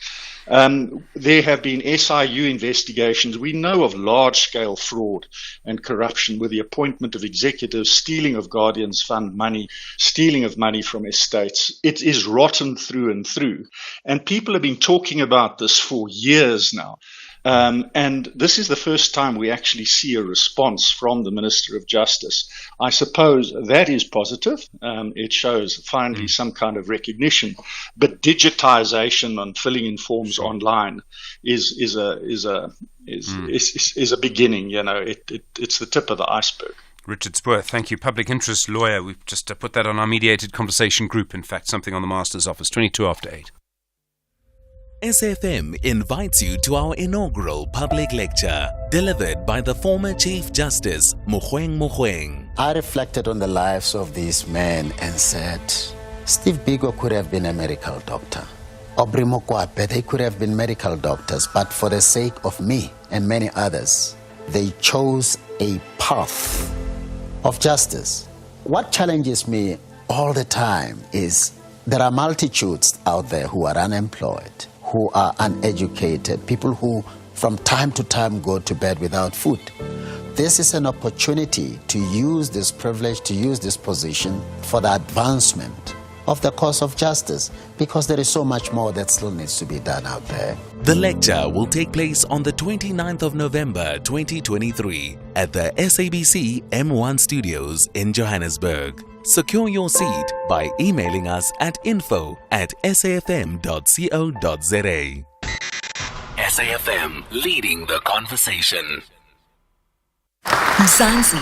There have been SIU investigations. We know of large-scale fraud and corruption with the appointment of executives, stealing of Guardians Fund money, stealing of money from estates. It is rotten through and through. And people have been talking about this for years now. And this is the first time we actually see a response from the Minister of Justice. I suppose that is positive. It shows finally some kind of recognition. But digitization and filling in forms online is a beginning. It's the tip of the iceberg. Richard Spoor, thank you. Public interest lawyer. We've just put that on our mediated conversation group. In fact, something on the Master's office, 22 after 8. SFM invites you to our inaugural public lecture, delivered by the former Chief Justice, Mogoeng. I reflected on the lives of these men and said, Steve Biko could have been a medical doctor. Aubrey Mokwape, they could have been medical doctors, but for the sake of me and many others, they chose a path of justice. What challenges me all the time is there are multitudes out there who are unemployed, who are uneducated, people who from time to time go to bed without food. This is an opportunity to use this privilege, to use this position for the advancement of the cause of justice, because there is so much more that still needs to be done out there. The lecture will take place on the 29th of November 2023 at the SABC M1 Studios in Johannesburg. Secure your seat by emailing us at info@safm.co.za. SAFM, leading the conversation. Mzansi,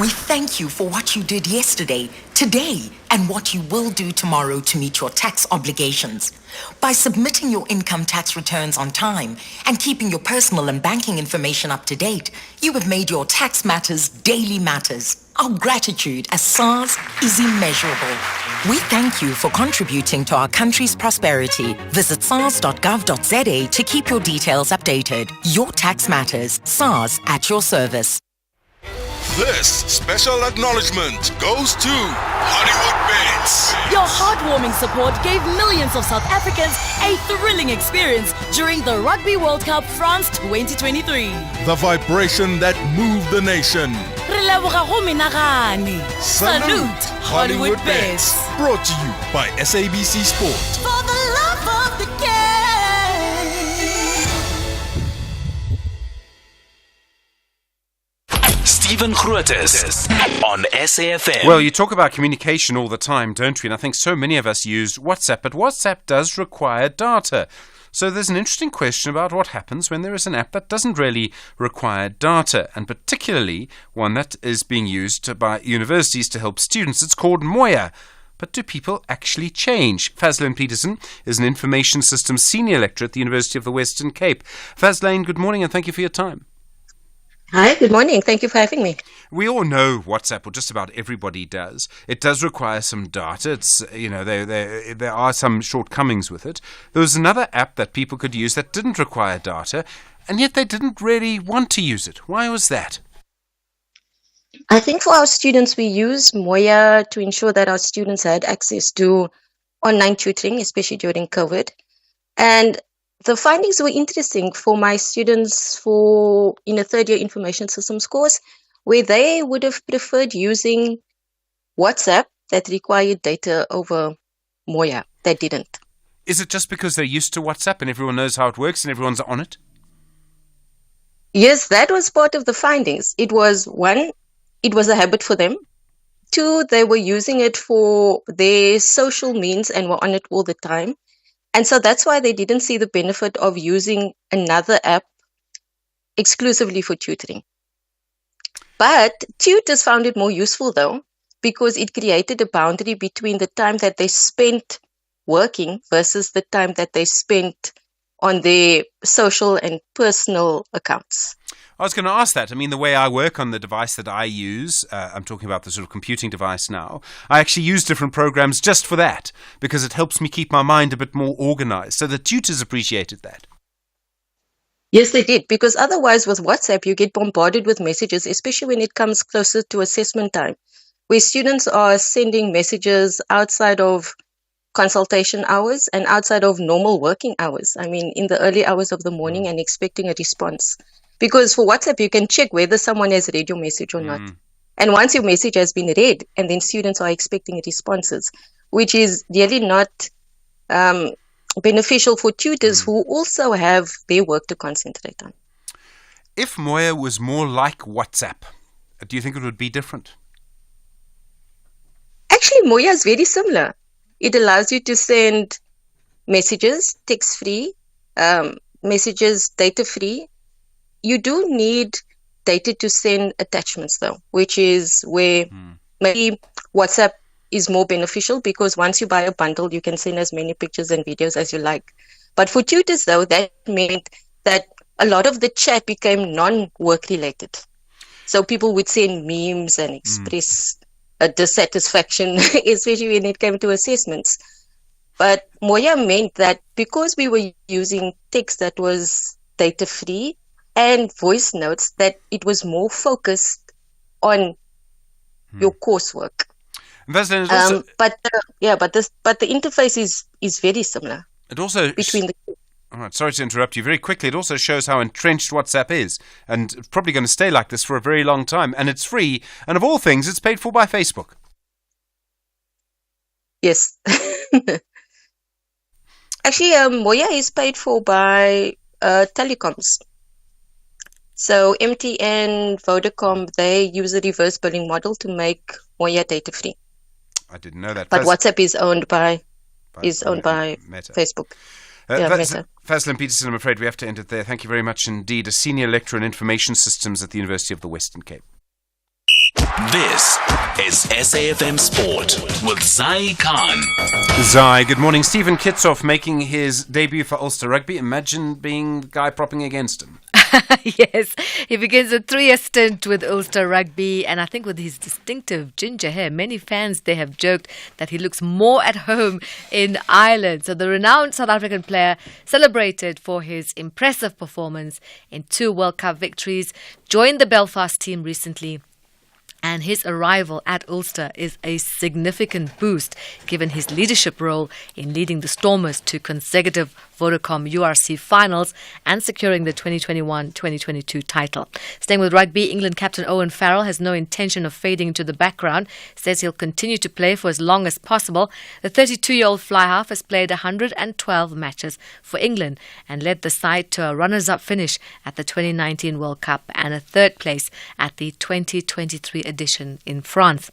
we thank you for what you did yesterday, today, and what you will do tomorrow to meet your tax obligations. By submitting your income tax returns on time and keeping your personal and banking information up to date, you have made your tax matters daily matters. Our gratitude as SARS is immeasurable. We thank you for contributing to our country's prosperity. Visit sars.gov.za to keep your details updated. Your tax matters. SARS at your service. This special acknowledgement goes to Hollywood Bets. Your heartwarming support gave millions of South Africans a thrilling experience during the Rugby World Cup France 2023. The vibration that moved the nation. Salute Hollywood Bets. Brought to you by SABC Sport. For the love of the game. Stephen Grootes on SAFM. Well, you talk about communication all the time, don't we? And I think so many of us use WhatsApp, but WhatsApp does require data. So there's an interesting question about what happens when there is an app that doesn't really require data, and particularly one that is being used by universities to help students. It's called Moya. But do people actually change? Fazlane Peterson is an information systems senior lecturer at the University of the Western Cape. Fazlane, good morning and thank you for your time. Hi, good morning. Thank you for having me. We all know WhatsApp, or just about everybody does. It does require some data. It's, there are some shortcomings with it. There was another app that people could use that didn't require data, and yet they didn't really want to use it. Why was that? I think for our students, we use Moya to ensure that our students had access to online tutoring, especially during COVID. And the findings were interesting for my students in a third-year information systems course, where they would have preferred using WhatsApp that required data over Moya that didn't. Is it just because they're used to WhatsApp and everyone knows how it works and everyone's on it? Yes, that was part of the findings. It was, one, it was a habit for them. Two, they were using it for their social means and were on it all the time. And so that's why they didn't see the benefit of using another app exclusively for tutoring. But tutors found it more useful though, because it created a boundary between the time that they spent working versus the time that they spent on their social and personal accounts. I was going to ask that. I mean, the way I work on the device that I use, I'm talking about the sort of computing device now, I actually use different programs just for that, because it helps me keep my mind a bit more organized. So the tutors appreciated that. Yes, they did, because otherwise with WhatsApp, you get bombarded with messages, especially when it comes closer to assessment time, where students are sending messages outside of consultation hours and outside of normal working hours. I mean, in the early hours of the morning and expecting a response. Because for WhatsApp, you can check whether someone has read your message or not. And once your message has been read, and then students are expecting responses, which is really not beneficial for tutors who also have their work to concentrate on. If Moya was more like WhatsApp, do you think it would be different? Actually, Moya is very similar. It allows you to send messages, text-free, messages, data-free. You do need outdated to send attachments though, which is where maybe WhatsApp is more beneficial, because once you buy a bundle, you can send as many pictures and videos as you like. But for tutors though, that meant that a lot of the chat became non-work related. So people would send memes and express a dissatisfaction, especially when it came to assessments. But Moya meant that because we were using text that was data-free and voice notes, that it was more focused on your coursework. But the interface is very similar. It also between the two. All right, sorry to interrupt you. Very quickly, it also shows how entrenched WhatsApp is, and it's probably going to stay like this for a very long time. And it's free, and of all things, it's paid for by Facebook. Yes. Actually, Moya is paid for by telecoms. So MTN, Vodacom, they use a reverse billing model to make Moya data free. I didn't know that. But WhatsApp is owned by Meta. Facebook. Meta. Faslin Peterson, I'm afraid we have to end it there. Thank you very much indeed. A senior lecturer in information systems at the University of the Western Cape. This is SAFM Sport with Zai Khan. Zai, good morning. Stephen Kitsoff making his debut for Ulster Rugby. Imagine being the guy propping against him. Yes, he begins a 3-year stint with Ulster Rugby, and I think with his distinctive ginger hair, many fans, they have joked that he looks more at home in Ireland. So the renowned South African player, celebrated for his impressive performance in 2 World Cup victories, joined the Belfast team recently. And his arrival at Ulster is a significant boost given his leadership role in leading the Stormers to consecutive Vodacom URC finals and securing the 2021-2022 title. Staying with rugby, England captain Owen Farrell has no intention of fading into the background, says he'll continue to play for as long as possible. The 32-year-old fly-half has played 112 matches for England and led the side to a runners-up finish at the 2019 World Cup and a 3rd place at the 2023 edition in France.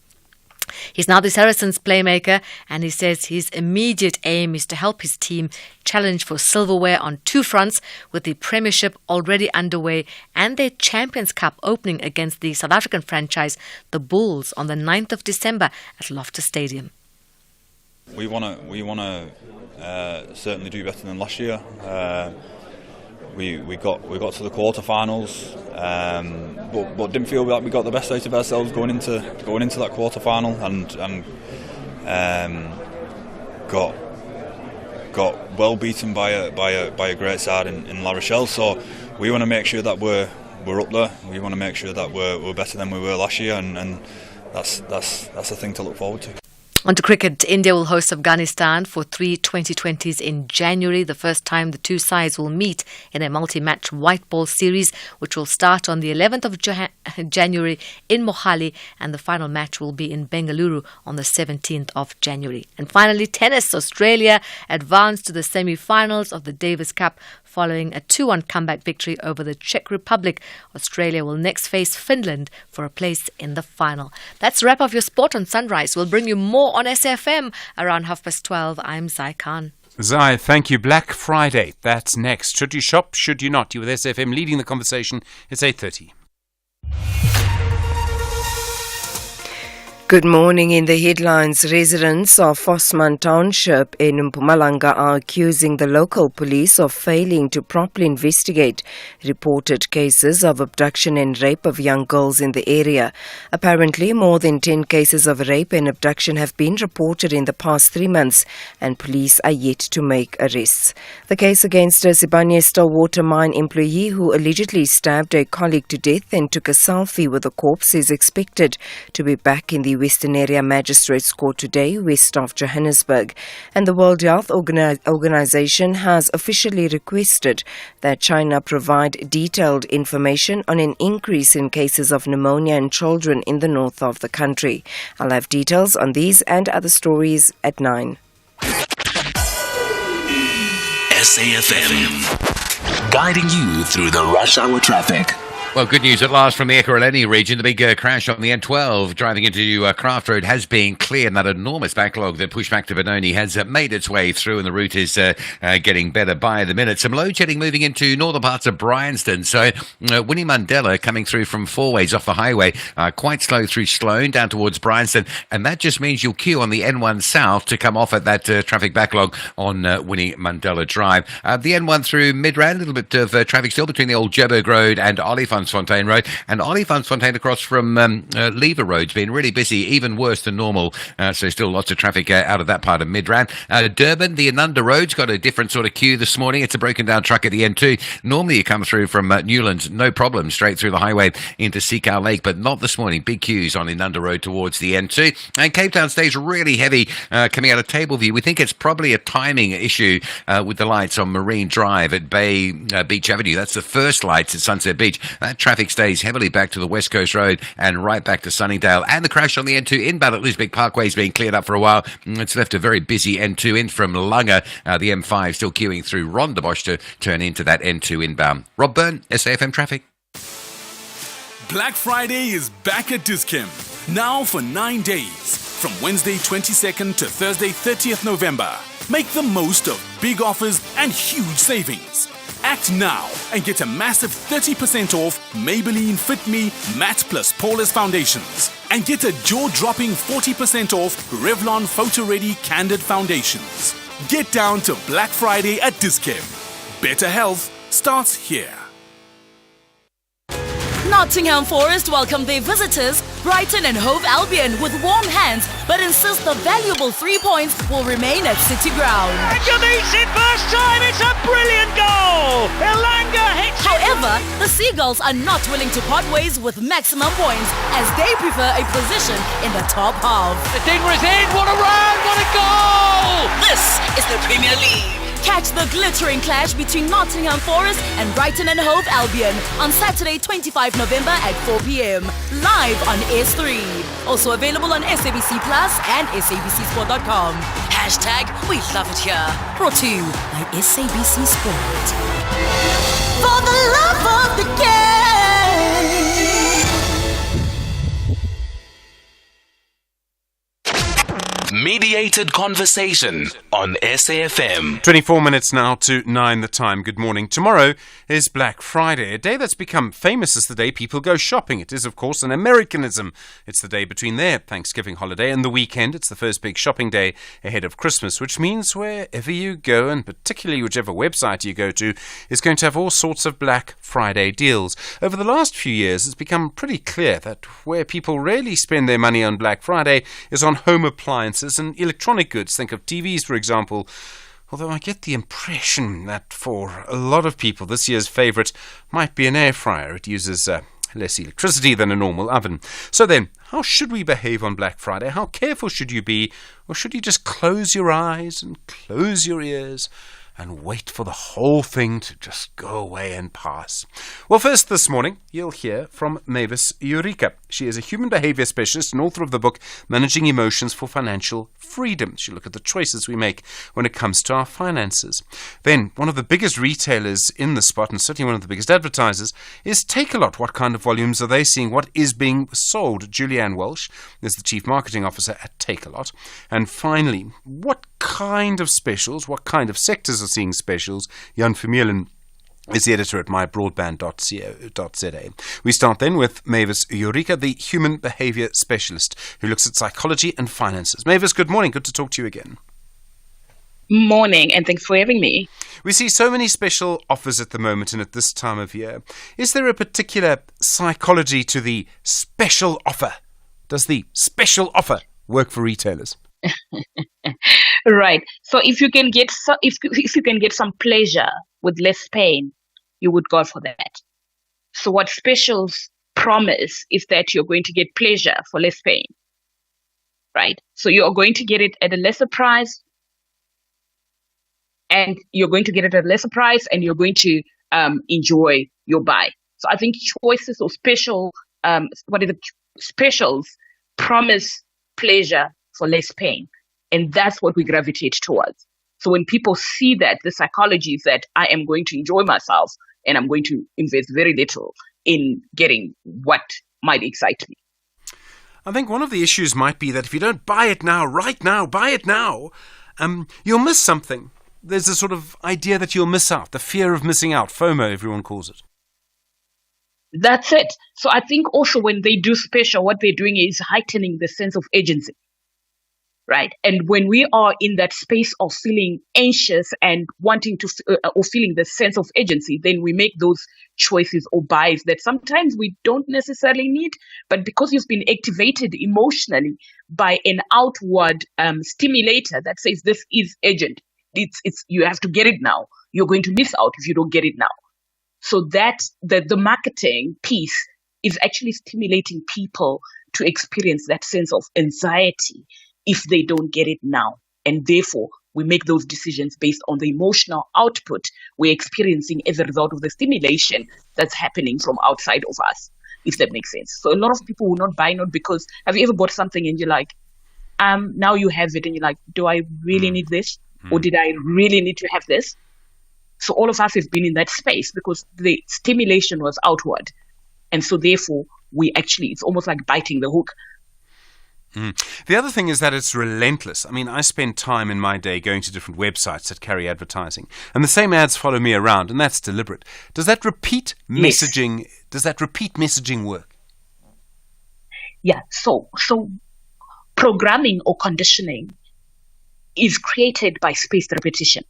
He's now the Saracens playmaker, and he says his immediate aim is to help his team challenge for silverware on 2 fronts, with the Premiership already underway and their Champions Cup opening against the South African franchise, the Bulls, on the 9th of December at Loftus Stadium. We want to certainly do better than last year. We got to the quarterfinals, but didn't feel like we got the best out of ourselves going into that quarterfinal, and got well beaten by a great side in La Rochelle. So we want to make sure that we're up there. We want to make sure that we're better than we were last year, and that's a thing to look forward to. On to cricket, India will host Afghanistan for 3 2020s in January, the first time the two sides will meet in a multi-match white ball series, which will start on the 11th of January in Mohali, and the final match will be in Bengaluru on the 17th of January. And finally, tennis. Australia advanced to the semi-finals of the Davis Cup following a 2-1 comeback victory over the Czech Republic. Australia will next face Finland for a place in the final. That's a wrap of your sport on Sunrise. We'll bring you more on SFM around 12:30. I'm Zai Khan. Zai, thank you. Black Friday, that's next. Should you shop? Should you not? You with SFM leading the conversation. It's 8:30. Good morning. In the headlines, residents of Fosman Township in Mpumalanga are accusing the local police of failing to properly investigate reported cases of abduction and rape of young girls in the area. Apparently, more than 10 cases of rape and abduction have been reported in the past 3 months, and police are yet to make arrests. The case against a Sibanye Stillwater mine employee who allegedly stabbed a colleague to death and took a selfie with the corpse is expected to be back in the Western Area Magistrates Court today, west of Johannesburg. And the World Health Organization has officially requested that China provide detailed information on an increase in cases of pneumonia in children in the north of the country. I'll have details on these and other stories at 9. SAFM, guiding you through the rush hour traffic. Well, good news at last from the Ekurhuleni region. The big crash on the N12 driving into Craft Road has been cleared, and that enormous backlog that pushed back to Benoni has made its way through, and the route is getting better by the minute. Some load shedding moving into northern parts of Bryanston. So Winnie Mandela coming through from four ways off the highway, quite slow through Sloane down towards Bryanston, and that just means you'll queue on the N1 South to come off at that traffic backlog on Winnie Mandela Drive. The N1 through Midrand, a little bit of traffic still between the old Joburg Road and Olifantsfontein Road, and Olifantsfontein across from Lever Road's been really busy, even worse than normal, so still lots of traffic out of that part of Midrand. Durban, the Ananda Road's got a different sort of queue this morning. It's a broken down truck at the N2. Normally you come through from Newlands, no problem, straight through the highway into Seacow Lake, but not this morning. Big queues on Ananda Road towards the N2. And Cape Town stays really heavy coming out of Tableview. We think it's probably a timing issue with the lights on Marine Drive at Bay Beach Avenue. That's the first lights at Sunset Beach. That traffic stays heavily back to the West Coast Road and right back to Sunningdale. And the crash on the N2 inbound at Lisbeth Parkway is being cleared up for a while. It's left a very busy N2 in from Langa. The M5 still queuing through Rondebosch to turn into that N2 inbound. Rob Byrne, SAFM Traffic. Black Friday is back at Dis-Chem. Now for 9 days. From Wednesday 22nd to Thursday 30th November. Make the most of big offers and huge savings. Act now and get a massive 30% off Maybelline Fit Me Matte Plus Poreless Foundations. And get a jaw-dropping 40% off Revlon Photo Ready Candid Foundations. Get down to Black Friday at Dis-Chem. Better health starts here. Nottingham Forest welcome their visitors, Brighton and Hove Albion, with warm hands, but insist the valuable 3 points will remain at City Ground. And meets it first time, it's a brilliant goal! Elanga hits it! However, the Seagulls are not willing to part ways with maximum points, as they prefer a position in the top half. The Dinger's in, what a run, what a goal! This is the Premier League. Catch the glittering clash between Nottingham Forest and Brighton and Hove Albion on Saturday, 25 November at 4 p.m. live on S3. Also available on SABC Plus and SABCSport.com. # we love it here. Brought to you by SABC Sport. For the love of the game. Mediated conversation on SAFM. 24 minutes now to 9 the time. Good morning. Tomorrow is Black Friday, a day that's become famous as the day people go shopping. It is, of course, an Americanism. It's the day between their Thanksgiving holiday and the weekend. It's the first big shopping day ahead of Christmas, which means wherever you go, and particularly whichever website you go to, is going to have all sorts of Black Friday deals. Over the last few years, it's become pretty clear that where people really spend their money on Black Friday is on home appliances and electronic goods. Think of TVs, for example. Although I get the impression that for a lot of people, this year's favourite might be an air fryer. It uses less electricity than a normal oven. So then, how should we behave on Black Friday? How careful should you be? Or should you just close your eyes and close your ears and wait for the whole thing to just go away and pass? Well, first this morning, you'll hear from Mavis Eureka. She is a human behavior specialist and author of the book Managing Emotions for Financial Freedom. She'll look at the choices we make when it comes to our finances. Then, one of the biggest retailers in the spot, and certainly one of the biggest advertisers, is Takealot. What kind of volumes are they seeing? What is being sold? Julianne Welsh is the Chief Marketing Officer at Takealot. And finally, what kind of specials, what kind of sectors are seeing specials? Jan Vermeulen is the editor at mybroadband.co.za. We start then with Mavis Eureka, the human behavior specialist who looks at psychology and finances. Mavis, good morning. Good to talk to you again. Morning, and thanks for having me. We see so many special offers at the moment and at this time of year. Is there a particular psychology to the special offer? Does the special offer work for retailers? Right. So if you can get if you can get some pleasure with less pain, you would go for that. So what specials promise is that you're going to get pleasure for less pain. Right? So you're going to get it at a lesser price, and you're going to get it at a lesser price, and you're going to enjoy your buy. So I think choices or specials promise pleasure for less pain. And that's what we gravitate towards. So when people see that, the psychology is that I am going to enjoy myself and I'm going to invest very little, in getting what might excite me. I think one of the issues might be that if you don't buy it now, right now, buy it now, you'll miss something. There's a sort of idea that you'll miss out, the fear of missing out, FOMO, everyone calls it. That's it. So I think also when they do special, what they're doing is heightening the sense of agency, right? And when we are in that space of feeling anxious and wanting to, or feeling the sense of agency, then we make those choices or buys that sometimes we don't necessarily need, but because you've been activated emotionally by an outward stimulator that says this is urgent, it's you have to get it now. You're going to miss out if you don't get it now. So that the marketing piece is actually stimulating people to experience that sense of anxiety if they don't get it now. And therefore, we make those decisions based on the emotional output we're experiencing as a result of the stimulation that's happening from outside of us, if that makes sense. So a lot of people will not buy, not because, have you ever bought something and you're like, now you have it and you're like, do I really need this? Or did I really need to have this? So all of us have been in that space because the stimulation was outward. And so therefore, it's almost like biting the hook. The other thing is that it's relentless. I mean, I spend time in my day going to different websites that carry advertising, and the same ads follow me around, and that's deliberate. Does that repeat messaging? Yes. Does that repeat messaging work? Yeah. So programming or conditioning is created by spaced repetition.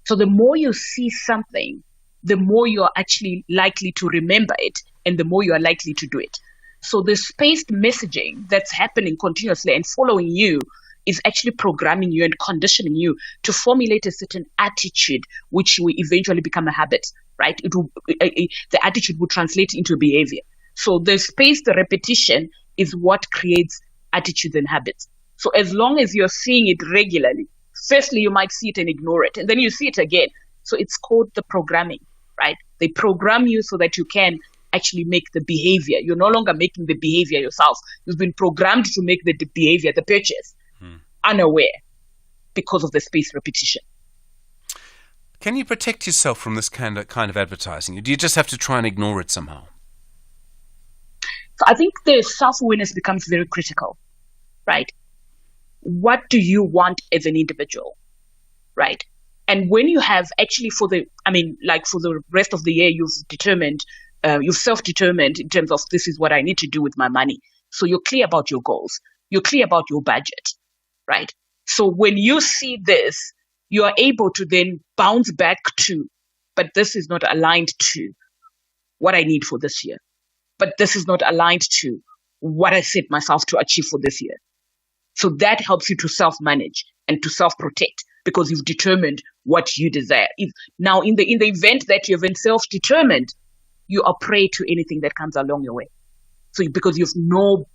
So the more you see something, the more you are actually likely to remember it, and the more you are likely to do it. So the spaced messaging that's happening continuously and following you is actually programming you and conditioning you to formulate a certain attitude, which will eventually become a habit, right? The attitude will translate into behavior. So the spaced repetition is what creates attitudes and habits. So as long as you're seeing it regularly, firstly, you might see it and ignore it, and then you see it again. So it's called the programming, right? They program you so that you can actually make the behavior. You're no longer making the behavior yourself. You've been programmed to make the behavior, the purchase, unaware because of the spaced repetition. Can you protect yourself from this kind of advertising? Do you just have to try and ignore it somehow? So I think the self-awareness becomes very critical, right? What do you want as an individual, right? And when you have actually for the rest of the year, you've self-determined in terms of this is what I need to do with my money. So you're clear about your goals. You're clear about your budget, right? So when you see this, you are able to then bounce back to, but this is not aligned to what I need for this year. But this is not aligned to what I set myself to achieve for this year. So that helps you to self-manage and to self-protect because you've determined what you desire. Now, in the event that you've been self-determined, you are prey to anything that comes along your way. So because you have no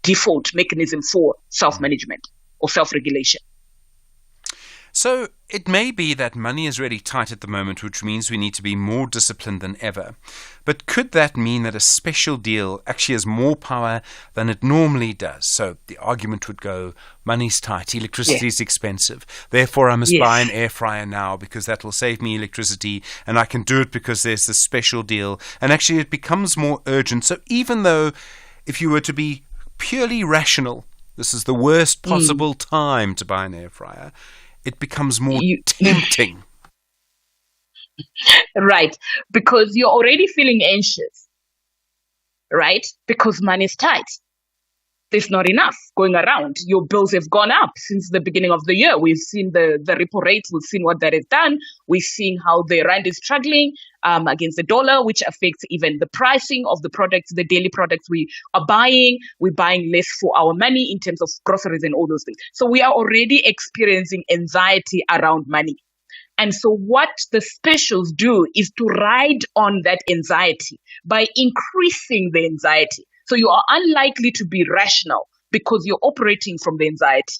default mechanism for self-management or self-regulation. So it may be that money is really tight at the moment, which means we need to be more disciplined than ever. But could that mean that a special deal actually has more power than it normally does? So the argument would go, money's tight, electricity is expensive. Therefore, I must buy an air fryer now because that will save me electricity, and I can do it because there's this special deal. And actually it becomes more urgent. So even though if you were to be purely rational, this is the worst possible time to buy an air fryer, it becomes more tempting. Right. Because you're already feeling anxious. Right? Because money is tight. There's not enough going around. Your bills have gone up since the beginning of the year. We've seen the repo rate. We've seen what that has done. We've seen how the rand is struggling against the dollar, which affects even the pricing of the products, the daily products we are buying. We're buying less for our money in terms of groceries and all those things. So we are already experiencing anxiety around money. And so what the specials do is to ride on that anxiety by increasing the anxiety. So you are unlikely to be rational because you're operating from the anxiety.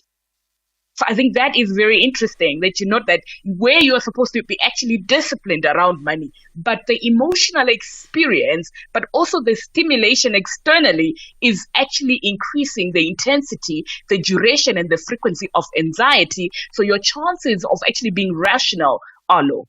So I think that is very interesting that you note that where you are supposed to be actually disciplined around money, but the emotional experience, but also the stimulation externally is actually increasing the intensity, the duration and the frequency of anxiety. So your chances of actually being rational are low.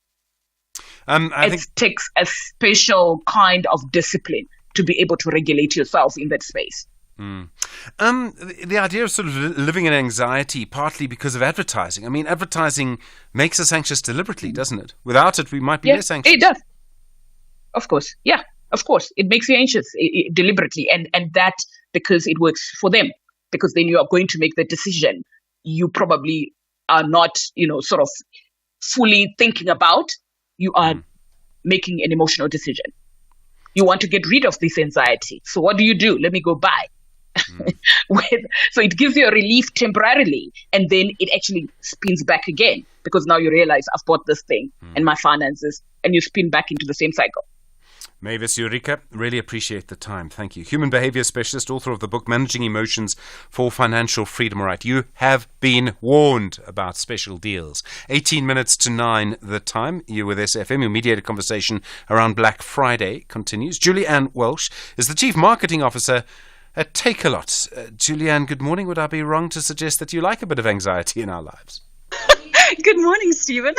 It takes a special kind of discipline to be able to regulate yourself in that space. The idea of sort of living in anxiety, partly because of advertising. I mean, advertising makes us anxious deliberately, doesn't it? Without it, we might be less anxious. It does. Of course. Yeah, of course. It makes you anxious deliberately. And that because it works for them. Because then you are going to make the decision you probably are not, sort of fully thinking about. You are making an emotional decision. You want to get rid of this anxiety. So what do? Let me go buy. So it gives you a relief temporarily, and then it actually spins back again, because now you realize I've bought this thing and my finances, and you spin back into the same cycle. Mavis Eureka, really appreciate the time. Thank you. Human behavior specialist, author of the book Managing Emotions for Financial Freedom. All right, you have been warned about special deals. 18 minutes to 9 the time. You're with SFM. Your mediated conversation around Black Friday continues. Julie-Anne Welsh is the Chief Marketing Officer at Take-A-Lot. Julie-Anne, good morning. Would I be wrong to suggest that you like a bit of anxiety in our lives? Good morning, Stephen.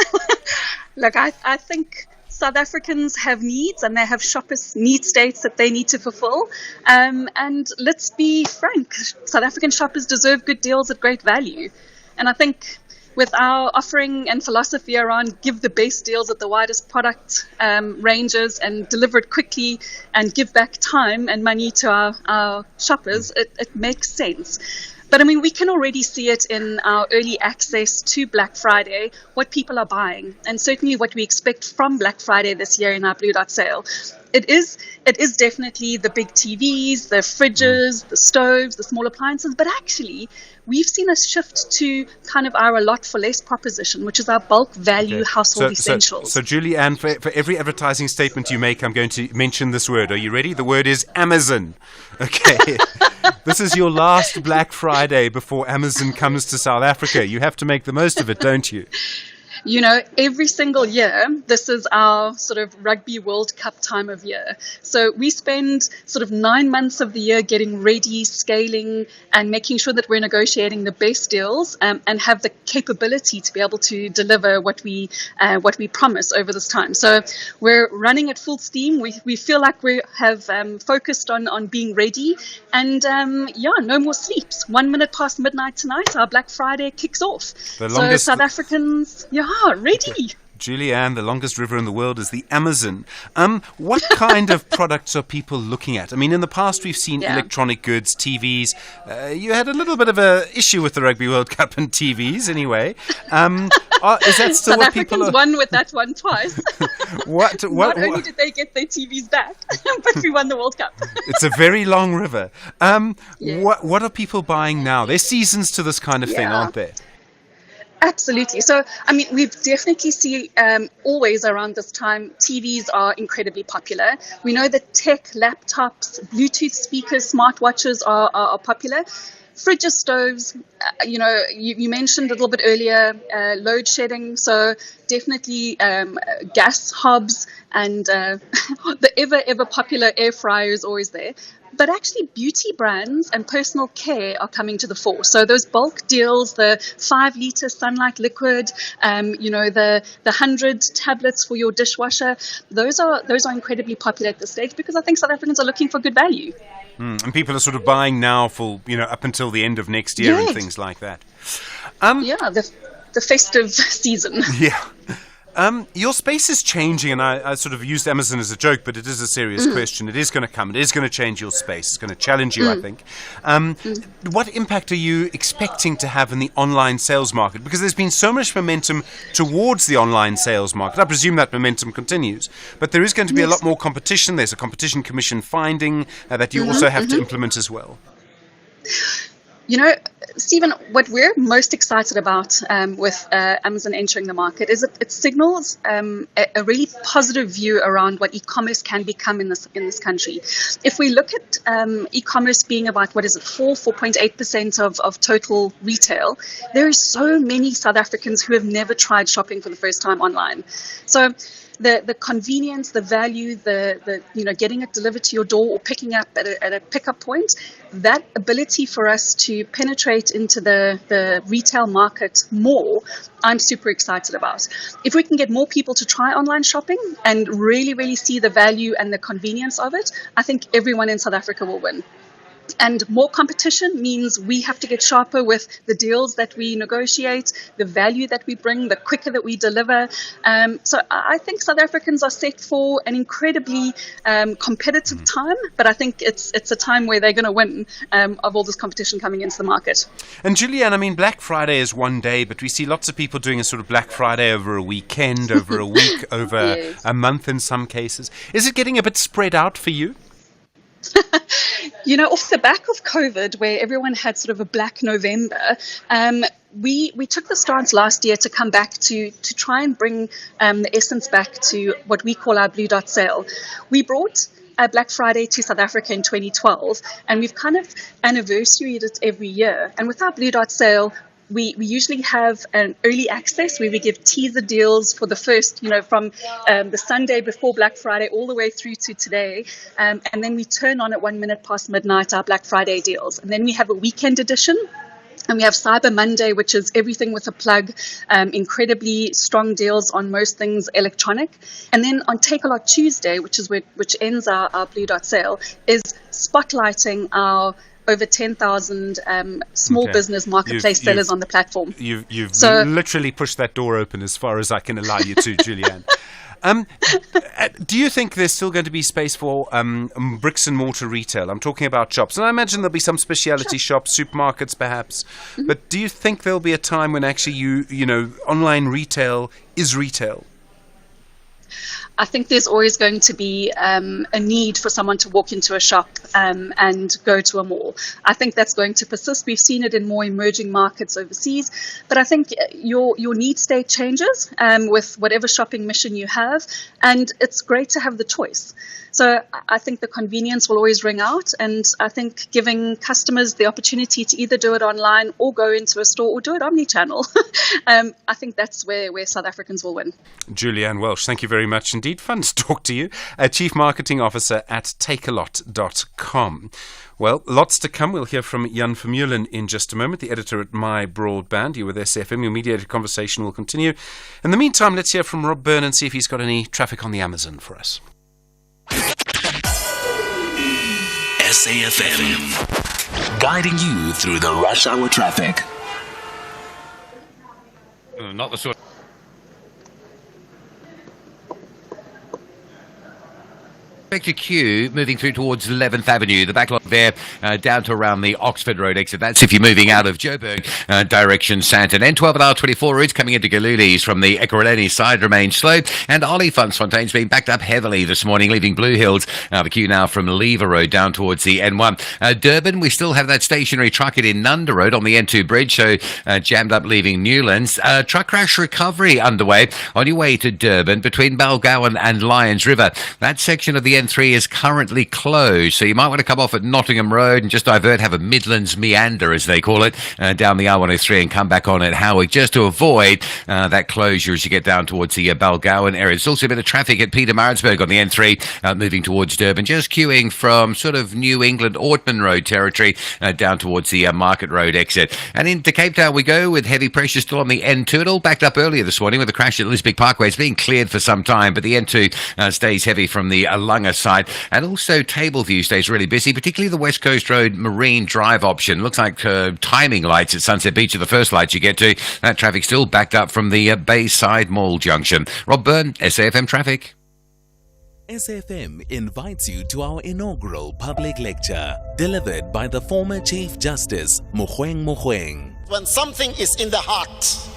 Look, I think South Africans have needs, and they have shoppers' need states that they need to fulfill. And let's be frank, South African shoppers deserve good deals at great value. And I think with our offering and philosophy around give the best deals at the widest product ranges and deliver it quickly and give back time and money to our shoppers, it makes sense. But I mean, we can already see it in our early access to Black Friday, what people are buying, and certainly what we expect from Black Friday this year in our Blue Dot sale. It is definitely the big TVs, the fridges, the stoves, the small appliances, but actually we've seen a shift to kind of our a lot for less proposition, which is our bulk value household essentials. So Julie-Anne, for every advertising statement you make, I'm going to mention this word. Are you ready? The word is Amazon. Okay. This is your last Black Friday before Amazon comes to South Africa. You have to make the most of it, don't you? Every single year, this is our sort of Rugby World Cup time of year. So we spend sort of 9 months of the year getting ready, scaling, and making sure that we're negotiating the best deals and have the capability to be able to deliver what we promise over this time. So we're running at full steam. We feel like we have focused on being ready. And no more sleeps. 1 minute past midnight tonight, our Black Friday kicks off. So South Africans, ready. Julie-Anne, the longest river in the world is the Amazon. What kind of products are people looking at? I mean, in the past we've seen electronic goods, TVs. You had a little bit of a issue with the Rugby World Cup and TVs anyway. Is that still South what Africans people are... won with that one twice. Not only what? did they get their TVs back, but we won the World Cup. It's a very long river. What are people buying now? There's seasons to this kind of thing, aren't there? Absolutely. So, I mean, we've definitely seen always around this time, TVs are incredibly popular. We know that tech, laptops, Bluetooth speakers, smartwatches are popular. Fridges, stoves, you mentioned a little bit earlier, load shedding. So definitely gas hobs and the ever popular air fryer is always there. But actually beauty brands and personal care are coming to the fore. So those bulk deals, the 5-liter Sunlight liquid, the 100 tablets for your dishwasher, those are incredibly popular at this stage because I think South Africans are looking for good value. And people are sort of buying now for, up until the end of next year and things like that. The festive season. Yeah. Your space is changing, and I sort of used Amazon as a joke, but it is a serious question. It is going to come. It is going to change your space. It's going to challenge you, I think. What impact are you expecting to have in the online sales market? Because there's been so much momentum towards the online sales market. I presume that momentum continues. But there is going to be a lot more competition. There's a competition commission finding that you also have to implement as well. Stephen, what we're most excited about with Amazon entering the market is it signals a really positive view around what e-commerce can become in this country. If we look at e-commerce being about, 4.8% of total retail, there are so many South Africans who have never tried shopping for the first time online. So the convenience, the value, the getting it delivered to your door or picking up at a pickup point, that ability for us to penetrate into the retail market more, I'm super excited about. If we can get more people to try online shopping and really, really see the value and the convenience of it, I think everyone in South Africa will win. And more competition means we have to get sharper with the deals that we negotiate, the value that we bring, the quicker that we deliver. So I think South Africans are set for an incredibly competitive time, but I think it's a time where they're going to win of all this competition coming into the market. And Julianne, I mean, Black Friday is one day, but we see lots of people doing a sort of Black Friday over a weekend, over a week, over Yes. a month in some cases. Is it getting a bit spread out for you? Off the back of COVID, where everyone had sort of a Black November, we took the stance last year to come back to try and bring the essence back to what we call our Blue Dot sale. We brought Black Friday to South Africa in 2012, and we've kind of anniversaried it every year. And with our Blue Dot sale, we usually have an early access where we give teaser deals for the first, from the Sunday before Black Friday all the way through to today. And then we turn on at 1 minute past midnight our Black Friday deals. And then we have a weekend edition. And we have Cyber Monday, which is everything with a plug, incredibly strong deals on most things electronic. And then on Take A Lot Tuesday, which ends our Blue Dot sale, is spotlighting our over 10,000 small business marketplace sellers on the platform. You've literally pushed that door open as far as I can allow you to, Julianne. Do you think there's still going to be space for bricks and mortar retail? I'm talking about shops. And I imagine there'll be some specialty shops, supermarkets perhaps. Mm-hmm. But do you think there'll be a time when actually online retail is retail? I think there's always going to be a need for someone to walk into a shop and go to a mall. I think that's going to persist. We've seen it in more emerging markets overseas. But I think your need state changes with whatever shopping mission you have. And it's great to have the choice. So I think the convenience will always ring out. And I think giving customers the opportunity to either do it online or go into a store or do it omnichannel, I think that's where South Africans will win. Julianne Welsh, thank you very much indeed. Fun to talk to you. Chief Marketing Officer at takealot.com. Well, lots to come. We'll hear from Jan Vermeulen in just a moment, the editor at My Broadband. You're with SFM. Your mediated conversation will continue. In the meantime, let's hear from Rob Byrne and see if he's got any traffic on the Amazon for us. SAFM, guiding you through the rush hour traffic. Not the sort. Inspector Q moving through towards 11th Avenue, the backlog there down to around the Oxford Road exit. That's if you're moving out of Joburg direction Sandton. N12 and R24 routes coming into Galulis from the Ekurhuleni side remain slow. And Olifantsfontein's been backed up heavily this morning, leaving Blue Hills. The queue now from Lever Road down towards the N1. Durban, we still have that stationary truck in Nunda Road on the N2 bridge, so jammed up leaving Newlands. Truck crash recovery underway on your way to Durban between Balgowan and Lions River. That section of the N3 is currently closed, so you might want to come off at Nottingham Road and just divert, have a Midlands meander, as they call it, down the R103 and come back on at Howick, just to avoid that closure as you get down towards the Balgowan area. There's also a bit of traffic at Pietermaritzburg on the N3, moving towards Durban, just queuing from sort of New England Ortman Road territory down towards the Market Road exit. And into Cape Town we go, with heavy pressure still on the N2. It all backed up earlier this morning with a crash at Lisbeth Parkway. It's being cleared for some time, but the N2 stays heavy from the Lunga side, and also Tableview stays really busy, particularly the West Coast Road Marine Drive option. Looks like timing lights at Sunset Beach are the first lights you get to. That traffic still backed up from the Bayside Mall junction. Rob Byrne, SAFM Traffic. SFM invites you to our inaugural public lecture, delivered by the former Chief Justice Mogoeng Mogoeng. When something is in the heart,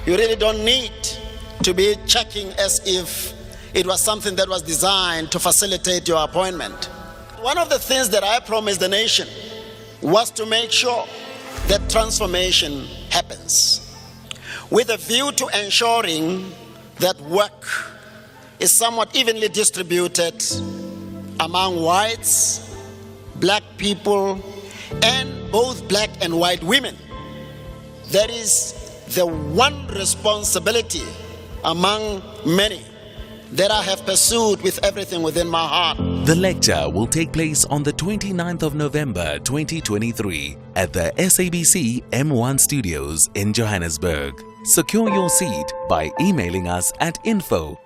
you really don't need to be checking as if it was something that was designed to facilitate your appointment. One of the things that I promised the nation was to make sure that transformation happens, with a view to ensuring that work is somewhat evenly distributed among whites, black people, and both black and white women. That is the one responsibility among many that I have pursued with everything within my heart. The lecture will take place on the 29th of November 2023 at the SABC M1 Studios in Johannesburg. Secure your seat by emailing us at info@safm.co.za.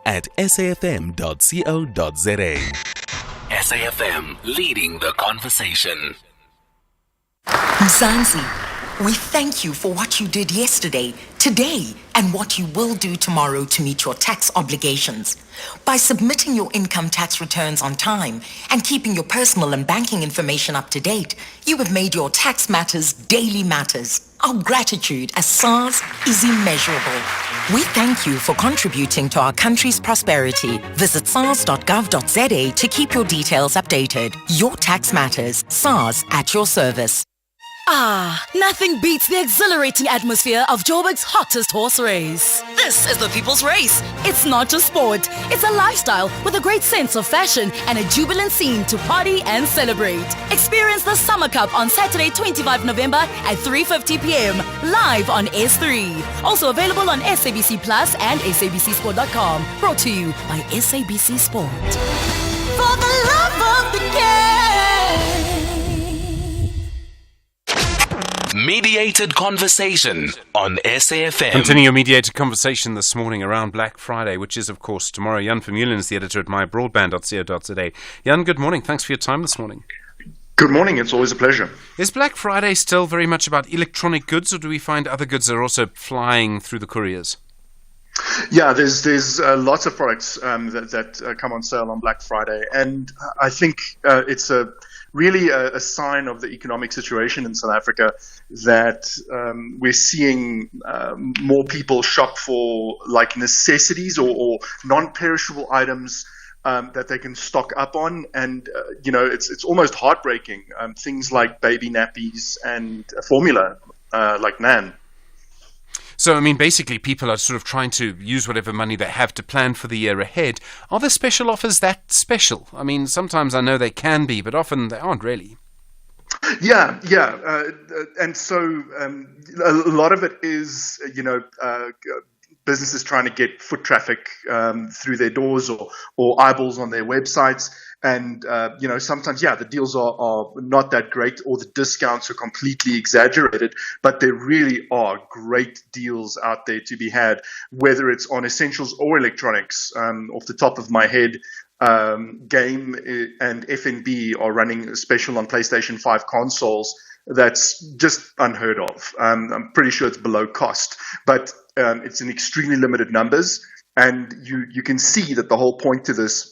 SAFM, leading the conversation. Mzansi, we thank you for what you did yesterday, today, and what you will do tomorrow to meet your tax obligations. By submitting your income tax returns on time and keeping your personal and banking information up to date, you have made your tax matters daily matters. Our gratitude as SARS is immeasurable. We thank you for contributing to our country's prosperity. Visit sars.gov.za to keep your details updated. Your tax matters. SARS at your service. Nothing beats the exhilarating atmosphere of Joburg's hottest horse race. This is the People's Race. It's not just sport, it's a lifestyle with a great sense of fashion and a jubilant scene to party and celebrate. Experience the Summer Cup on Saturday, 25 November at 3:50 p.m. live on S3. Also available on SABC Plus and SABCSport.com. Brought to you by SABC Sport. For the love of the game. Mediated conversation on SAFM. Continuing your mediated conversation this morning around Black Friday, which is, of course, tomorrow. Jan Vermeulen is the editor at mybroadband.co.za. Jan, good morning. Thanks for your time this morning. Good morning. It's always a pleasure. Is Black Friday still very much about electronic goods, or do we find other goods are also flying through the couriers? Yeah, there's lots of products that come on sale on Black Friday, and I think it's really a sign of the economic situation in South Africa that we're seeing more people shop for like necessities or non-perishable items that they can stock up on, and it's almost heartbreaking. Things like baby nappies and formula like Nan. So, I mean, basically, people are sort of trying to use whatever money they have to plan for the year ahead. Are the special offers that special? I mean, sometimes I know they can be, but often they aren't really. Yeah. And so a lot of it is, businesses trying to get foot traffic through their doors or eyeballs on their websites. And, sometimes, the deals are not that great, or the discounts are completely exaggerated, but there really are great deals out there to be had, whether it's on essentials or electronics. Off the top of my head, Game and FNB are running a special on PlayStation 5 consoles that's just unheard of. I'm pretty sure it's below cost, but it's in extremely limited numbers, and you can see that the whole point to this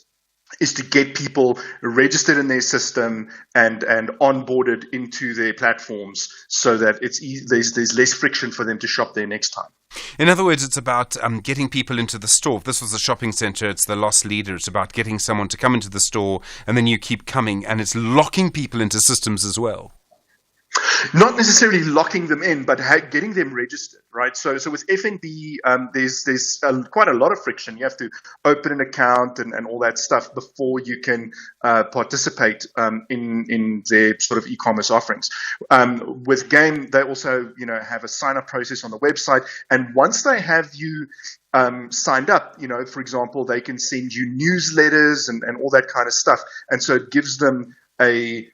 is to get people registered in their system and onboarded into their platforms so that there's less friction for them to shop there next time. In other words, it's about getting people into the store. If this was a shopping centre, it's the loss leader. It's about getting someone to come into the store, and then you keep coming, and it's locking people into systems as well. Not necessarily locking them in, but getting them registered, right? So with FNB, there's quite a lot of friction. You have to open an account and all that stuff before you can participate in their sort of e-commerce offerings. With Game, they also have a sign-up process on the website, and once they have you signed up, for example, they can send you newsletters and all that kind of stuff, and so it gives them a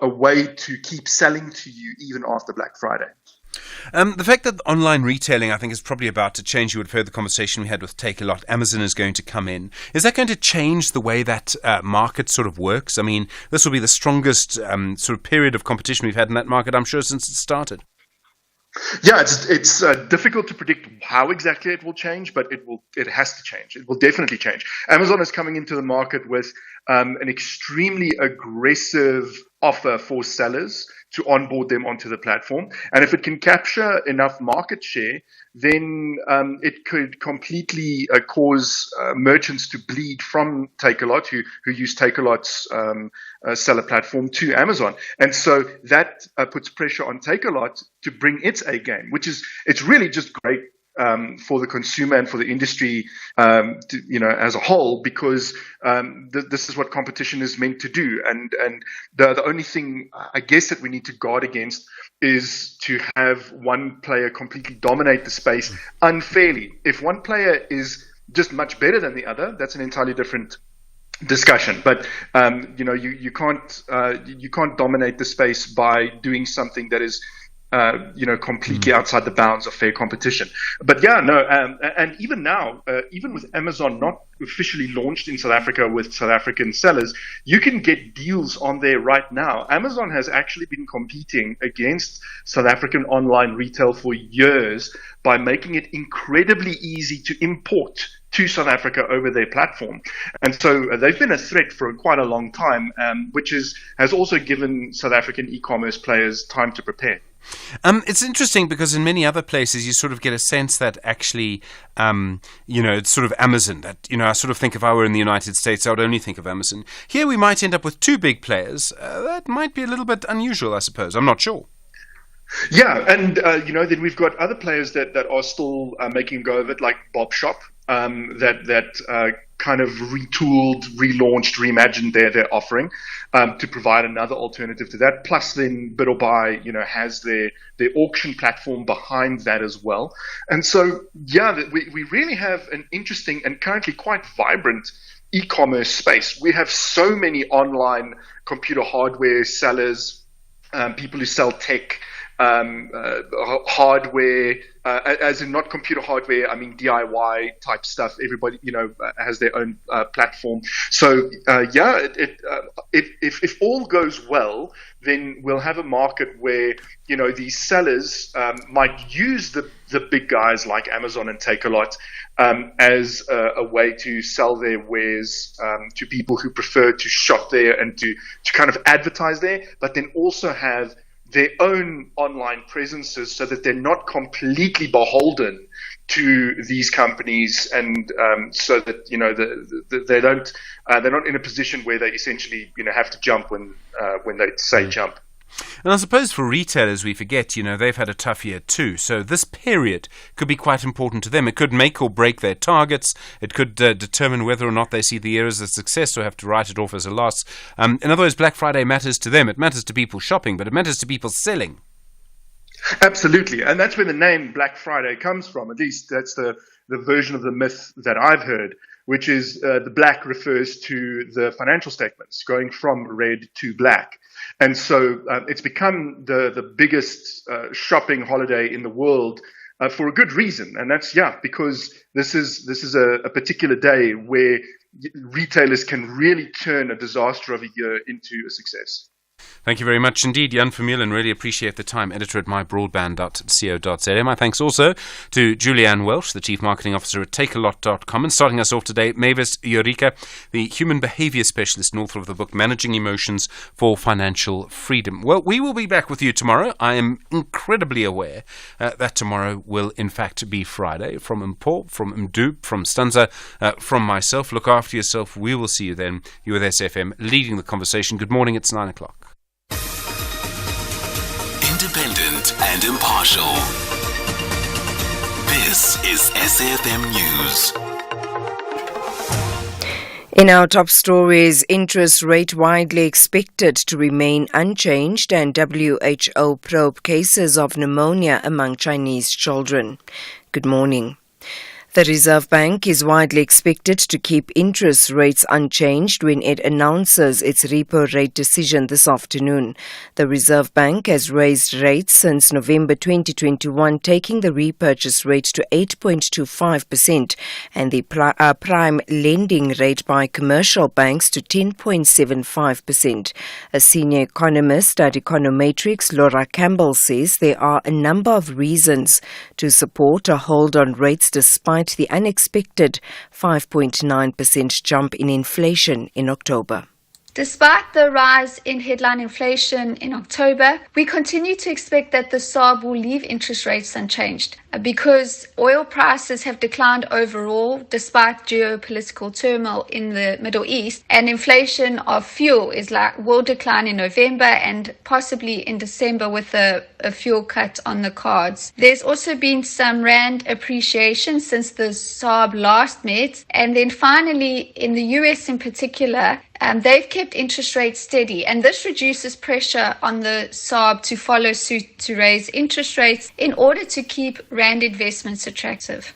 way to keep selling to you even after Black Friday. The fact that online retailing, I think, is probably about to change. You would have heard the conversation we had with Takealot. Amazon is going to come in. Is that going to change the way that market sort of works? I mean, this will be the strongest sort of period of competition we've had in that market, I'm sure, since it started. Yeah, it's difficult to predict how exactly it will change, but it has to change. It will definitely change. Amazon is coming into the market with an extremely aggressive offer for sellers to onboard them onto the platform. And if it can capture enough market share, then it could completely cause merchants to bleed from Takealot, who use Takealot's seller platform, to Amazon. And so that puts pressure on Takealot to bring its A game, it's really just great for the consumer and for the industry, as a whole, because this is what competition is meant to do. And the only thing, I guess, that we need to guard against is to have one player completely dominate the space unfairly. If one player is just much better than the other, that's an entirely different discussion. But you can't dominate the space by doing something that is completely outside the bounds of fair competition. But and even now, even with Amazon not officially launched in South Africa with South African sellers, you can get deals on there right now. Amazon has actually been competing against South African online retail for years by making it incredibly easy to import to South Africa over their platform. And so they've been a threat for quite a long time, which has also given South African e-commerce players time to prepare. It's interesting because in many other places you sort of get a sense that actually, it's sort of Amazon. That, I sort of think if I were in the United States, I would only think of Amazon. Here we might end up with two big players. That might be a little bit unusual, I suppose. I'm not sure. Yeah, and then we've got other players that are still making a go of it, like Bob Shop, that kind of retooled, relaunched, reimagined their offering to provide another alternative to that. Plus, then Bid or Buy, has their auction platform behind that as well. And so, we really have an interesting and currently quite vibrant e-commerce space. We have so many online computer hardware sellers, people who sell tech, hardware, as in not computer hardware, I mean DIY type stuff. Everybody, has their own platform. So, if all goes well, then we'll have a market where, these sellers might use the big guys like Amazon and Takealot as a way to sell their wares to people who prefer to shop there and to kind of advertise there, but then also have their own online presences so that they're not completely beholden to these companies, and so that they're not in a position where they essentially have to jump when they say jump. And I suppose for retailers, we forget, they've had a tough year too. So this period could be quite important to them. It could make or break their targets. It could determine whether or not they see the year as a success or have to write it off as a loss. In other words, Black Friday matters to them. It matters to people shopping, but it matters to people selling. Absolutely. And that's where the name Black Friday comes from. At least that's the version of the myth that I've heard, which is the black refers to the financial statements going from red to black. And so it's become the biggest shopping holiday in the world for a good reason. And that's, because this is a particular day where retailers can really turn a disaster of a year into a success. Thank you very much indeed, Jan Vermeulen. Really appreciate the time. Editor at mybroadband.co.za. My thanks also to Julianne Welsh, the Chief Marketing Officer at takealot.com. And starting us off today, Mavis Eureka, the Human Behavior Specialist and author of the book Managing Emotions for Financial Freedom. Well, we will be back with you tomorrow. I am incredibly aware that tomorrow will in fact be Friday. From Mpho, from Mdu, from Stanza, from myself. Look after yourself. We will see you then. You with SFM leading the conversation. Good morning. It's 9 o'clock. Independent and impartial. This is SAFM News. In our top stories, interest rate widely expected to remain unchanged, and WHO probe cases of pneumonia among Chinese children. Good morning. The Reserve Bank is widely expected to keep interest rates unchanged when it announces its repo rate decision this afternoon. The Reserve Bank has raised rates since November 2021, taking the repurchase rate to 8.25% and the prime lending rate by commercial banks to 10.75%. A senior economist at Econometrics, Laura Campbell, says there are a number of reasons to support a hold on rates despite the unexpected 5.9% jump in inflation in October. Despite the rise in headline inflation in October, we continue to expect that the SARB will leave interest rates unchanged because oil prices have declined overall despite geopolitical turmoil in the Middle East, and inflation of fuel will decline in November and possibly in December with a fuel cut on the cards. There's also been some rand appreciation since the SARB last met, and then finally in the US in particular, they've kept interest rates steady, and this reduces pressure on the SARB to follow suit to raise interest rates in order to keep rand investments attractive.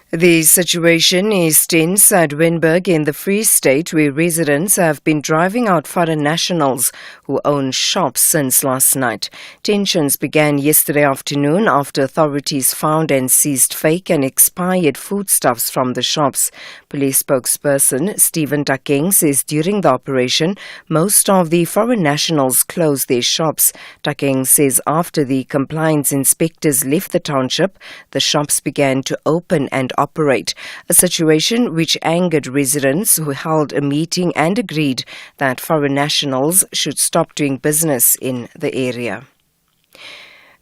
The situation is tense at Wynberg in the Free State, where residents have been driving out foreign nationals who own shops since last night. Tensions began yesterday afternoon after authorities found and seized fake and expired foodstuffs from the shops. Police spokesperson Stephen Takeng says during the operation, most of the foreign nationals closed their shops. Takeng says after the compliance inspectors left the township, the shops began to open and operate, a situation which angered residents who held a meeting and agreed that foreign nationals should stop doing business in the area.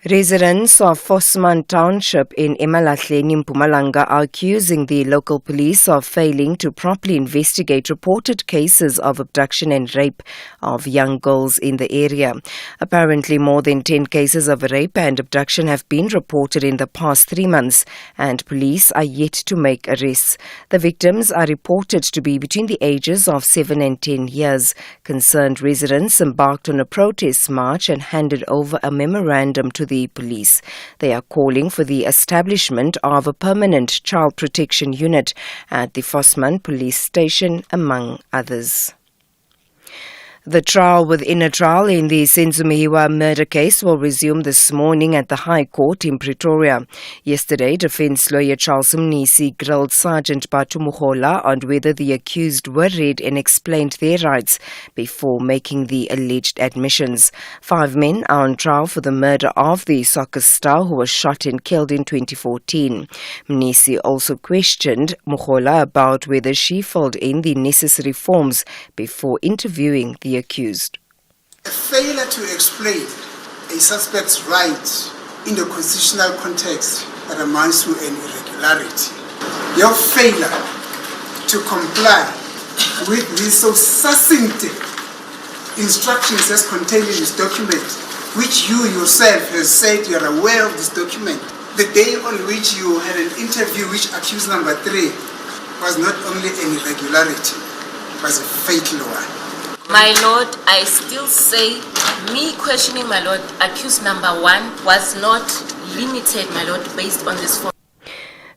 Residents of Fosman Township in Emalahleni, Mpumalanga are accusing the local police of failing to properly investigate reported cases of abduction and rape of young girls in the area. Apparently, more than 10 cases of rape and abduction have been reported in the past 3 months, and police are yet to make arrests. The victims are reported to be between the ages of 7 and 10 years. Concerned residents embarked on a protest march and handed over a memorandum to the police. They are calling for the establishment of a permanent child protection unit at the Fosman police station, among others. The trial within a trial in the Senzumehiwa murder case will resume this morning at the High Court in Pretoria. Yesterday, defence lawyer Charles Mnisi grilled Sergeant Batu Muhola on whether the accused were read and explained their rights before making the alleged admissions. 5 men are on trial for the murder of the soccer star who was shot and killed in 2014. Mnisi also questioned Muhola about whether she filled in the necessary forms before interviewing the accused. A failure to explain a suspect's rights in the constitutional context that amounts to an irregularity. Your failure to comply with the so succinct instructions as contained in this document, which you yourself have said you are aware of this document. The day on which you had an interview which accused number 3 was not only an irregularity, it was a fatal one. My Lord, I still say, me questioning, my Lord, accused number 1 was not limited, my Lord, based on this form.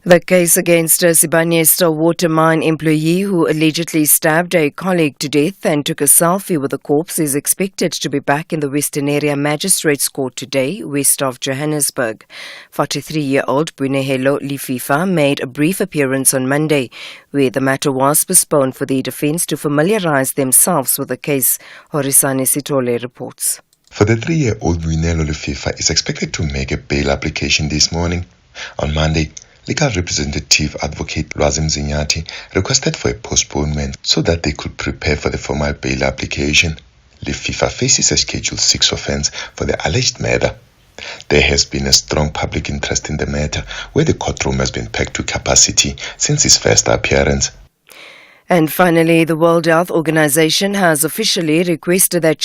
The case against a Sibanye water mine employee who allegedly stabbed a colleague to death and took a selfie with the corpse is expected to be back in the Western Area Magistrates Court today, west of Johannesburg. 43-year-old Bunehelo Lififa made a brief appearance on Monday, where the matter was postponed for the defence to familiarise themselves with the case. Horisane Sitole reports. 43-year-old Bunehelo Lififa is expected to make a bail application this morning. On Monday, legal representative advocate Lwazim Zinyati requested for a postponement so that they could prepare for the formal bail application. Lififa faces a Schedule 6 offence for the alleged murder. There has been a strong public interest in the matter, where the courtroom has been packed to capacity since his first appearance. And finally, the World Health Organization has officially requested that